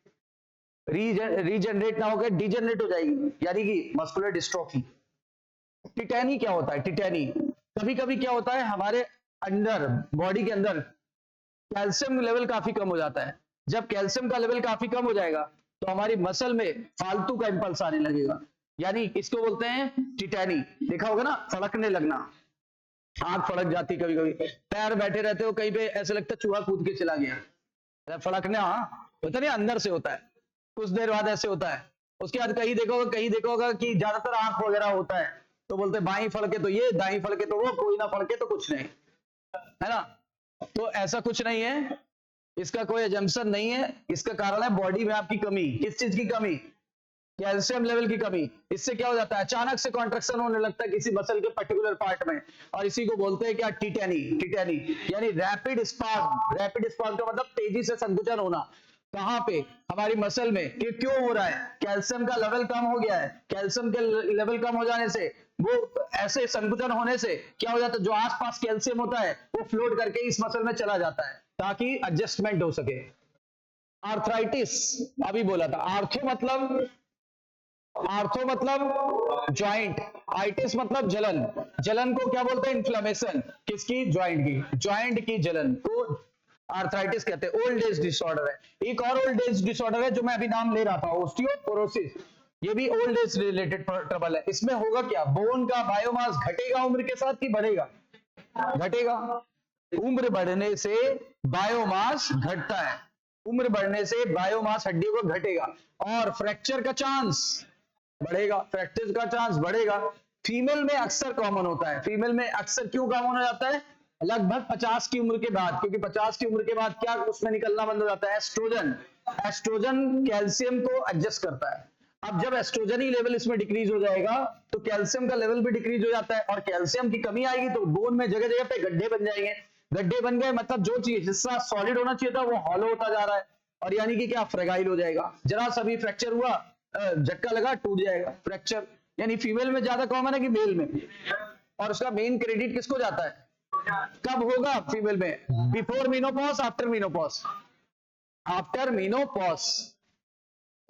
रीजनरेट ना होकर डीजनरेट हो जाएगी, यानी कि मस्कुलर डिस्ट्रोफी। टिटैनी क्या होता है? टिटैनी कभी कभी क्या होता है, हमारे अंदर बॉडी के अंदर कैल्शियम लेवल काफी कम हो जाता है। जब कैल्शियम का लेवल काफी कम हो जाएगा तो हमारी मसल में फालतू का इंपल्स आने लगेगा, यानी इसको बोलते हैं टिटैनी। देखा होगा ना, फड़कने लगना, आंख फड़क जाती, कभी कभी पैर बैठे रहते हो कहीं पे, ऐसे लगता है चूहा कूद के चला गया। फड़कना होता नहीं, अंदर से होता है, कुछ देर बाद ऐसे होता है। उसके बाद कहीं देखोगा कि ज्यादातर आंख वगैरह होता है, तो बोलते बाई फड़के तो ये, दाई फड़के तो वो, कोई ना फड़के तो कुछ नहीं, है ना? तो ऐसा कुछ नहीं है, इसका कोई एजम्पशन नहीं है। इसका कारण है बॉडी में आपकी कमी। किस चीज की कमी? कैल्शियम लेवल की कमी। इससे क्या हो जाता है? अचानक से कॉन्ट्रैक्शन होने लगता है किसी मसल के पर्टिकुलर पार्ट में, और इसी को बोलते हैं क्या? टिटैनी। टिटैनी यानी रैपिड स्पाज्म। रैपिड स्पाज्म का मतलब तेजी से संकुचन होना। कहां पे? हमारी मसल में। क्यों हो रहा है? कैल्शियम का लेवल कम हो गया है। कैल्शियम के लेवल कम हो जाने से, वो ऐसे संकुचन होने से क्या हो जाता है, जो आसपास कैल्शियम होता है वो फ्लोट करके इस मसल में चला जाता है ताकि एडजस्टमेंट हो सके। आर्थराइटिस अभी बोला था। आर्थो मतलब ज्वाइंट, आइटिस मतलब जलन। जलन को क्या बोलते हैं? इन्फ्लेमेशन। किसकी? ज्वाइंट की। ज्वाइंट की जलन को आर्थराइटिस कहते हैं। ओल्ड एज डिसऑर्डर है। एक और ओल्ड एज डिसऑर्डर है जो मैं अभी नाम ले रहा था, ऑस्टियोपोरोसिस। ये भी ओल्ड एज रिलेटेड ट्रबल है। इसमें होगा क्या? बोन का बायोमास घटेगा उम्र के साथ कि बढ़ेगा? घटेगा। उम्र बढ़ने से बायोमास घटता है, उम्र बढ़ने से बायोमास हड्डियों का घटेगा, और फ्रैक्चर का चांस बढ़ेगा, फ्रैक्चर का चांस बढ़ेगा। फीमेल में अक्सर कॉमन होता है। फीमेल में अक्सर क्यों कॉमन हो जाता है? लगभग 50 की उम्र के बाद, क्योंकि 50 की उम्र के बाद क्या उसमें निकलना बंद हो जाता है? एस्ट्रोजन। एस्ट्रोजन कैल्शियम को एडजस्ट करता है। अब जब एस्ट्रोजन ही लेवल इसमें डिक्रीज हो जाएगा तो कैल्शियम का लेवल भी डिक्रीज हो जाता है, और कैल्शियम की कमी आएगी तो बोन में जगह जगह पे गड्ढे बन जाएंगे। गड्ढे बन गए मतलब जो चीज जिसका सॉलिड होना चाहिए था वो हॉलो होता जा रहा है, और यानी कि क्या? फ्रेगाइल हो जाएगा। जरा सा भी फ्रैक्चर हुआ, झटका लगा, टूट जाएगा। फ्रैक्चर यानी फीमेल में ज्यादा कॉमन है कि मेल में? और उसका मेन क्रेडिट किसको जाता है? कब होगा फीमेल में? Before menopause, after menopause? After menopause.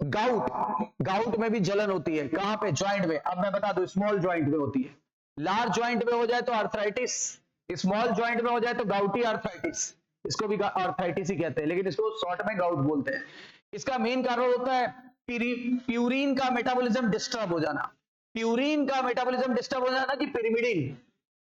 Gout में भी जलन होती है। कहां पे? ज्वाइंट में। अब मैं बता दूं, स्मॉल ज्वाइंट में होती है। लार्ज ज्वाइंट में हो जाए तो आर्थराइटिस, स्मॉल ज्वाइंट में हो जाए तो गाउटी आर्थराइटिस। इसको भी आर्थराइटिस ही कहते हैं, लेकिन इसको शॉर्ट में गाउट बोलते हैं। इसका मेन कारण होता है प्यूरिन का मेटाबॉलिज्म डिस्टर्ब हो जाना। प्यूरिन का मेटाबॉलिज्म डिस्टर्ब हो जाना कि पिरिमिडिन?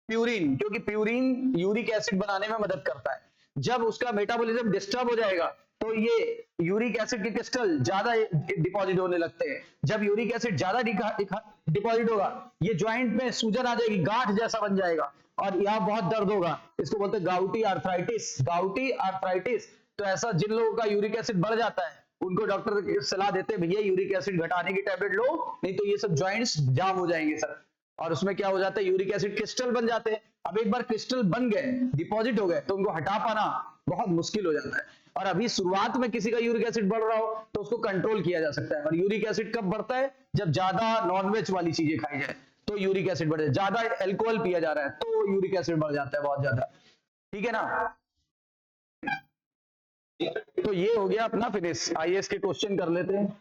प्यूरिन, क्योंकि प्यूरिन यूरिक एसिड बनाने में मदद करता है। जब उसका मेटाबॉलिज्म डिस्टर्ब हो जाएगा तो ये यूरिक एसिड के क्रिस्टल ज्यादा डिपॉजिट होने लगते हैं। जब यूरिक एसिड ज्यादा डिपॉजिट होगा, ये ज्वाइंट में सूजन आ जाएगी, गांठ जैसा बन जाएगा और यहाँ बहुत दर्द होगा। इसको बोलते हैं गाउटी आर्थराइटिस। गाउटी आर्थराइटिस। तो ऐसा जिन लोगों का यूरिक एसिड बढ़ जाता है उनको डॉक्टर सलाह देते हैं भैया यूरिक एसिड घटाने की टैबलेट लो, नहीं तो ये सब ज्वाइंट्स जाम हो जाएंगे सर। और उसमें क्या हो जाता है, यूरिक एसिड क्रिस्टल बन जाते हैं। अब एक बार क्रिस्टल बन गए, डिपॉजिट हो गए, तो उनको हटा पाना बहुत मुश्किल हो जाता है। और अभी शुरुआत में किसी का यूरिक एसिड बढ़ रहा हो तो उसको कंट्रोल किया जा सकता है। और यूरिक एसिड कब बढ़ता है, जब ज्यादा नॉनवेज वाली चीजें खाई जाए तो यूरिक एसिड बढ़ जाए, ज्यादा अल्कोहल पिया जा रहा है तो यूरिक एसिड बढ़ जाता है बहुत ज्यादा। ठीक है ना। तो ये हो गया अपना फिनिश। आइए इसके क्वेश्चन कर लेते हैं।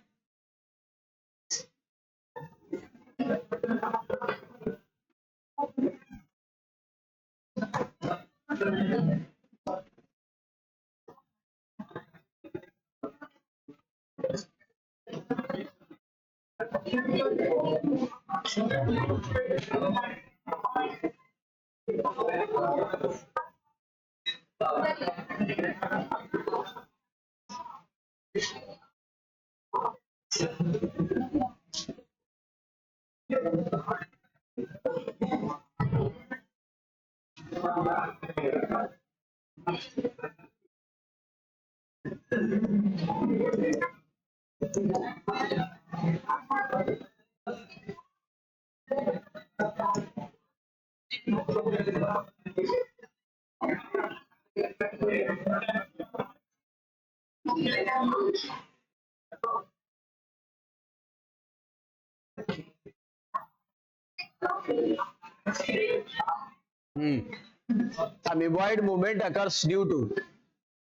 Amoeboid movement occurs due to,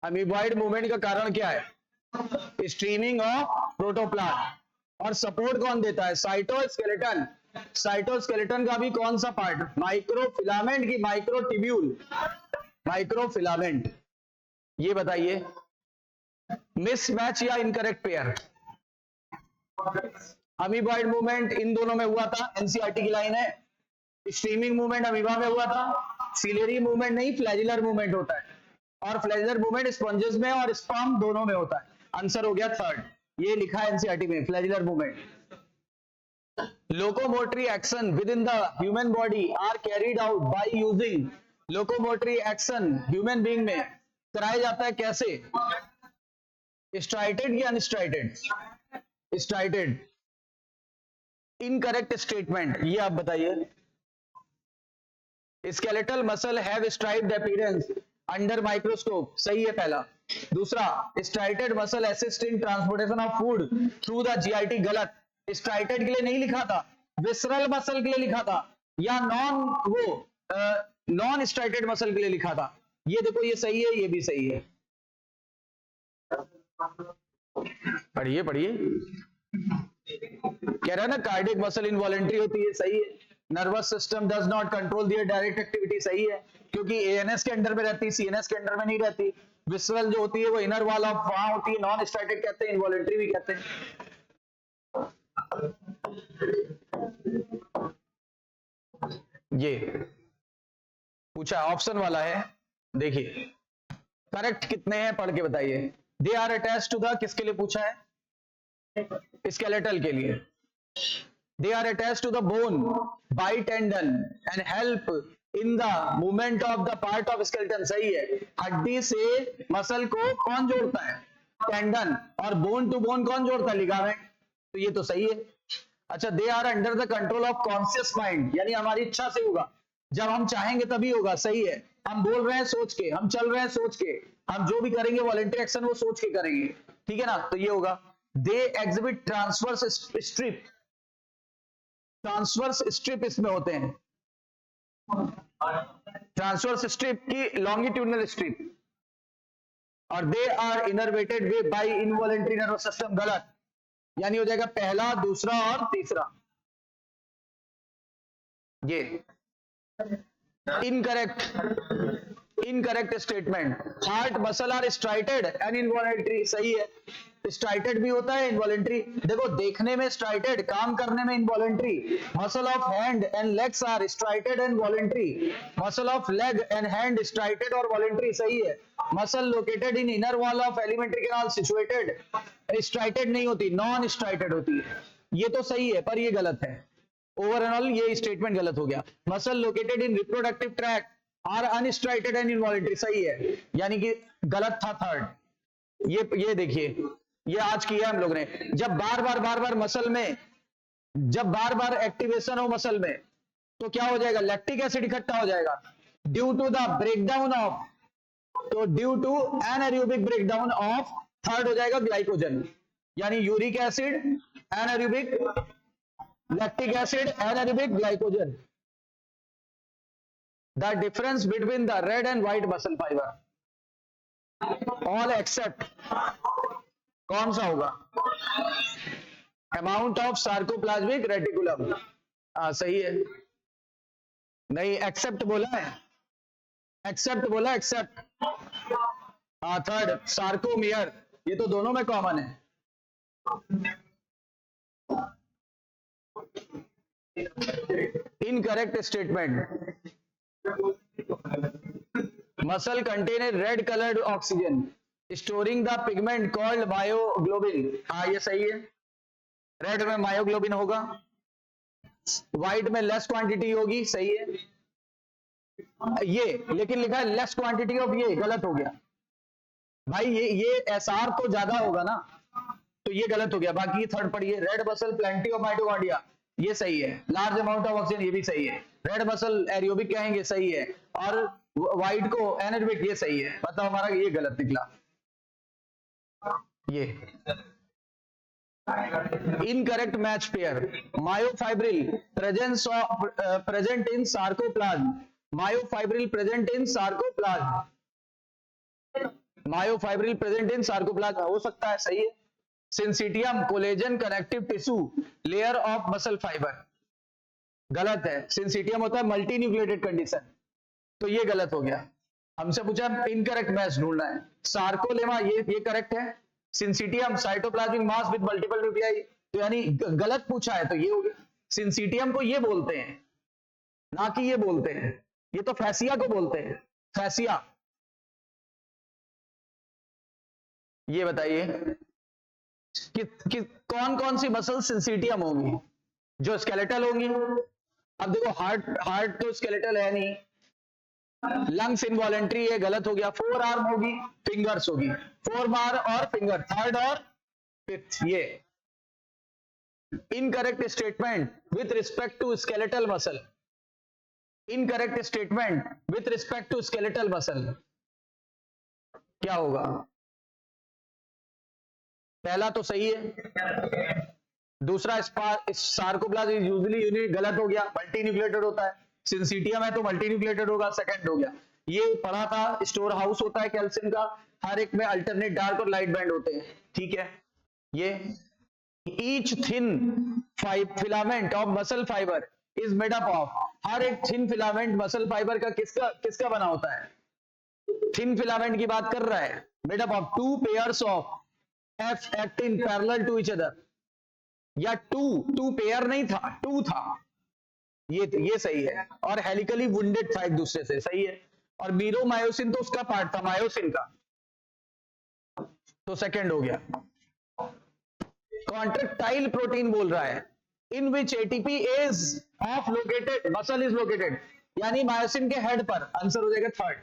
amoeboid movement का कारण क्या है, स्ट्रीमिंग ऑफ प्रोटोप्लास्ट। और सपोर्ट कौन देता है, साइटोस्केलेटन। साइटोस्केलेटन का भी कौन सा पार्ट, माइक्रोफिलामेंट की माइक्रोट्यूब्यूल, माइक्रोफिलामेंट। ये बताइए मिसमैच या इनकरेक्ट पेयर। अमीबॉइड मूवमेंट इन दोनों में हुआ था, एनसीईआरटी की लाइन है। स्ट्रीमिंग मूवमेंट अमीबा में हुआ था, सिलेरी मूवमेंट नहीं फ्लैजिलर मूवमेंट होता है, और फ्लैजिलर मूवमेंट स्पॉन्जेस में और स्पर्म दोनों में होता है। आंसर हो गया थर्ड, ये लिखा है एनसीईआरटी में, flagellar movement. Locomotory action within the human body are carried out by using, locomotory action human being में कराया जाता है कैसे, स्ट्राइटेड या अनस्ट्राइटेड, स्ट्राइटेड। इनकरेक्ट स्टेटमेंट ये आप बताइए। Skeletal muscle have striped appearance under microscope, सही है पहला। दूसरा, striated muscle assist in transportation of food through the GIT, गलत। स्ट्राइटेड के लिए नहीं लिखा था, विसरल मसल के लिए लिखा था, या नॉन स्ट्राइटेड मसल के लिए लिखा था। ये देखो ये सही है, ये भी सही है। पढ़िए पढ़िए, कह रहा है ना कार्डियक मसल इनवॉलेंट्री होती है, सही है। Nervous system does not control their direct activity, सही है, क्योंकि एएनएस के अंडर में रहती है, सीएनएस के अंडर में नहीं रहती। विसरल जो होती है वो इनर वॉल ऑफ वहां होती है, नॉन स्ट्राइटेड कहते हैं, इनवॉलेंट्री भी कहते हैं। ये पूछा ऑप्शन वाला है, देखिए करेक्ट कितने हैं पढ़ के बताइए। They are attached to the, किसके लिए पूछा है, स्केलेटल के लिए। They are attached to the bone by tendon and help in the movement of the part of skeleton, सही है। हड्डी से मसल को कौन जोड़ता है, टेंडन, और बोन टू बोन कौन जोड़ता है, लिगामेंट। तो ये तो सही है। अच्छा, they are under the control of conscious mind, यानी हमारी इच्छा से होगा, जब हम चाहेंगे तभी होगा, सही है। हम बोल रहे हैं सोच के, हम चल रहे हैं सोच के, हम जो भी करेंगे वॉलंटरी एक्शन वो सोच के करेंगे, ठीक है ना। तो ये होगा। They exhibit transverse strip, transverse strip इसमें होते हैं, ट्रांसवर्स स्ट्रिप की लॉन्गिट्यूडनल स्ट्रिप। और they are innervated way by involuntary nervous system, गलत, यानी हो जाएगा पहला, दूसरा और तीसरा। ये incorrect, incorrect statement. Heart muscle are striated and involuntary, सही है। स्ट्राइटेड भी होता है, इनवॉलेंट्री। देखो देखने में स्ट्राइटेड, काम करने में involuntary. Muscle of hand and legs are striated and voluntary. Muscle of leg and hand striated और वॉलेंट्री, सही है। Muscle located in inner wall of alimentary canal situated, striated नहीं होती, नॉन स्ट्राइटेड होती है। ये तो सही है पर ये गलत है। ओवरऑल ये स्टेटमेंट गलत हो गया। Muscle located in reproductive tract are unstriated and involuntary, सही है, यानी कि गलत था थर्ड। ये देखिए, ये आज किया हम लोग ने। जब बार बार मसल में, जब बार बार एक्टिवेशन हो मसल में, तो क्या हो जाएगा, लैक्टिक एसिड इकट्ठा हो जाएगा due to the breakdown of, तो due to anaerobic breakdown of, third हो जाएगा ग्लाइकोजन, यानी uric acid anaerobic, lactic acid anaerobic, glycogen. The difference between the red and white muscle fiber, all except, कौन सा होगा, amount of sarcoplasmic reticulum, सही है। नहीं, एक्सेप्ट बोला है, एक्सेप्ट बोला, एक्सेप्ट, थर्ड सार्कोमियर, ये तो दोनों में कॉमन है। Incorrect statement, muscle contain a red colored oxygen storing the pigment called myoglobin, ये सही है। रेड में मायोग्लोबिन होगा, व्हाइट में लेस क्वांटिटी होगी, सही है। ये लेकिन लिखा है लेस क्वांटिटी ऑफ, ये गलत हो गया भाई, ये एसआर तो ज्यादा होगा ना, तो ये गलत हो गया। बाकी थर्ड पढ़िए, red muscle plenty of mitochondria, ये सही है। लार्ज अमाउंट ऑफ ऑक्सीजन, ये भी सही है। रेड मसल एरियोबिक कहेंगे, सही है। और व्हाइट को एनारोबिक, ये सही है। बताओ हमारा ये गलत निकला। ये incorrect match pair, myofibril present in sarcoplasm, myofibril present in sarcoplasm, myofibril present in sarcoplasm हो सकता है, सही है। Syncytium collagen connective tissue layer of muscle fibre, गलत है। सिंसिटियम होता है मल्टी न्यूक्लिएटेड कंडीशन, तो ये गलत हो गया। हमसे पूछा इनकरेक्ट मैच ढूंढना है। सार्कोलेमा ये करेक्ट है। Syncytium cytoplasmic mass with multiple nuclei, तो यानी गलत पूछा है, तो ये हो गया। सिंसिटियम को ये बोलते हैं, ना कि ये बोलते हैं, ये तो फैसिया को बोलते हैं, फैसिया। ये बताइए कि कौन कौन सी मसल सिंसिटियम होंगी, जो स्केलेटल होंगी। अब देखो हार्ट तो स्केलेटल है नहीं, लंग्स इनवॉलेंट्री है, गलत हो गया। फोर आर्म होगी, फिंगर्स होगी, फोर आर्म और फिंगर, थर्ड और फिफ्थ। ये incorrect statement with respect to skeletal muscle, incorrect statement with respect to skeletal muscle क्या होगा? पहला तो सही है, दूसरा सार्कोप्लाज्म यूजुअली यूनिट, गलत हो गया, मल्टी न्यूक्लिएटेड होता है। सिंसिटियम है तो मल्टी न्यूक्लिएटेड होगा, सेकंड हो गया। ये पढ़ा था, स्टोर हाउस होता है कैल्शियम का, हर एक में अल्टरनेट डार्क और लाइट बैंड होते हैं, ठीक है। ये each thin filament of muscle fibre is made up of, हर एक थिन फिलामेंट मसल फाइबर का किसका बना होता है? थिन फिलामेंट की बात कर रहा है। Made up of two pairs of F actin parallel to each other, या टू पेयर नहीं था, टू था, ये सही है। और हेलिकली वुंडेड था एक दूसरे से, सही है। और मीरोमायोसिन तो उसका पार्ट था मायोसिन का, तो सेकंड हो गया। कॉन्ट्रेक्टाइल प्रोटीन बोल रहा है, in which ATP is of located, muscle is located, यानी मायोसिन के हेड पर, आंसर हो जाएगा third.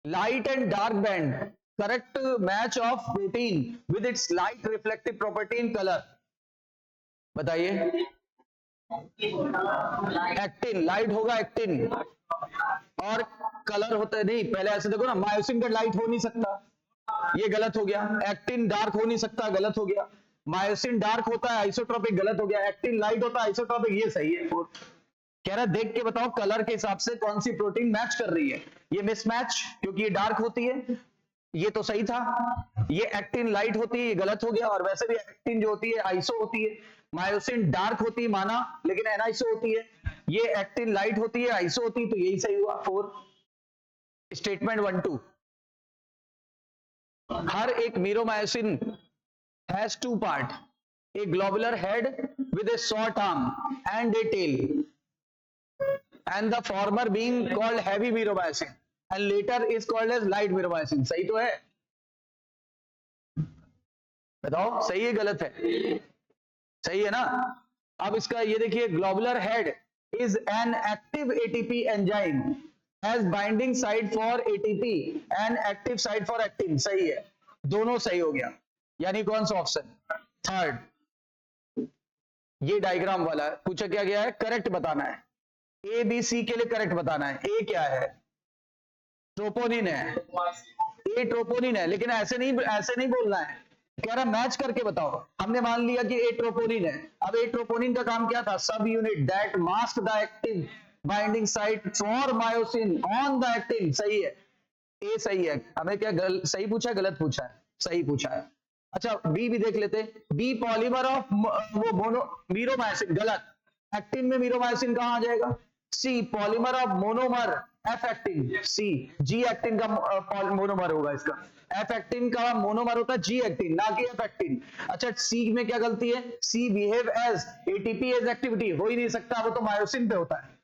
Light and dark band, correct match of protein with its light reflective property in colour, बताइए। एक्टिन, लाइट होगा एक्टिन, और colour होता है नहीं, पहले ऐसे देखो ना, मायोसिन का लाइट हो नहीं सकता, ये गलत हो गया। एक्टिन डार्क हो नहीं सकता, गलत हो गया। मायोसिन डार्क होता है आइसोट्रोपिक, गलत हो गया। एक्टिन लाइट होता है आइसोट्रोपिक, ये सही है। कह रहा देख के बताओ कलर के हिसाब से कौन सी प्रोटीन मैच कर रही है। ये मिसमैच, क्योंकि ये डार्क होती है, ये तो सही था। ये एक्टिन लाइट होती है, ये गलत हो गया। और वैसे भी एक्टिन जो होती है आइसो होती है, मायोसिन डार्क होती है माना, लेकिन एनाइसो होती है। ये एक्टिन लाइट होती है, आइसो होती है, तो यही सही हुआ। 4 स्टेटमेंट 1 2 हर एक meromyosin has two part, a globular head with a short arm and a tail, and the former being called heavy meromyosin and later is called as light meromyosin. सही तो है? बताओ सही है गलत है? सही है ना? अब इसका ये देखिए, globular head is an active ATP enzyme, has binding site for ATP and active site for actin। सही है, दोनों सही हो गया। यानी कौन सा ऑप्शन? थर्ड। ये डायग्राम वाला पूछा क्या गया है, करेक्ट बताना है। ए बी सी के लिए करेक्ट बताना है। ए क्या है? ट्रोपोनिन है। ए ट्रोपोनिन है, लेकिन ऐसे नहीं बोलना है, कह रहा मैच करके बताओ। हमने मान लिया कि ए ट्रोपोनिन है। अब ए ट्रोपोनिन का काम क्या था? सब unit that mask the active binding site for myosin on the actin. सही है, ए सही है। हमें क्या सही पूछा है गलत पूछा है? सही पूछा है। अच्छा बी भी देख लेते। बी पॉलीमर ऑफ वो मोनो मीरोमायोसिन, गलत। एक्टिन में मीरोमायोसिन कहां आ जाएगा? C polymer of monomer F actin. C G actin का मोनोमर होगा इसका। एफ एक्टिन का मोनोमर होता है जी एक्टिन, ना कि एफ एक्टिन। अच्छा सी में क्या गलती है? C behave as ATPase activity, हो ही नहीं सकता, वो तो मायोसिन पे होता है।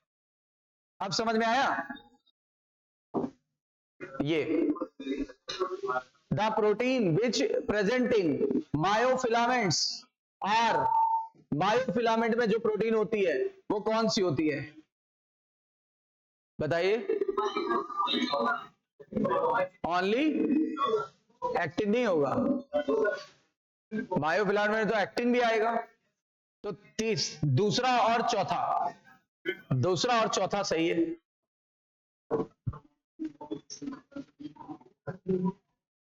अब समझ में आया? ये the protein which presenting myofilaments are, myofilament में जो प्रोटीन होती है वो कौन सी होती है? बताइए। ओनली एक्टिन नहीं होगा, मायोफिलामेंट में तो एक्टिन भी आएगा। तो दूसरा और चौथा सही है।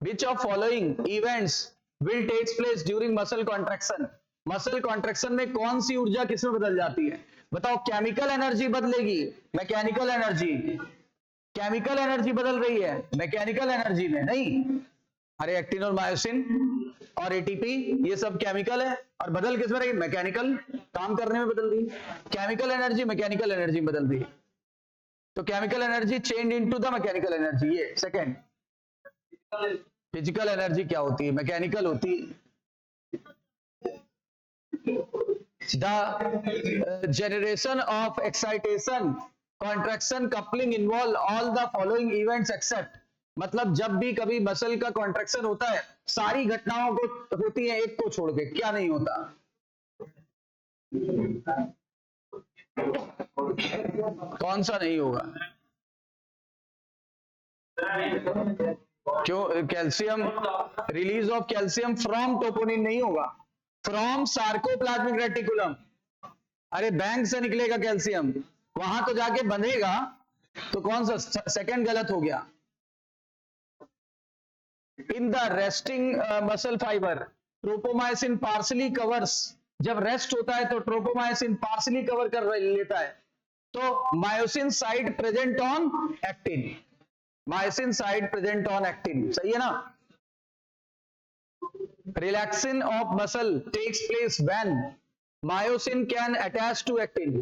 Which of following events will takes place during muscle contraction? Muscle contraction में कौन सी ऊर्जा किस में बदल जाती है? बताओ। केमिकल एनर्जी बदलेगी, मैकेनिकल एनर्जी बदल रही है मैकेनिकल एनर्जी में नहीं। अरे एक्टिन और मायोसिन और एटीपी ये सब केमिकल है, और बदल किस में रही? मैकेनिकल, काम करने में बदल रही। केमिकल एनर्जी मैकेनिकल एनर्जी में बदल रही। तो chemical energy change into the mechanical energy. ये सेकेंड। फिजिकल एनर्जी क्या होती है? मैकेनिकल होती है। The generation of excitation, contraction, coupling involve all the following events except, मतलब जब भी कभी मसल का कॉन्ट्रैक्शन होता है सारी घटनाओं को होती है, एक को छोड़ के। क्या नहीं होता? कौन सा नहीं होगा? क्यों? Calcium, release of calcium from troponin नहीं होगा, फ्रॉम सार्कोप्लाज्मिक रेटिकुलम। अरे बैंक से निकलेगा कैल्शियम, वहां तो जाके बंधेगा। तो कौन सा? सेकंड गलत हो गया। In the resting muscle fibre tropomyosin partially covers, जब रेस्ट होता है तो ट्रोपोमायोसिन पार्शली कवर कर लेता है। तो myosin site present on actin, myosin site present on actin. सही है ना? Relaxation of muscle takes place when myosin can attach to actin,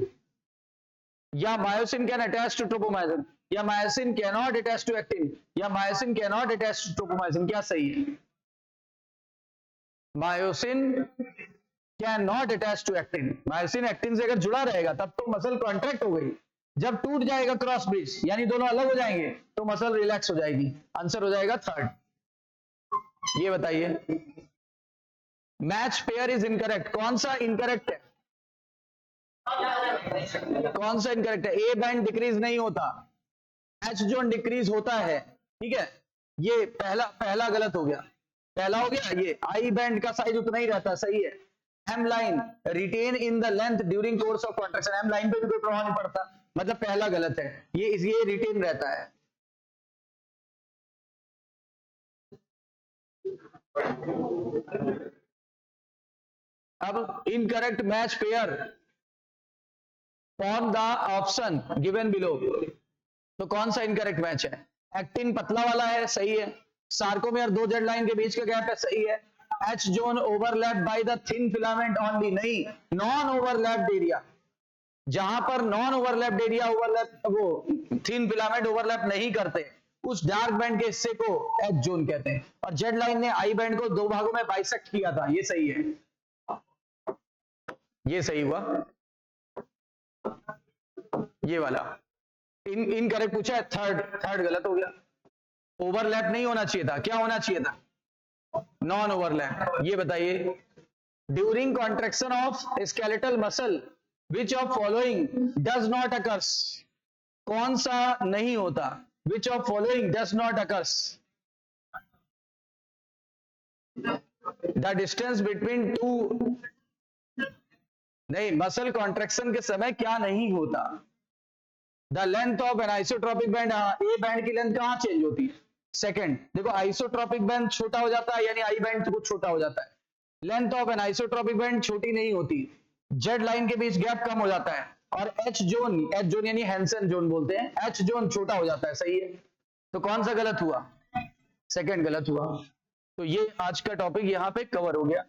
या myosin can attach to tropomyosin, या myosin cannot attach to actin, या myosin cannot attach to tropomyosin। क्या सही है? myosin cannot attach to actin। myosin actin से अगर जुड़ा रहेगा तब तो मसल कॉन्ट्रैक्ट हो गई। जब टूट जाएगा क्रॉस ब्रिज, यानी दोनों अलग हो जाएंगे, तो मसल रिलैक्स हो जाएगी। आंसर हो जाएगा थर्ड। ये बताइए। मैच पेयर इज इनकरेक्ट, कौन सा इनकरेक्ट है? कौन सा इनकरेक्ट है? ए बैंड डिक्रीज नहीं होता, एच जोन डिक्रीज होता है। ठीक है, ये पहला गलत हो गया। पहला हो गया ये, आई बैंड का साइज उतना ही रहता है। सही है। M line retain in the length during course of contraction, M line पे भी कोई प्रभाव नहीं पड़ता, मतलब पहला गलत है। ये रिटेन रहता है। अब incorrect match pair for the option given below, तो कौन सा इनकरेक्ट मैच है? एक्टिन पतला वाला है, सही है। सार्कोमेयर दो जेड लाइन के बीच का गैप है, सही है। H zone overlap by the thin filament only, नहीं, नॉन ओवरलैप्ड एरिया। जहां पर नॉन ओवरलैप्ड एरिया ओवरलैप, वो थिन फिलामेंट ओवरलैप नहीं करते, उस डार्क बैंड के हिस्से को एच जोन कहते हैं। और जेड लाइन ने आई बैंड को दो भागों में बाइसेक्ट किया था, ये सही है, ये सही हुआ, ये वाला इनकरेक्ट पूछा है, थर्ड गलत हो गया। ओवरलैप नहीं होना चाहिए था, क्या होना चाहिए था, नॉन ओवरलैप। ये बताइए, during contraction of skeletal muscle which of following does not occurs, कौन सा नहीं होता, which of following does not occurs, the distance between two, नहीं, मसल कॉन्ट्रेक्शन के समय क्या नहीं होता, the length of an isotropic band, A band की लेंथ कहां चेंज होती है, सेकंड, देखो आइसोट्रोपिक बैंड छोटा हो जाता है यानी आई बैंड कुछ छोटा हो जाता है, length of an isotropic band छोटी नहीं होती, जेड लाइन के बीच गैप कम हो जाता है, और एच जोन यानी हैंसन जोन बोलते हैं, एच जोन छोटा हो जाता है, सही है। तो कौन सा गलत हुआ, सेकंड गलत हुआ। तो ये आज का टॉपिक यहां पे कवर हो गया।